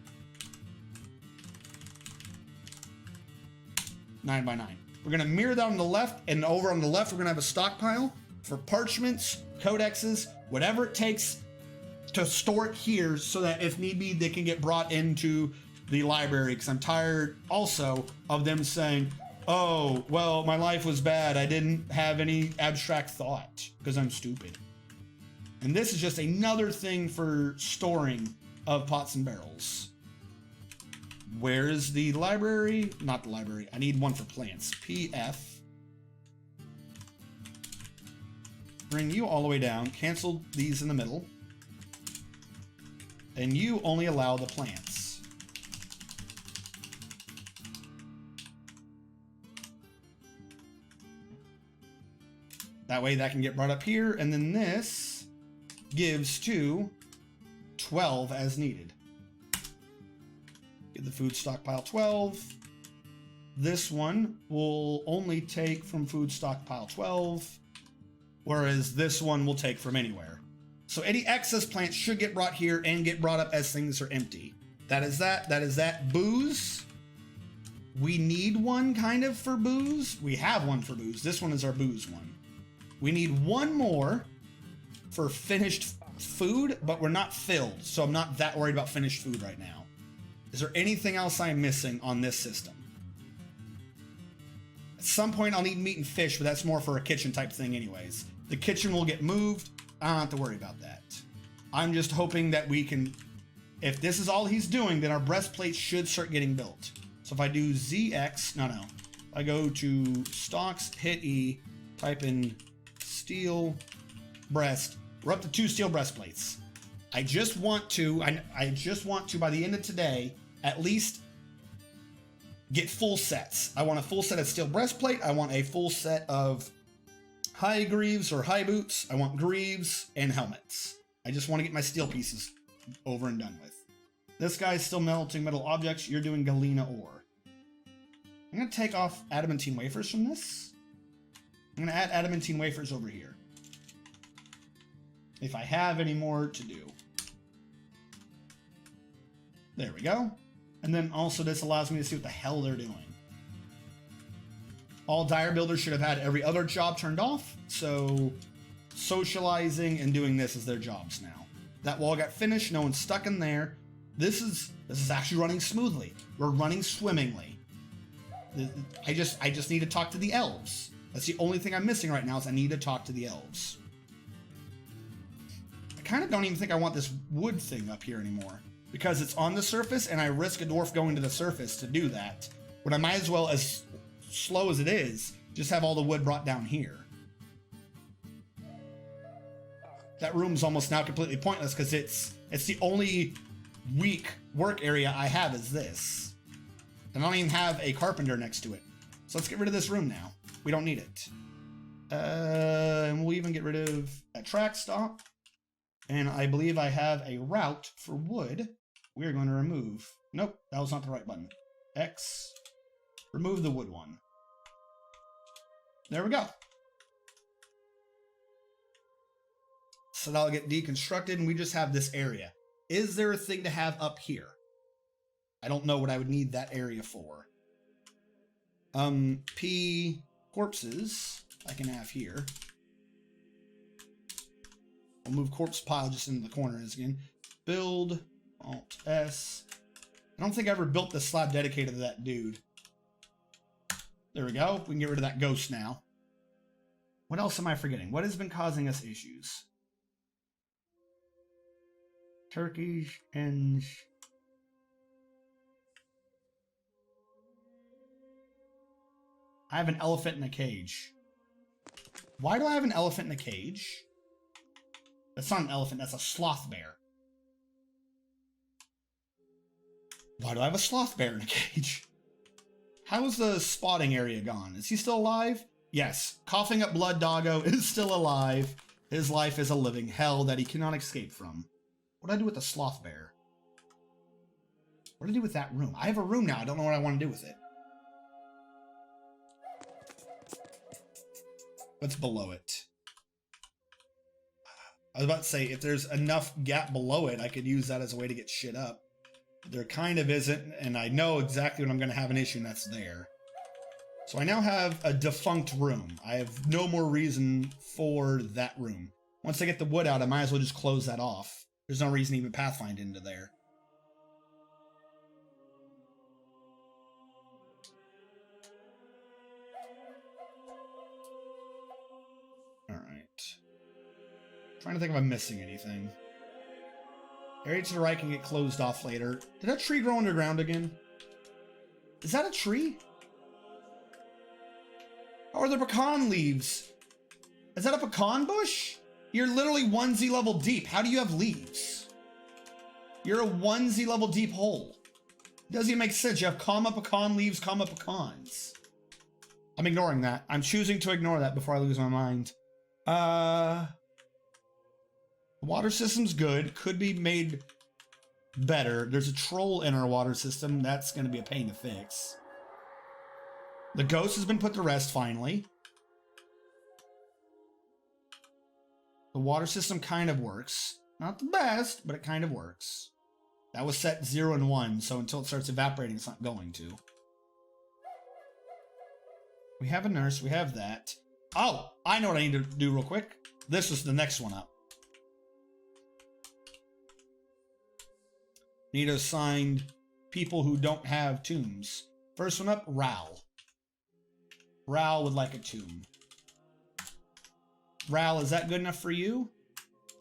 S1: 9 by 9. We're going to mirror that on the left, and over on the left, we're going to have a stockpile for parchments, codexes, whatever it takes to store it here so that if need be, they can get brought into the library. Because I'm tired also of them saying, oh, well, my life was bad. I didn't have any abstract thought because I'm stupid. And this is just another thing for storing of pots and barrels. Where is the library? Not the library. I need one for plants. PF. Bring you all the way down. Cancel these in the middle. And you only allow the plants. That way that can get brought up here. And then this gives to 12 as needed. Get the food stockpile 12. This one will only take from food stockpile 12, whereas this one will take from anywhere. So any excess plants should get brought here and get brought up as things are empty. That is that. That is that. Booze. We need one kind of for booze. We have one for booze. This one is our booze one. We need one more for finished food, but we're not filled, so I'm not that worried about finished food right now. Is there anything else I'm missing on this system? At some point I'll need meat and fish, but that's more for a kitchen type thing anyways. The kitchen will get moved. I don't have to worry about that. I'm just hoping that we can, if this is all he's doing, then our breastplate should start getting built. So if I do ZX, no. I go to stocks, hit E, type in steel breast. We're up to 2 steel breastplates. I just want to, by the end of today, at least get full sets. I want a full set of steel breastplate. I want a full set of high greaves or high boots. I want greaves and helmets. I just want to get my steel pieces over and done with. This guy's still melting metal objects. You're doing galena ore. I'm going to take off adamantine wafers from this. I'm going to add adamantine wafers over here. If I have any more to do. There we go. And then also this allows me to see what the hell they're doing. All dire builders should have had every other job turned off. So socializing and doing this is their jobs now. That wall got finished. No one's stuck in there. This is actually running smoothly. We're running swimmingly. I just need to talk to the elves. That's the only thing I'm missing right now is I need to talk to the elves. I kind of don't even think I want this wood thing up here anymore because it's on the surface and I risk a dwarf going to the surface to do that. When I might as well, as slow as it is, just have all the wood brought down here. That room's almost now completely pointless because it's the only weak work area I have is this. And I don't even have a carpenter next to it. So let's get rid of this room now. We don't need it. And we'll even get rid of a track stop. And I believe I have a route for wood. We're going to remove. Nope, that was not the right button. X. Remove the wood one. There we go. So that'll get deconstructed and we just have this area. Is there a thing to have up here? I don't know what I would need that area for. P corpses I can have here. I'll move corpse pile just into the corners again. Build, Alt S. I don't think I ever built the slab dedicated to that dude. There we go. We can get rid of that ghost now. What else am I forgetting? What has been causing us issues? Turkish and... I have an elephant in a cage. Why do I have an elephant in a cage? That's not an elephant, that's a sloth bear. Why do I have a sloth bear in a cage? How is the spotting area gone? Is he still alive? Yes. Coughing up blood doggo is still alive. His life is a living hell that he cannot escape from. What do I do with the sloth bear? What do I do with that room? I have a room now. I don't know what I want to do with it. What's below it? I was about to say, if there's enough gap below it, I could use that as a way to get shit up. But there kind of isn't, and I know exactly when I'm going to have an issue, and that's there. So I now have a defunct room. I have no more reason for that room. Once I get the wood out, I might as well just close that off. There's no reason to even pathfind into there. Trying to think if I'm missing anything. Area to the right can get closed off later. Did that tree grow underground again? Is that a tree? How are there pecan leaves? Is that a pecan bush? You're literally 1Z level deep. How do you have leaves? You're a 1Z level deep hole. It doesn't even make sense. You have comma pecan leaves, comma pecans. I'm ignoring that. I'm choosing to ignore that before I lose my mind. The water system's good. Could be made better. There's a troll in our water system. That's going to be a pain to fix. The ghost has been put to rest finally. The water system kind of works. Not the best, but it kind of works. That was set 0 and 1, so until it starts evaporating, it's not going to. We have a nurse. We have that. Oh, I know what I need to do real quick. This is the next one up. Need to assign people who don't have tombs. First one up, Ral. Ral would like a tomb. Ral, is that good enough for you?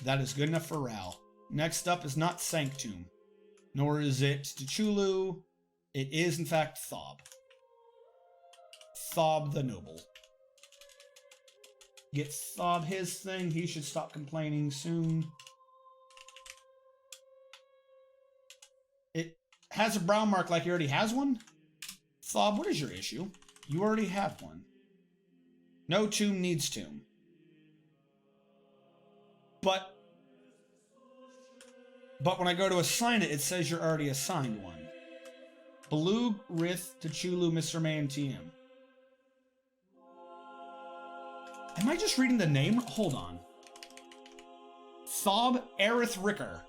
S1: That is good enough for Ral. Next up is not Sanctum, nor is it T'Chulu. It is, in fact, Thob. Thob the Noble. Get Thob his thing. He should stop complaining soon. It has a brown mark like he already has one? Thob, what is your issue? You already have one. No tomb needs tomb. But when I go to assign it, it says you're already assigned one. Balug, Rith, T'Chulu, Mr. Man, TM. Am I just reading the name? Hold on. Thob Aerith Ricker.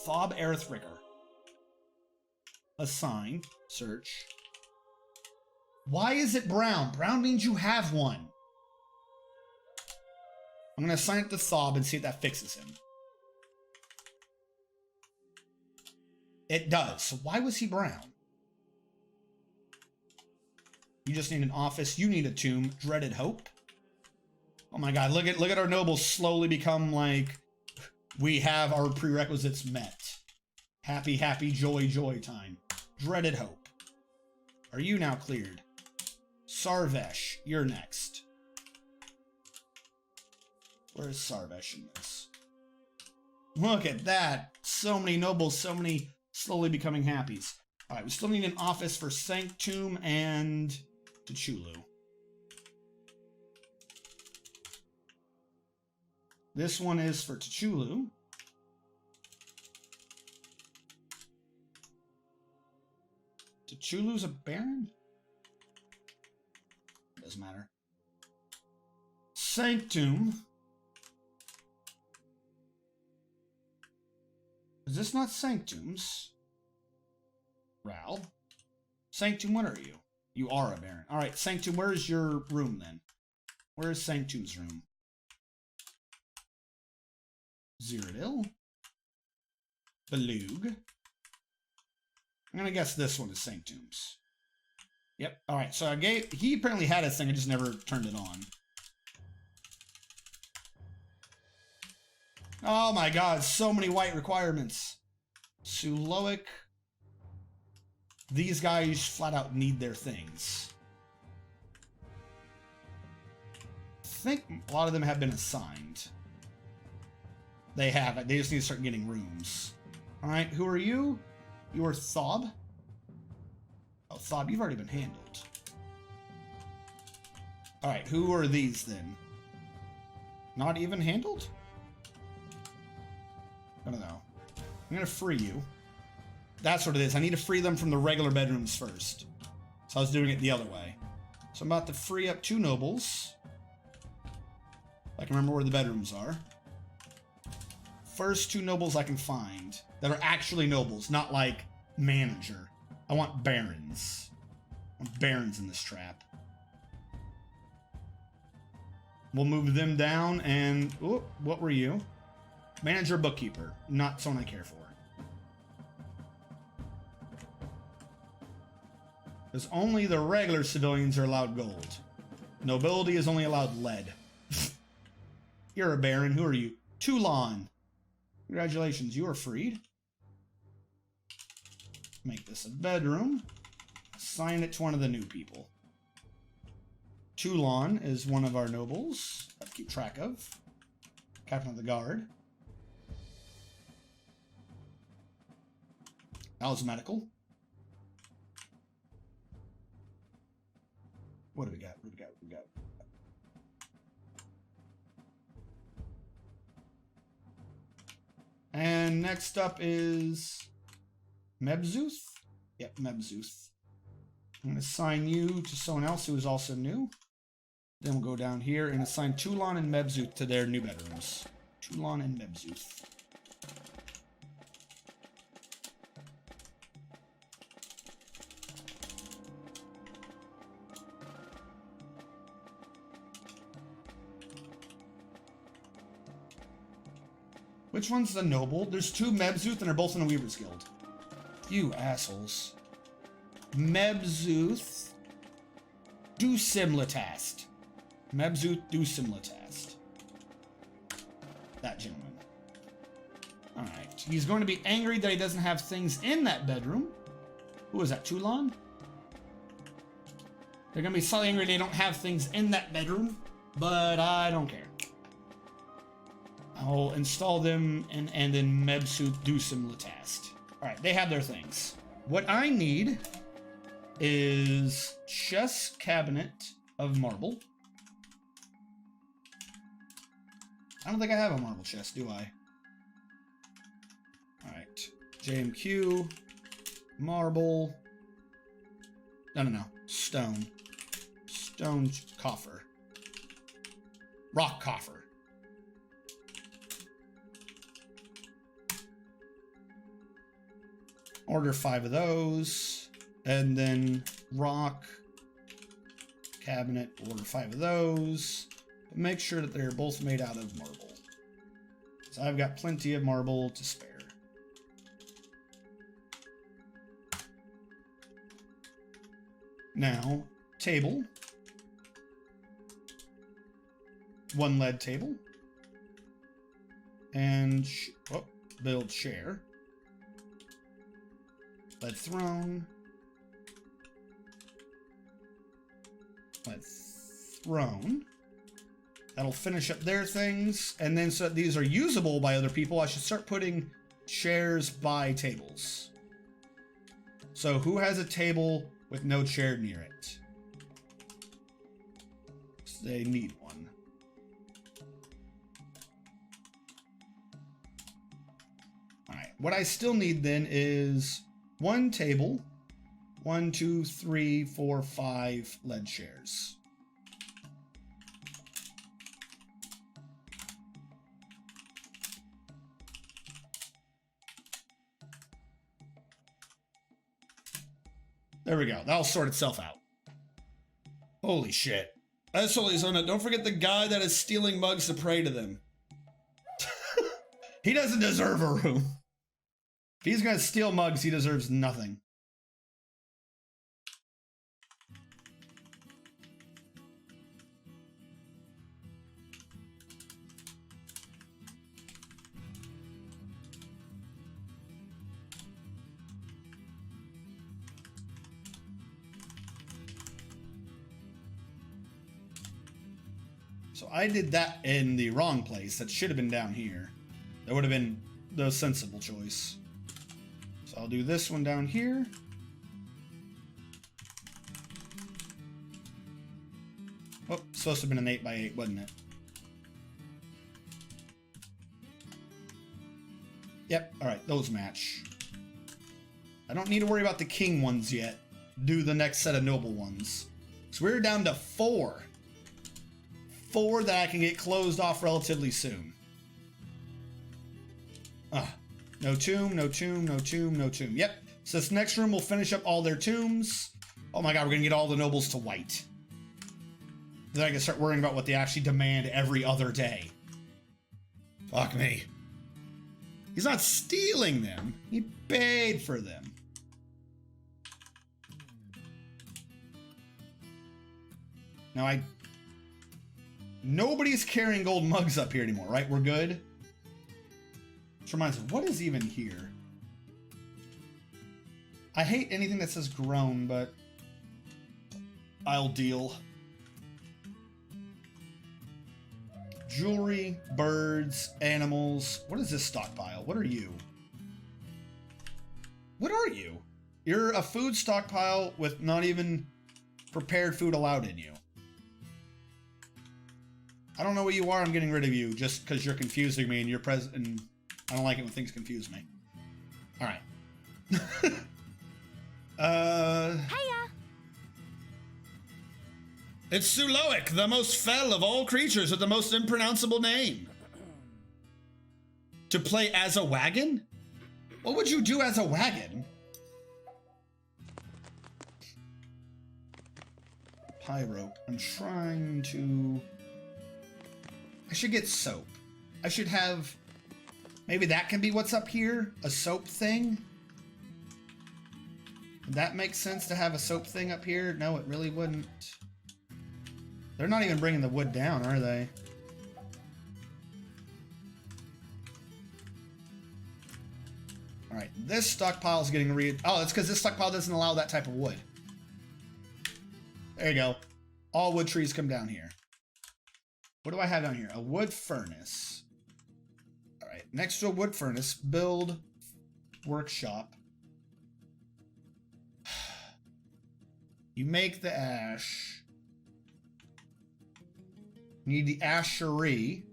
S1: Thob Aerith Ricker. Assign. Search. Why is it brown? Brown means you have one. I'm going to assign it to Thob and see if that fixes him. It does. So why was he brown? You just need an office. You need a tomb. Dreaded Hope. Oh my god, look at our nobles slowly become like we have our prerequisites met. Happy, happy, joy, joy time. Dreaded Hope. Are you now cleared? Sarvesh, you're next. Where is Sarvesh in this? Look at that. So many nobles, so many slowly becoming happies. Alright, we still need an office for Sanctum and T'Chulu. This one is for T'Chulu. T'Chulu's a baron? Doesn't matter. Sanctum. Is this not Sanctum's? Ral? Sanctum, what are you? You are a baron. Alright, Sanctum, where's your room then? Where is Sanctum's room? Cyrodiil. Balug. I'm gonna guess this one is Sanctum's. Yep. Alright, so he apparently had his thing, I just never turned it on. Oh my god, so many white requirements. Suloic. These guys flat out need their things. I think a lot of them have been assigned. They have. They just need to start getting rooms. Alright, who are you? You are Thob? Oh, Thob, you've already been handled. Alright, who are these then? Not even handled? I don't know. I'm gonna free you. That's what it is. I need to free them from the regular bedrooms first. So I was doing it the other way. So I'm about to free up 2 nobles. I can remember where the bedrooms are. First 2 nobles I can find that are actually nobles, not like manager. I want barons. I want barons in this trap. We'll move them down and... Oh, what were you? Manager, bookkeeper. Not someone I care for. Because only the regular civilians are allowed gold. Nobility is only allowed lead. You're a baron. Who are you? Toulon. Congratulations, you are freed. Make this a bedroom. Assign it to one of the new people. Toulon is one of our nobles. I have to keep track of. Captain of the guard. Alzmedical. What do we got? What do we got? What do we got? And next up is Mebzuth. Yep, Mebzuth. I'm going to assign you to someone else who is also new. Then we'll go down here and assign Toulon and Mebzuth to their new bedrooms. Toulon and Mebzuth. Which one's the noble? There's 2 Mebzuth and they're both in the Weaver's Guild. You assholes. Mebzuth. Do Simlatast. Mebzuth do Simlatast. That gentleman. Alright. He's going to be angry that he doesn't have things in that bedroom. Who is that, Toulon? They're going to be slightly angry they don't have things in that bedroom, but I don't care. I'll install them and then Mebsu do some Latast. Alright, they have their things. What I need is chess cabinet of marble. I don't think I have a marble chest, do I? Alright. JMQ. Marble. No. Stone. Stone coffer. Rock coffer. Order 5 of those. And then rock cabinet. Order 5 of those. But make sure that they're both made out of marble. So I've got plenty of marble to spare. Now, table. 1 lead table. And build chair. Lead throne. Lead throne. That'll finish up their things. And then so that these are usable by other people, I should start putting chairs by tables. So who has a table with no chair near it? So they need one. Alright, what I still need then is 1 table, 1, 2, 3, 4, 5 lead chairs. There we go. That'll sort itself out. Holy shit. That's totally on it. Don't forget the guy that is stealing mugs to pray to them. He doesn't deserve a room. If he's gonna steal mugs, he deserves nothing. So I did that in the wrong place. That should have been down here. That would have been the sensible choice. So I'll do this one down here. Oh, supposed to have been an 8x8, wasn't it? Yep, alright, those match. I don't need to worry about the king ones yet. Do the next set of noble ones. So we're down to 4. 4 that I can get closed off relatively soon. No tomb, no tomb, no tomb, no tomb. Yep. So this next room will finish up all their tombs. Oh my god, we're gonna get all the nobles to white. Then I can start worrying about what they actually demand every other day. Fuck me. He's not stealing them. He paid for them. Now nobody's carrying gold mugs up here anymore, right? We're good? Which reminds me, what is even here? I hate anything that says grown, but I'll deal. Jewelry, birds, animals. What is this stockpile? What are you? What are you? You're a food stockpile with not even prepared food allowed in you. I don't know what you are. I'm getting rid of you just because you're confusing me and you're present. And I don't like it when things confuse me. All right.
S4: Hiya!
S1: It's Suloic, the most fell of all creatures with the most impronounceable name. To play as a wagon? What would you do as a wagon? Pyro. I'm trying to... I should get soap. I should have... Maybe that can be what's up here? A soap thing? Would that make sense to have a soap thing up here? No, it really wouldn't. They're not even bringing the wood down, are they? this stockpile is getting oh, it's because this stockpile doesn't allow that type of wood. There you go. All wood trees come down here. What do I have down here? A wood furnace. All right, next to a wood furnace, build workshop. You make the ash. Need the ashery.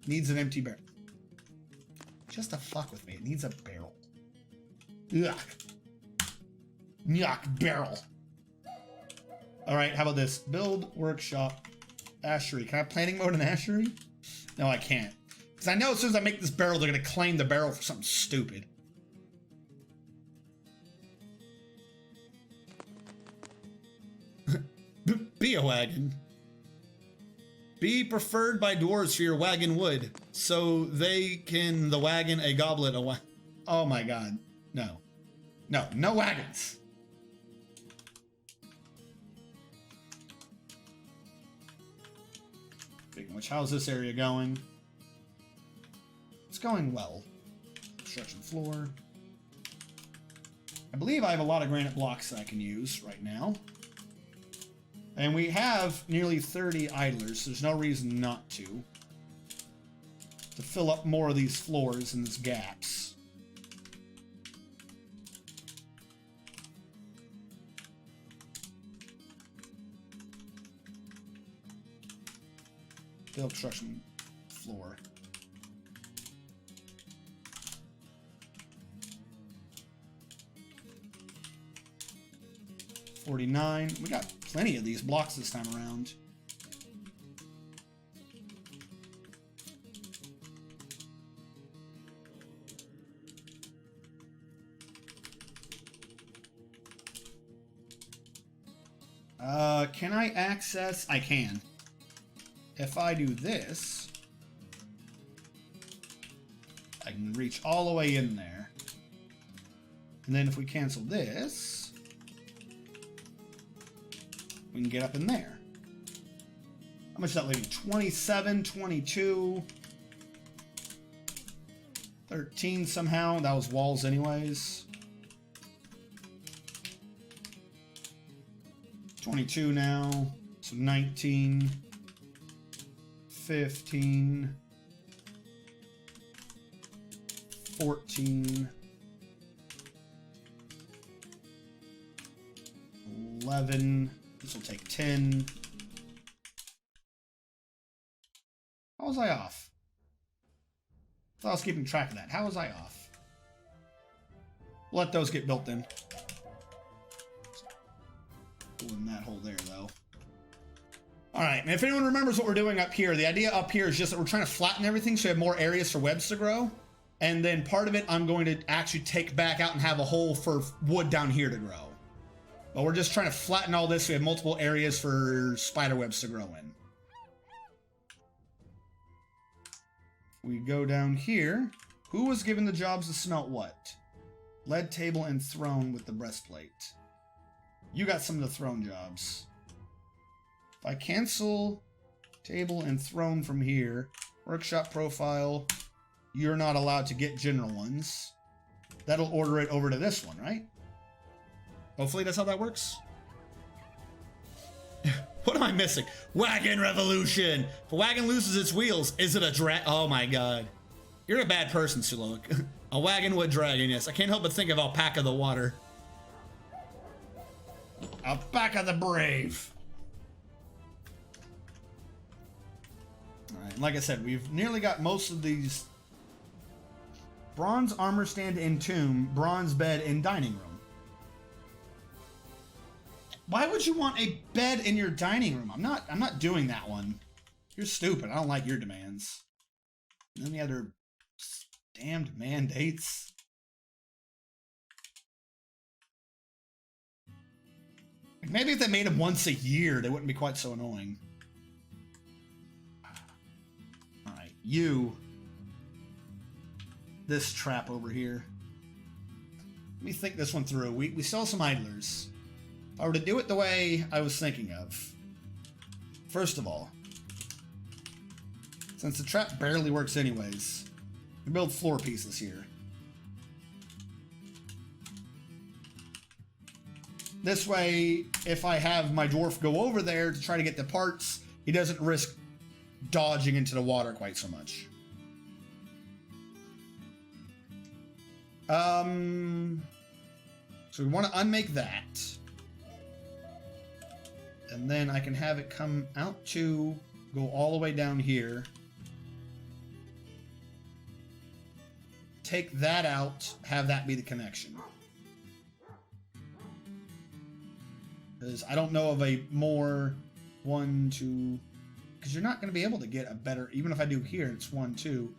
S1: Needs an empty barrel. Just to fuck with me, it needs a barrel. Yuck. Yuck, barrel. Alright, how about this? Build workshop ashery. Can I have planning mode in ashery? No, I can't. Because I know as soon as I make this barrel, they're going to claim the barrel for something stupid. Be a wagon. Be preferred by dwarves for your wagon wood, so they can the wagon a goblet a wagon. Oh my god. No. No. No wagons. Speaking of which, how's this area going? It's going well. Construction floor. I believe I have a lot of granite blocks that I can use right now. And we have nearly 30 idlers, so there's no reason not to. To fill up more of these floors and these gaps. Build construction floor. $49. We got plenty of these blocks this time around. Can I access? I can. If I do this, I can reach all the way in there. And then if we cancel this, we can get up in there. How much is that leaving? 27, 22, 13 somehow. That was walls anyways. 22 now. So 19, 15, 14, 11. This will take 10. How was I off? I thought I was keeping track of that. How was I off? Let those get built then. In that hole there, though. Alright, and if anyone remembers what we're doing up here, the idea up here is just that we're trying to flatten everything so we have more areas for webs to grow. And then part of it I'm going to actually take back out and have a hole for wood down here to grow. But we're just trying to flatten all this so we have multiple areas for spider webs to grow in. We go down here. Who was given the jobs to smelt what? Lead table and throne with the breastplate. You got some of the throne jobs. If I cancel table and throne from here, workshop profile, you're not allowed to get general ones. That'll order it over to this one, right? Hopefully that's how that works. What am I missing? Wagon revolution! If a wagon loses its wheels, is it a drag? Oh my god. You're a bad person, Sulok. A wagon wood dragon, yes. I can't help but think of Alpaca the Water. Alpaca the Brave. Alright, like I said, we've nearly got most of these. Bronze armor stand and tomb, bronze bed and dining room. Why would you want a bed in your dining room? I'm not doing that one. You're stupid. I don't like your demands. Any other damned mandates? Maybe if they made them once a year, they wouldn't be quite so annoying. Alright, you. This trap over here. Let me think this one through. We still have some idlers. If I were to do it the way I was thinking of. First of all, since the trap barely works anyways, we build floor pieces here. This way, if I have my dwarf go over there to try to get the parts, he doesn't risk dodging into the water quite so much. So we want to unmake that. And then I can have it come out to go all the way down here. Take that out, have that be the connection. Because I don't know of a more 1, 2... Because you're not going to be able to get a better... Even if I do here, it's 1, 2...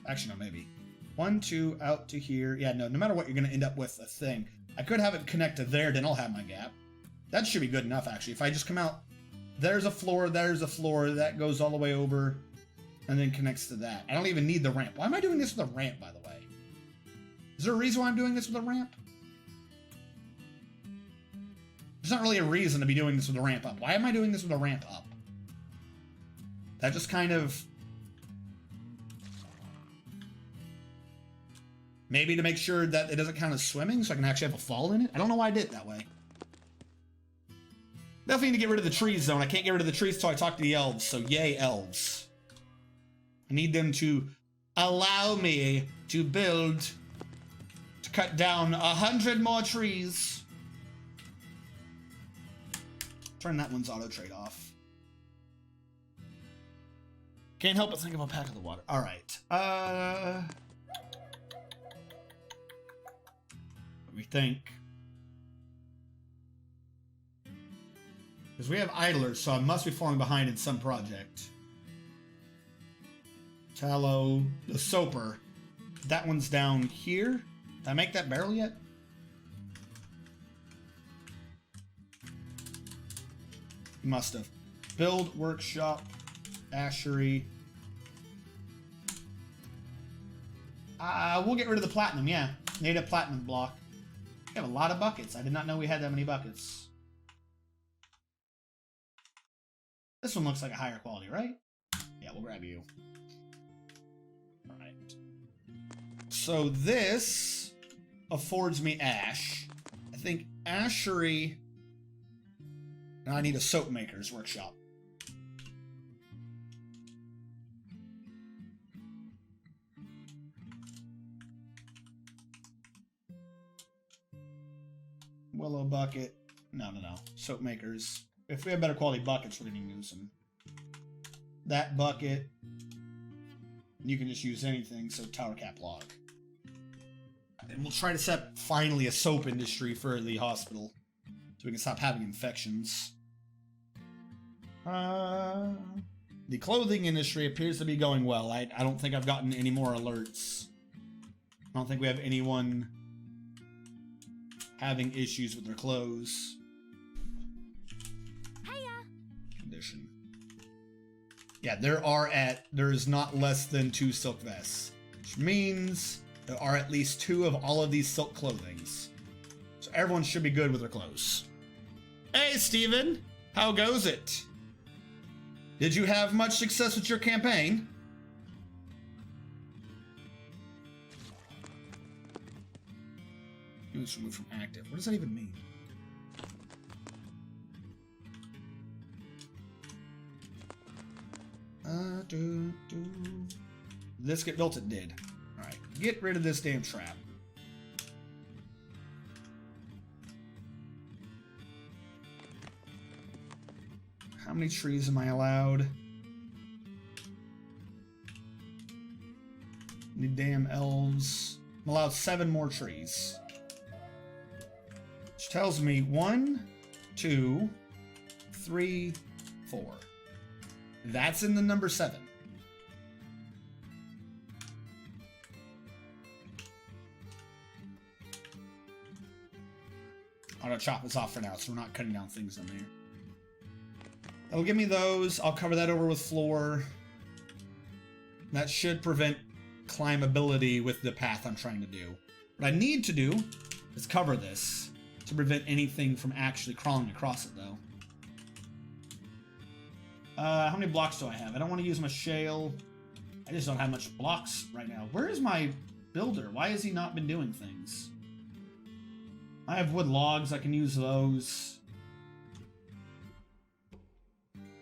S1: Actually, no, maybe. 1, 2, out to here. Yeah, no matter what, you're going to end up with a thing. I could have it connect to there, then I'll have my gap. That should be good enough, actually. If I just come out... There's a floor, that goes all the way over... And then connects to that. I don't even need the ramp. Why am I doing this with a ramp, by the way? Is there a reason why I'm doing this with a ramp? There's not really a reason to be doing this with a ramp up. Why am I doing this with a ramp up? That just kind of... Maybe to make sure that it doesn't count as swimming, so I can actually have a fall in it? I don't know why I did it that way. Definitely need to get rid of the trees, though, and I can't get rid of the trees until I talk to the elves, so yay, elves. I need them to allow me to build, to cut down 100 more trees. Turn that one's auto trade off. Can't help but think of a pack of the water. All right. What do we think? Because we have idlers, so I must be falling behind in some project. Tallow, the soaper. That one's down here. Did I make that barrel yet? Must have. Build, workshop, ashery. We'll get rid of the platinum, yeah. Native platinum block. We have a lot of buckets. I did not know we had that many buckets. This one looks like a higher quality, right? Yeah, we'll grab you. Alright. So this affords me ash. I think ashery... Now I need a soap maker's workshop. Willow bucket. No. Soap makers. If we have better quality buckets, we're going to use them. That bucket. You can just use anything, so tower cap log. And we'll try to set up, finally, a soap industry for the hospital. So we can stop having infections. The clothing industry appears to be going well. I don't think I've gotten any more alerts. I don't think we have anyone having issues with their clothes. Condition. Yeah, there is not less than 2 silk vests, which means there are at least 2 of all of these silk clothings. So everyone should be good with their clothes. Hey, Steven! How goes it? Did you have much success with your campaign? Units removed from active. What does that even mean? This get built? It did. Alright, get rid of this damn trap. How many trees am I allowed? The damn elves. I'm allowed 7 more trees. Which tells me 1, 2, 3, 4. That's in the number 7. I'm gonna chop this off for now, so we're not cutting down things in there. That'll give me those. I'll cover that over with floor. That should prevent climbability with the path I'm trying to do. What I need to do is cover this to prevent anything from actually crawling across it, though. How many blocks do I have? I don't want to use my shale. I just don't have much blocks right now. Where is my builder? Why has he not been doing things? I have wood logs. I can use those.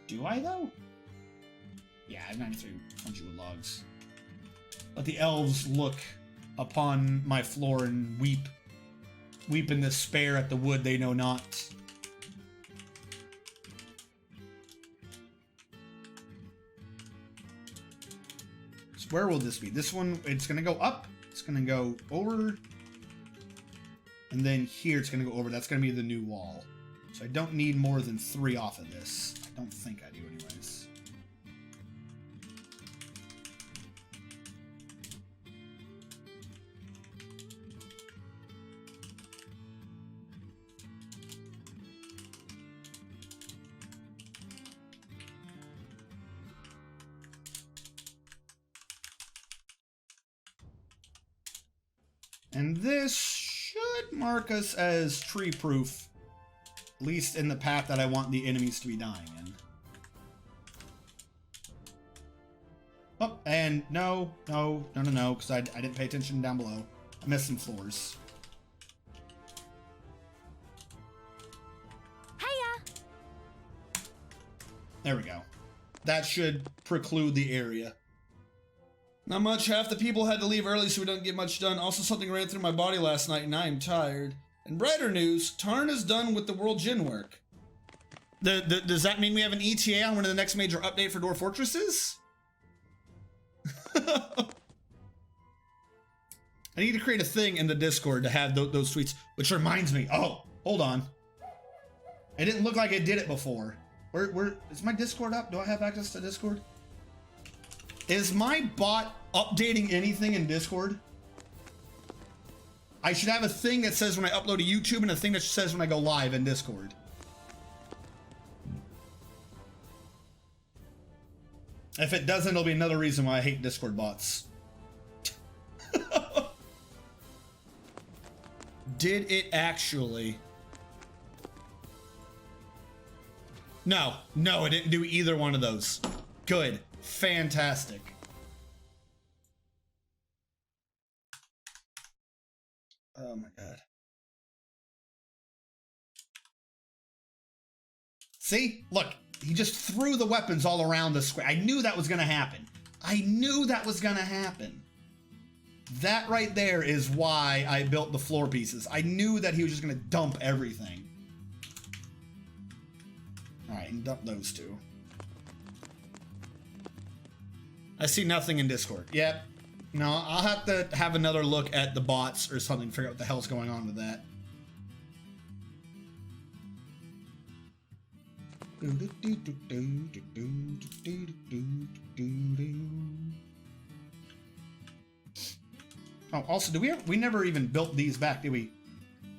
S1: Do I, though? Yeah, I have 93 bunch of wood logs. Let the elves look upon my floor and weep. Weep in despair at the wood they know not. So where will this be? This one, it's going to go up. It's going to go over. And then here it's going to go over. That's going to be the new wall. So I don't need more than 3 off of this. I don't think I do anyways. And this should mark us as tree proof, at least in the path that I want the enemies to be dying in. Oh, and no, because I didn't pay attention down below. I missed some floors.
S4: Hiya!
S1: There we go. That should preclude the area. Not much. Half the people had to leave early, so we don't get much done. Also, something ran through my body last night, and I am tired. And brighter news, Tarn is done with the World Gin work. Does that mean we have an ETA on one of the next major update for Dwarf Fortresses? I need to create a thing in the Discord to have those tweets, which reminds me. Oh, hold on. It didn't look like I did it before. Where is my Discord up? Do I have access to Discord? Is my bot updating anything in Discord? I should have a thing that says when I upload to YouTube and a thing that says when I go live in Discord. If it doesn't, it'll be another reason why I hate Discord bots. Did it actually? No, it didn't do either one of those. Good. Fantastic. Oh my god. See? Look, he just threw the weapons all around the square. I knew that was going to happen. I knew that was going to happen. That right there is why I built the floor pieces. I knew that he was just going to dump everything. Alright, and dump those two. I see nothing in Discord. Yep. No, I'll have to have another look at the bots or something, figure out what the hell's going on with that. Oh, also, we never even built these back, did we?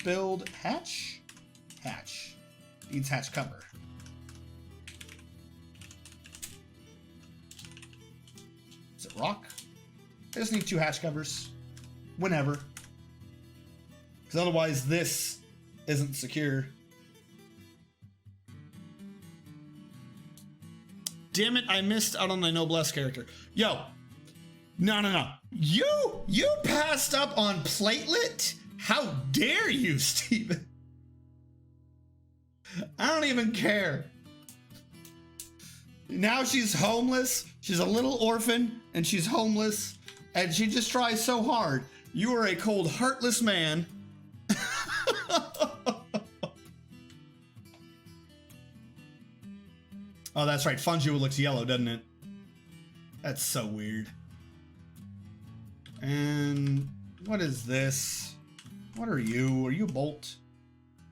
S1: Build hatch? Hatch. Needs hatch cover. Is it rock? I just need 2 hatch covers. Whenever. Because otherwise this isn't secure. Damn it, I missed out on my Noblesse character. Yo. No. You passed up on Platelet? How dare you, Steven? I don't even care. Now she's homeless. She's a little orphan, and she's homeless, and she just tries so hard. You are a cold, heartless man. Oh, that's right. Fungi looks yellow, doesn't it? That's so weird. And what is this? What are you? Are you a bolt?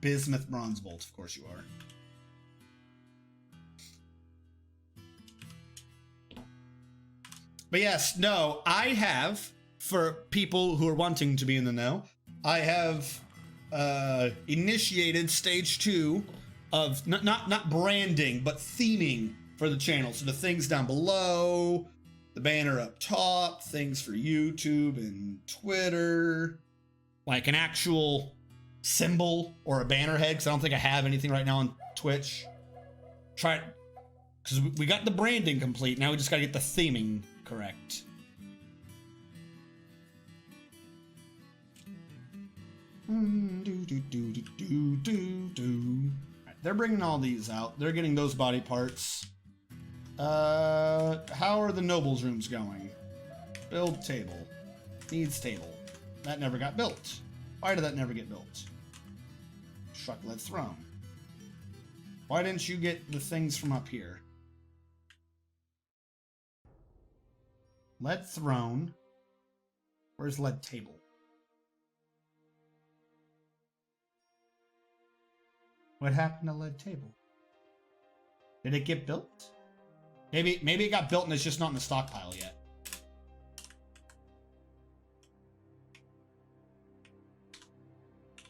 S1: Bismuth bronze bolt. Of course you are. But yes, no, I have, for people who are wanting to be in the know, I have initiated stage 2 of not branding, but theming for the channel. So the things down below, the banner up top, things for YouTube and Twitter, like an actual symbol or a banner head, because I don't think I have anything right now on Twitch. Try it, because we got the branding complete. Now we just got to get the theming correct. Alright, they're bringing all these out. They're getting those body parts. How are the nobles' rooms going? Build table. Needs table. That never got built. Why did that never get built? Shucklet throne. Why didn't you get the things from up here? Lead throne. Where's lead table? What happened to lead table? Did it get built? Maybe it got built and it's just not in the stockpile yet.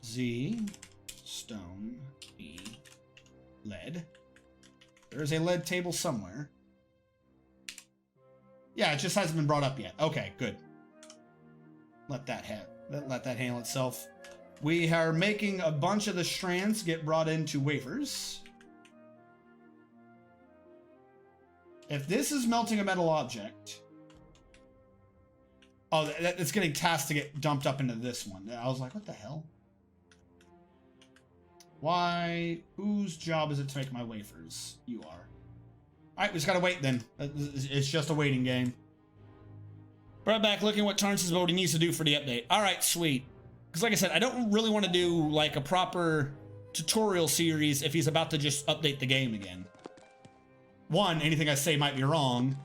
S1: Z, stone, E, lead. There's a lead table somewhere. Yeah, it just hasn't been brought up yet. Okay, good. Let that handle itself. We are making a bunch of the strands get brought into wafers. If this is melting a metal object... Oh, it's getting tasked to get dumped up into this one. I was like, what the hell? Why? Whose job is it to make my wafers? You are. Alright, we just gotta wait then. It's just a waiting game. Right back looking what Tarns' voting needs to do for the update. Alright, sweet. Because like I said, I don't really want to do like a proper tutorial series if he's about to just update the game again. One, anything I say might be wrong.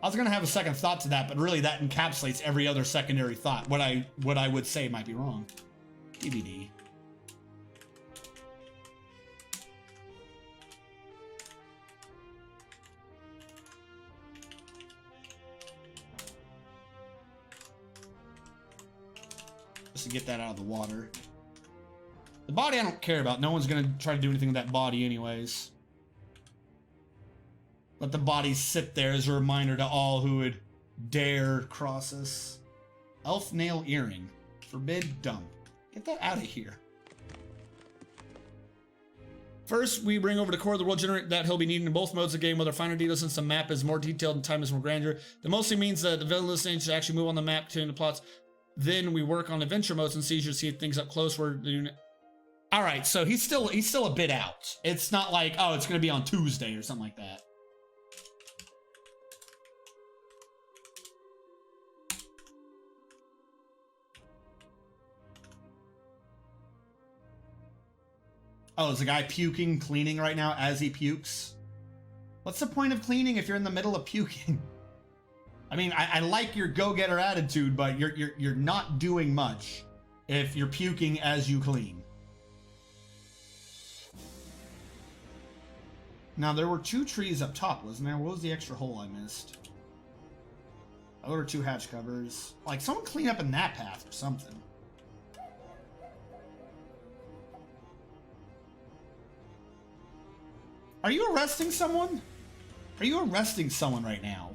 S1: I was gonna have a second thought to that, but really that encapsulates every other secondary thought. What I would say might be wrong. DVD. Just to get that out of the water. The body I don't care about. No one's gonna try to do anything with that body anyways. Let the body sit there as a reminder to all who would dare cross us. Elf nail earring. Forbid dump. Get that out of here. First, we bring over the core of the world generator that he'll be needing in both modes of the game, whether finer details since the map is more detailed and time is more grandeur. That mostly means that the villainous things should actually move on the map to the plots. Then we work on adventure modes and see things up close where the unit. All right, so he's still a bit out. It's not like, oh, it's going to be on Tuesday or something like that. Oh, is the guy puking, cleaning right now as he pukes? What's the point of cleaning if you're in the middle of puking? I mean, I like your go-getter attitude, but you're not doing much if you're puking as you clean. Now, there were 2 trees up top, wasn't there? What was the extra hole I missed? Oh, there were 2 hatch covers. Like, someone clean up in that path or something. Are you arresting someone? Are you arresting someone right now?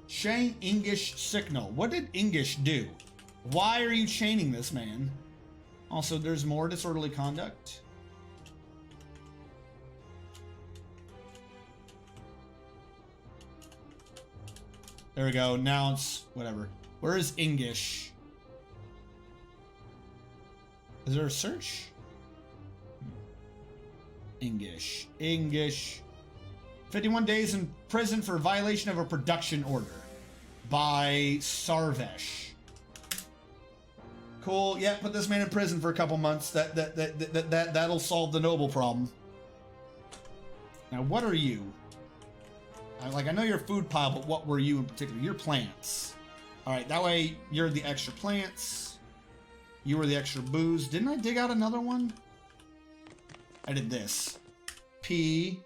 S1: Shane English signal. What did English do? Why are you chaining this man? Also, there's more disorderly conduct. There we go. Now it's whatever. Where is English? Is there a search? English. 51 days in prison for violation of a production order by Sarvesh. Cool. Yeah, put this man in prison for a couple months. That'll solve the noble problem. Now, what are you? I know you're a food pile, but what were you in particular? You're plants. All right, that way you're the extra plants. You were the extra booze. Didn't I dig out another one? I did this. P,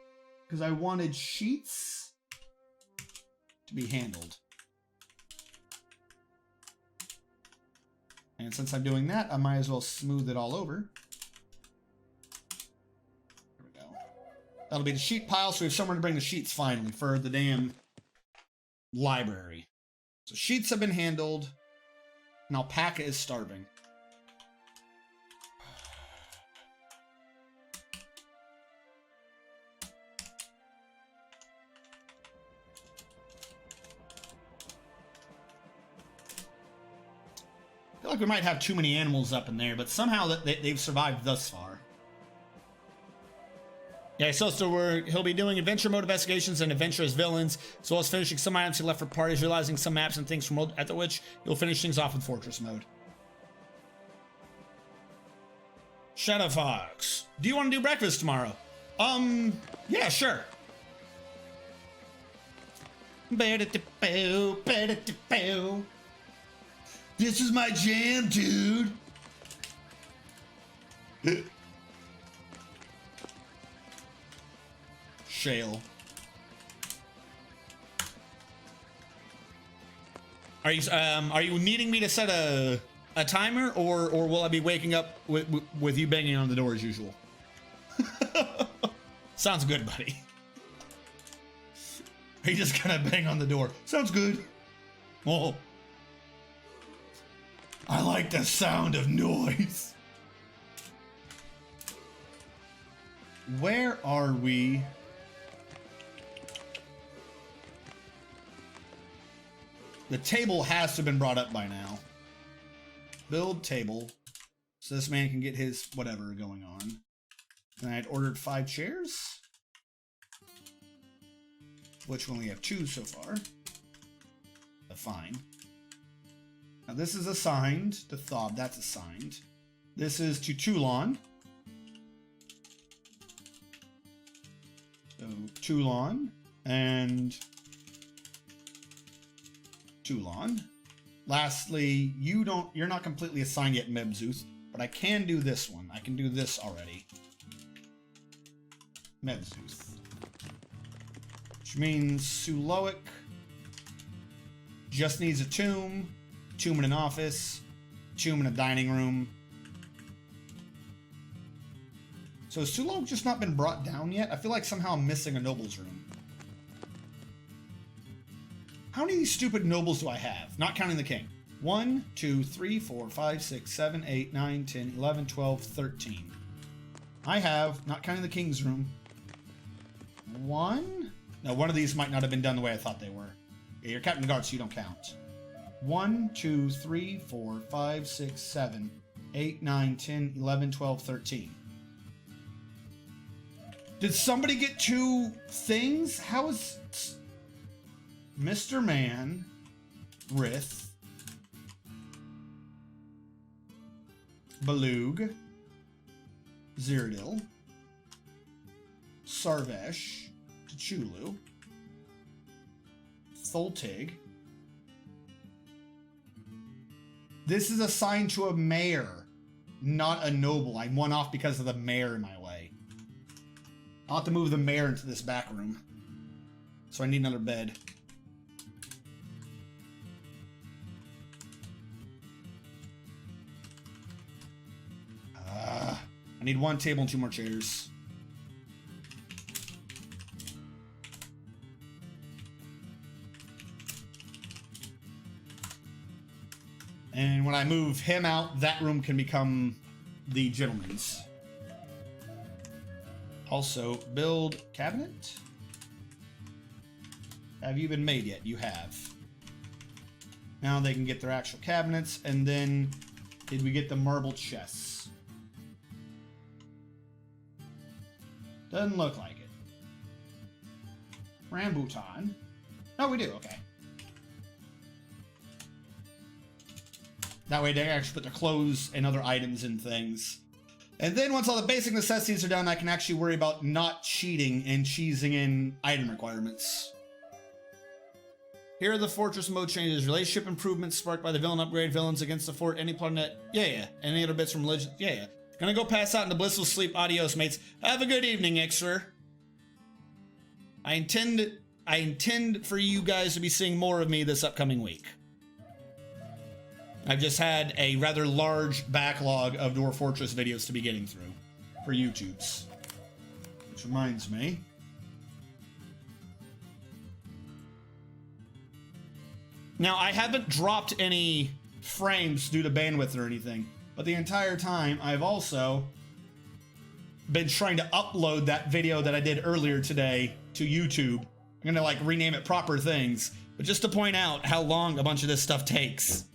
S1: because I wanted sheets to be handled. And since I'm doing that, I might as well smooth it all over. There we go. That'll be the sheet pile, so we have somewhere to bring the sheets finally for the damn library. So sheets have been handled, and alpaca is starving. like we might have too many animals up in there, but somehow they've survived thus far. Yeah, so he'll be doing adventure mode investigations and adventure as villains, as well as finishing some items he left for parties, realizing some maps and things from world, after which he'll finish things off in fortress mode. Shadow Fox, do you want to do breakfast tomorrow? Yeah, sure. This is my jam, dude. Shale. Are you needing me to set a timer, or will I be waking up with you banging on the door as usual? Sounds good, buddy. Are you just gonna bang on the door? Sounds good. Oh, I like the sound of noise. Where are we? The table has to have been brought up by now. Build table. So this man can get his whatever going on. And I'd ordered 5 chairs, which we only have 2 so far. Fine. Now this is assigned to Thob. That's assigned. This is to Toulon. So Toulon and Toulon. Lastly, you're not completely assigned yet, Mebzuth, but I can do this one. I can do this already. Mebzuth. Which means Suloic just needs a tomb in an office, tomb in a dining room. So has Suloic just not been brought down yet? I feel like somehow I'm missing a noble's room. How many of these stupid nobles do I have? Not counting the king. 1, 2, 3, 4, 5, 6, 7, 8, 9, 10, 11, 12, 13. I have, not counting the king's room, 1? No, one of these might not have been done the way I thought they were. Yeah, you're Captain of the Guard, so you don't count. 1, 2, 3, 4, 5, 6, 7, 8, 9, 10, 11, 12, 13. Did somebody get 2 things? How is Mr. Man, Rith, Balug, Zirdil, Sarvesh, Chulu, Tholtig. This is assigned to a mayor, not a noble. I'm one off because of the mayor in my way. I'll have to move the mayor into this back room. So I need another bed. I need 1 table and 2 more chairs. And when I move him out, that room can become the gentleman's. Also, build cabinet. Have you been made yet? You have. Now they can get their actual cabinets, and then did we get the marble chests? Doesn't look like it. Rambutan. Oh, we do, okay. That way they can actually put their clothes and other items and things. And then once all the basic necessities are done, I can actually worry about not cheating and cheesing in item requirements. Here are the fortress mode changes. Relationship improvements sparked by the villain upgrade. Villains against the fort. Any planet. Yeah. Any other bits from religion. Yeah. Gonna go pass out into blissful sleep. Adios, mates. Have a good evening, Ixer. I intend for you guys to be seeing more of me this upcoming week. I've just had a rather large backlog of Dwarf Fortress videos to be getting through for YouTube's. Which reminds me. Now, I haven't dropped any frames due to bandwidth or anything, but the entire time I've also been trying to upload that video that I did earlier today to YouTube. I'm gonna like rename it proper things, but just to point out how long a bunch of this stuff takes.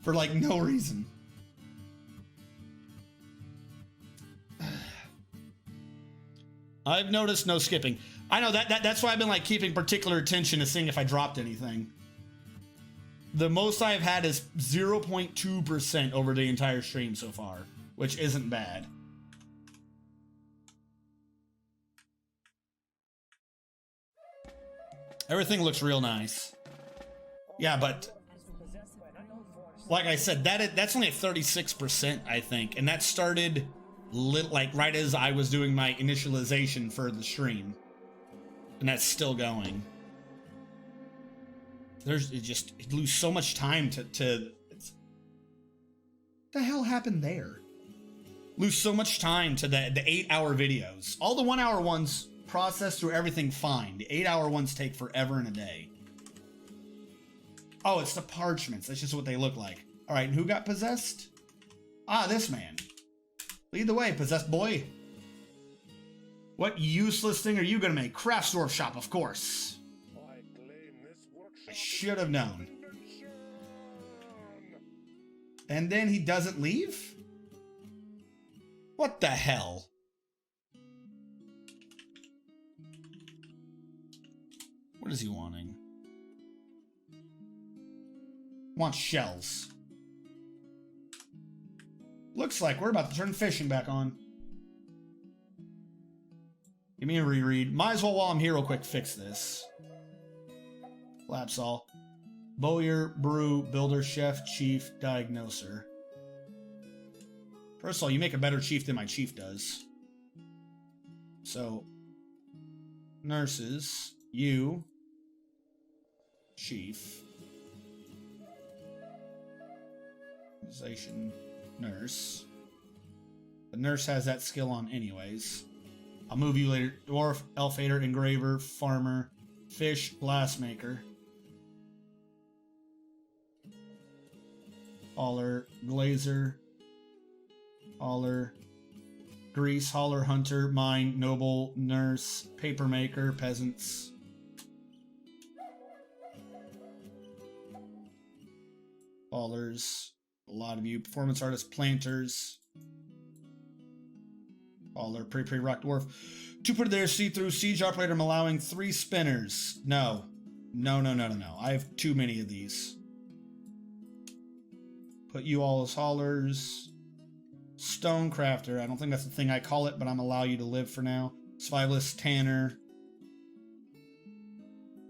S1: For like no reason. I've noticed no skipping. I know that's why I've been like keeping particular attention to seeing if I dropped anything. The most I've had is 0.2% over the entire stream so far, which isn't bad. Everything looks real nice. Yeah, but like I said, that's only at 36%, I think, and that started like right as I was doing my initialization for the stream, and that's still going. It lose so much time to what the hell happened there? Lose so much time to the 8-hour videos. All the 1-hour ones process through everything fine. The 8-hour ones take forever and a day. Oh, it's the parchments. That's just what they look like. All right, and who got possessed? Ah, this man. Lead the way, possessed boy. What useless thing are you gonna make? Craft Dwarf shop, of course. I should have known. And then he doesn't leave? What the hell? What is he wanting? Wants shells. Looks like we're about to turn fishing back on. Give me a reread. Might as well, while I'm here real quick, fix this. Lapsall. Bowyer, brew, builder, chef, chief, diagnoser. First of all, you make a better chief than my chief does. So, nurses, you, chief, organization, nurse. The nurse has that skill on anyways. I'll move you later. Dwarf, elf hater, engraver, farmer, fish, glassmaker. Hauler, glazer, hauler, grease, hauler, hunter, mine, noble, nurse, papermaker, peasants. Haulers, a lot of you. Performance artists, planters. Hauler, pre rock dwarf. 2 put there, see-through, siege operator, I'm allowing 3 spinners. No. No. I have too many of these. Put you all as haulers. Stone crafter. I don't think that's the thing I call it, but I'm allow you to live for now. Survivalist, tanner.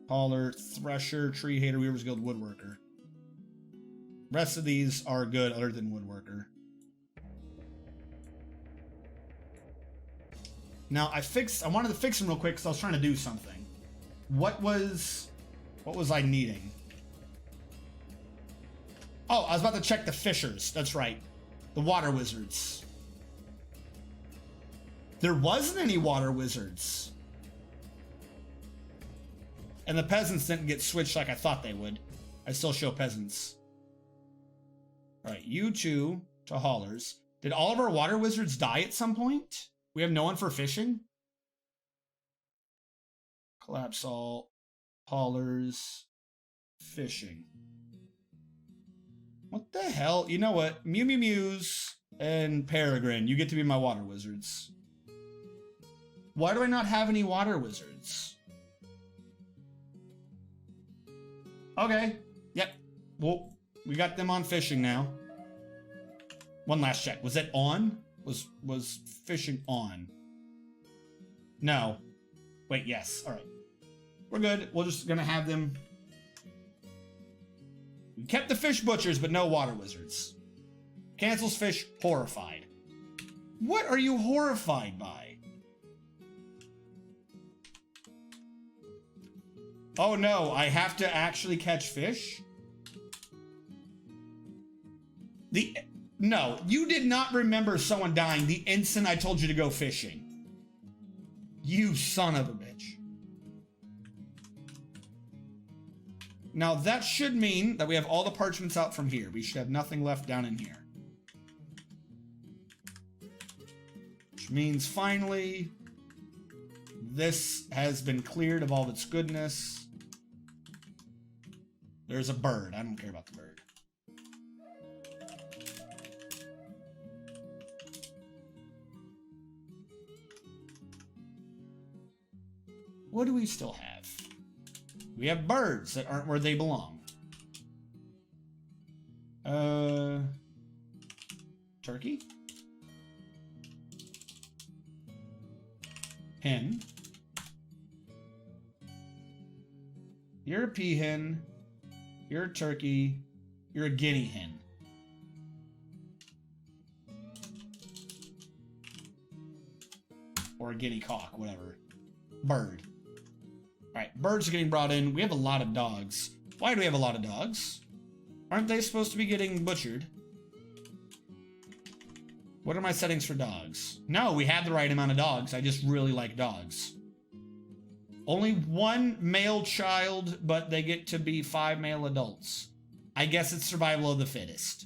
S1: Hauler, thresher, tree hater, Weaver's Guild, woodworker. Rest of these are good other than woodworker. Now I wanted to fix them real quick because I was trying to do something. What was I needing? Oh, I was about to check the fishers. That's right. The water wizards. There wasn't any water wizards. And the peasants didn't get switched like I thought they would. I still show peasants. All right, you 2 to haulers. Did all of our water wizards die at some point? We have no one for fishing? Collapse all. Haulers. Fishing. What the hell? You know what? Mew Mew Mews and Peregrine, you get to be my water wizards. Why do I not have any water wizards? Okay. Yep. Well, we got them on fishing now. One last check. Was that on? Was fishing on? No. Wait, yes. All right. We're good. We're just gonna have them. We kept the fish butchers, but no water wizards. Cancels fish, horrified. What are you horrified by? Oh no, I have to actually catch fish? No, you did not remember someone dying the instant I told you to go fishing. You son of a bitch. Now that should mean that we have all the parchments out from here. We should have nothing left down in here. Which means finally, this has been cleared of all of its goodness. There's a bird. I don't care about the bird. what do we still have? We have birds that aren't where they belong. Turkey? Hen. You're a peahen. You're a turkey. You're a guinea hen. Or a guinea cock, whatever. Bird. Alright, birds are getting brought in. We have a lot of dogs. Why do we have a lot of dogs? Aren't they supposed to be getting butchered? What are my settings for dogs? No, we have the right amount of dogs. I just really like dogs. Only one male child, but they get to be 5 male adults. I guess it's survival of the fittest.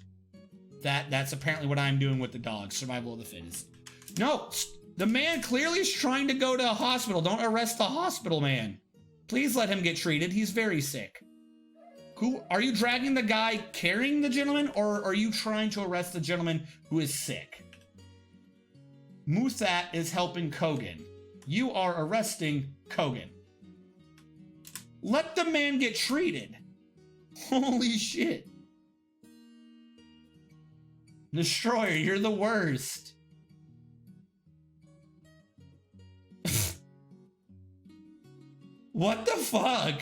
S1: That's apparently what I'm doing with the dogs. Survival of the fittest. No, the man clearly is trying to go to a hospital. Don't arrest the hospital man. Please let him get treated. He's very sick. Who are you dragging the guy carrying the gentleman, or are you trying to arrest the gentleman who is sick? Muthat is helping Kogan. You are arresting Kogan. Let the man get treated. Holy shit. Destroyer, you're the worst. What the fuck?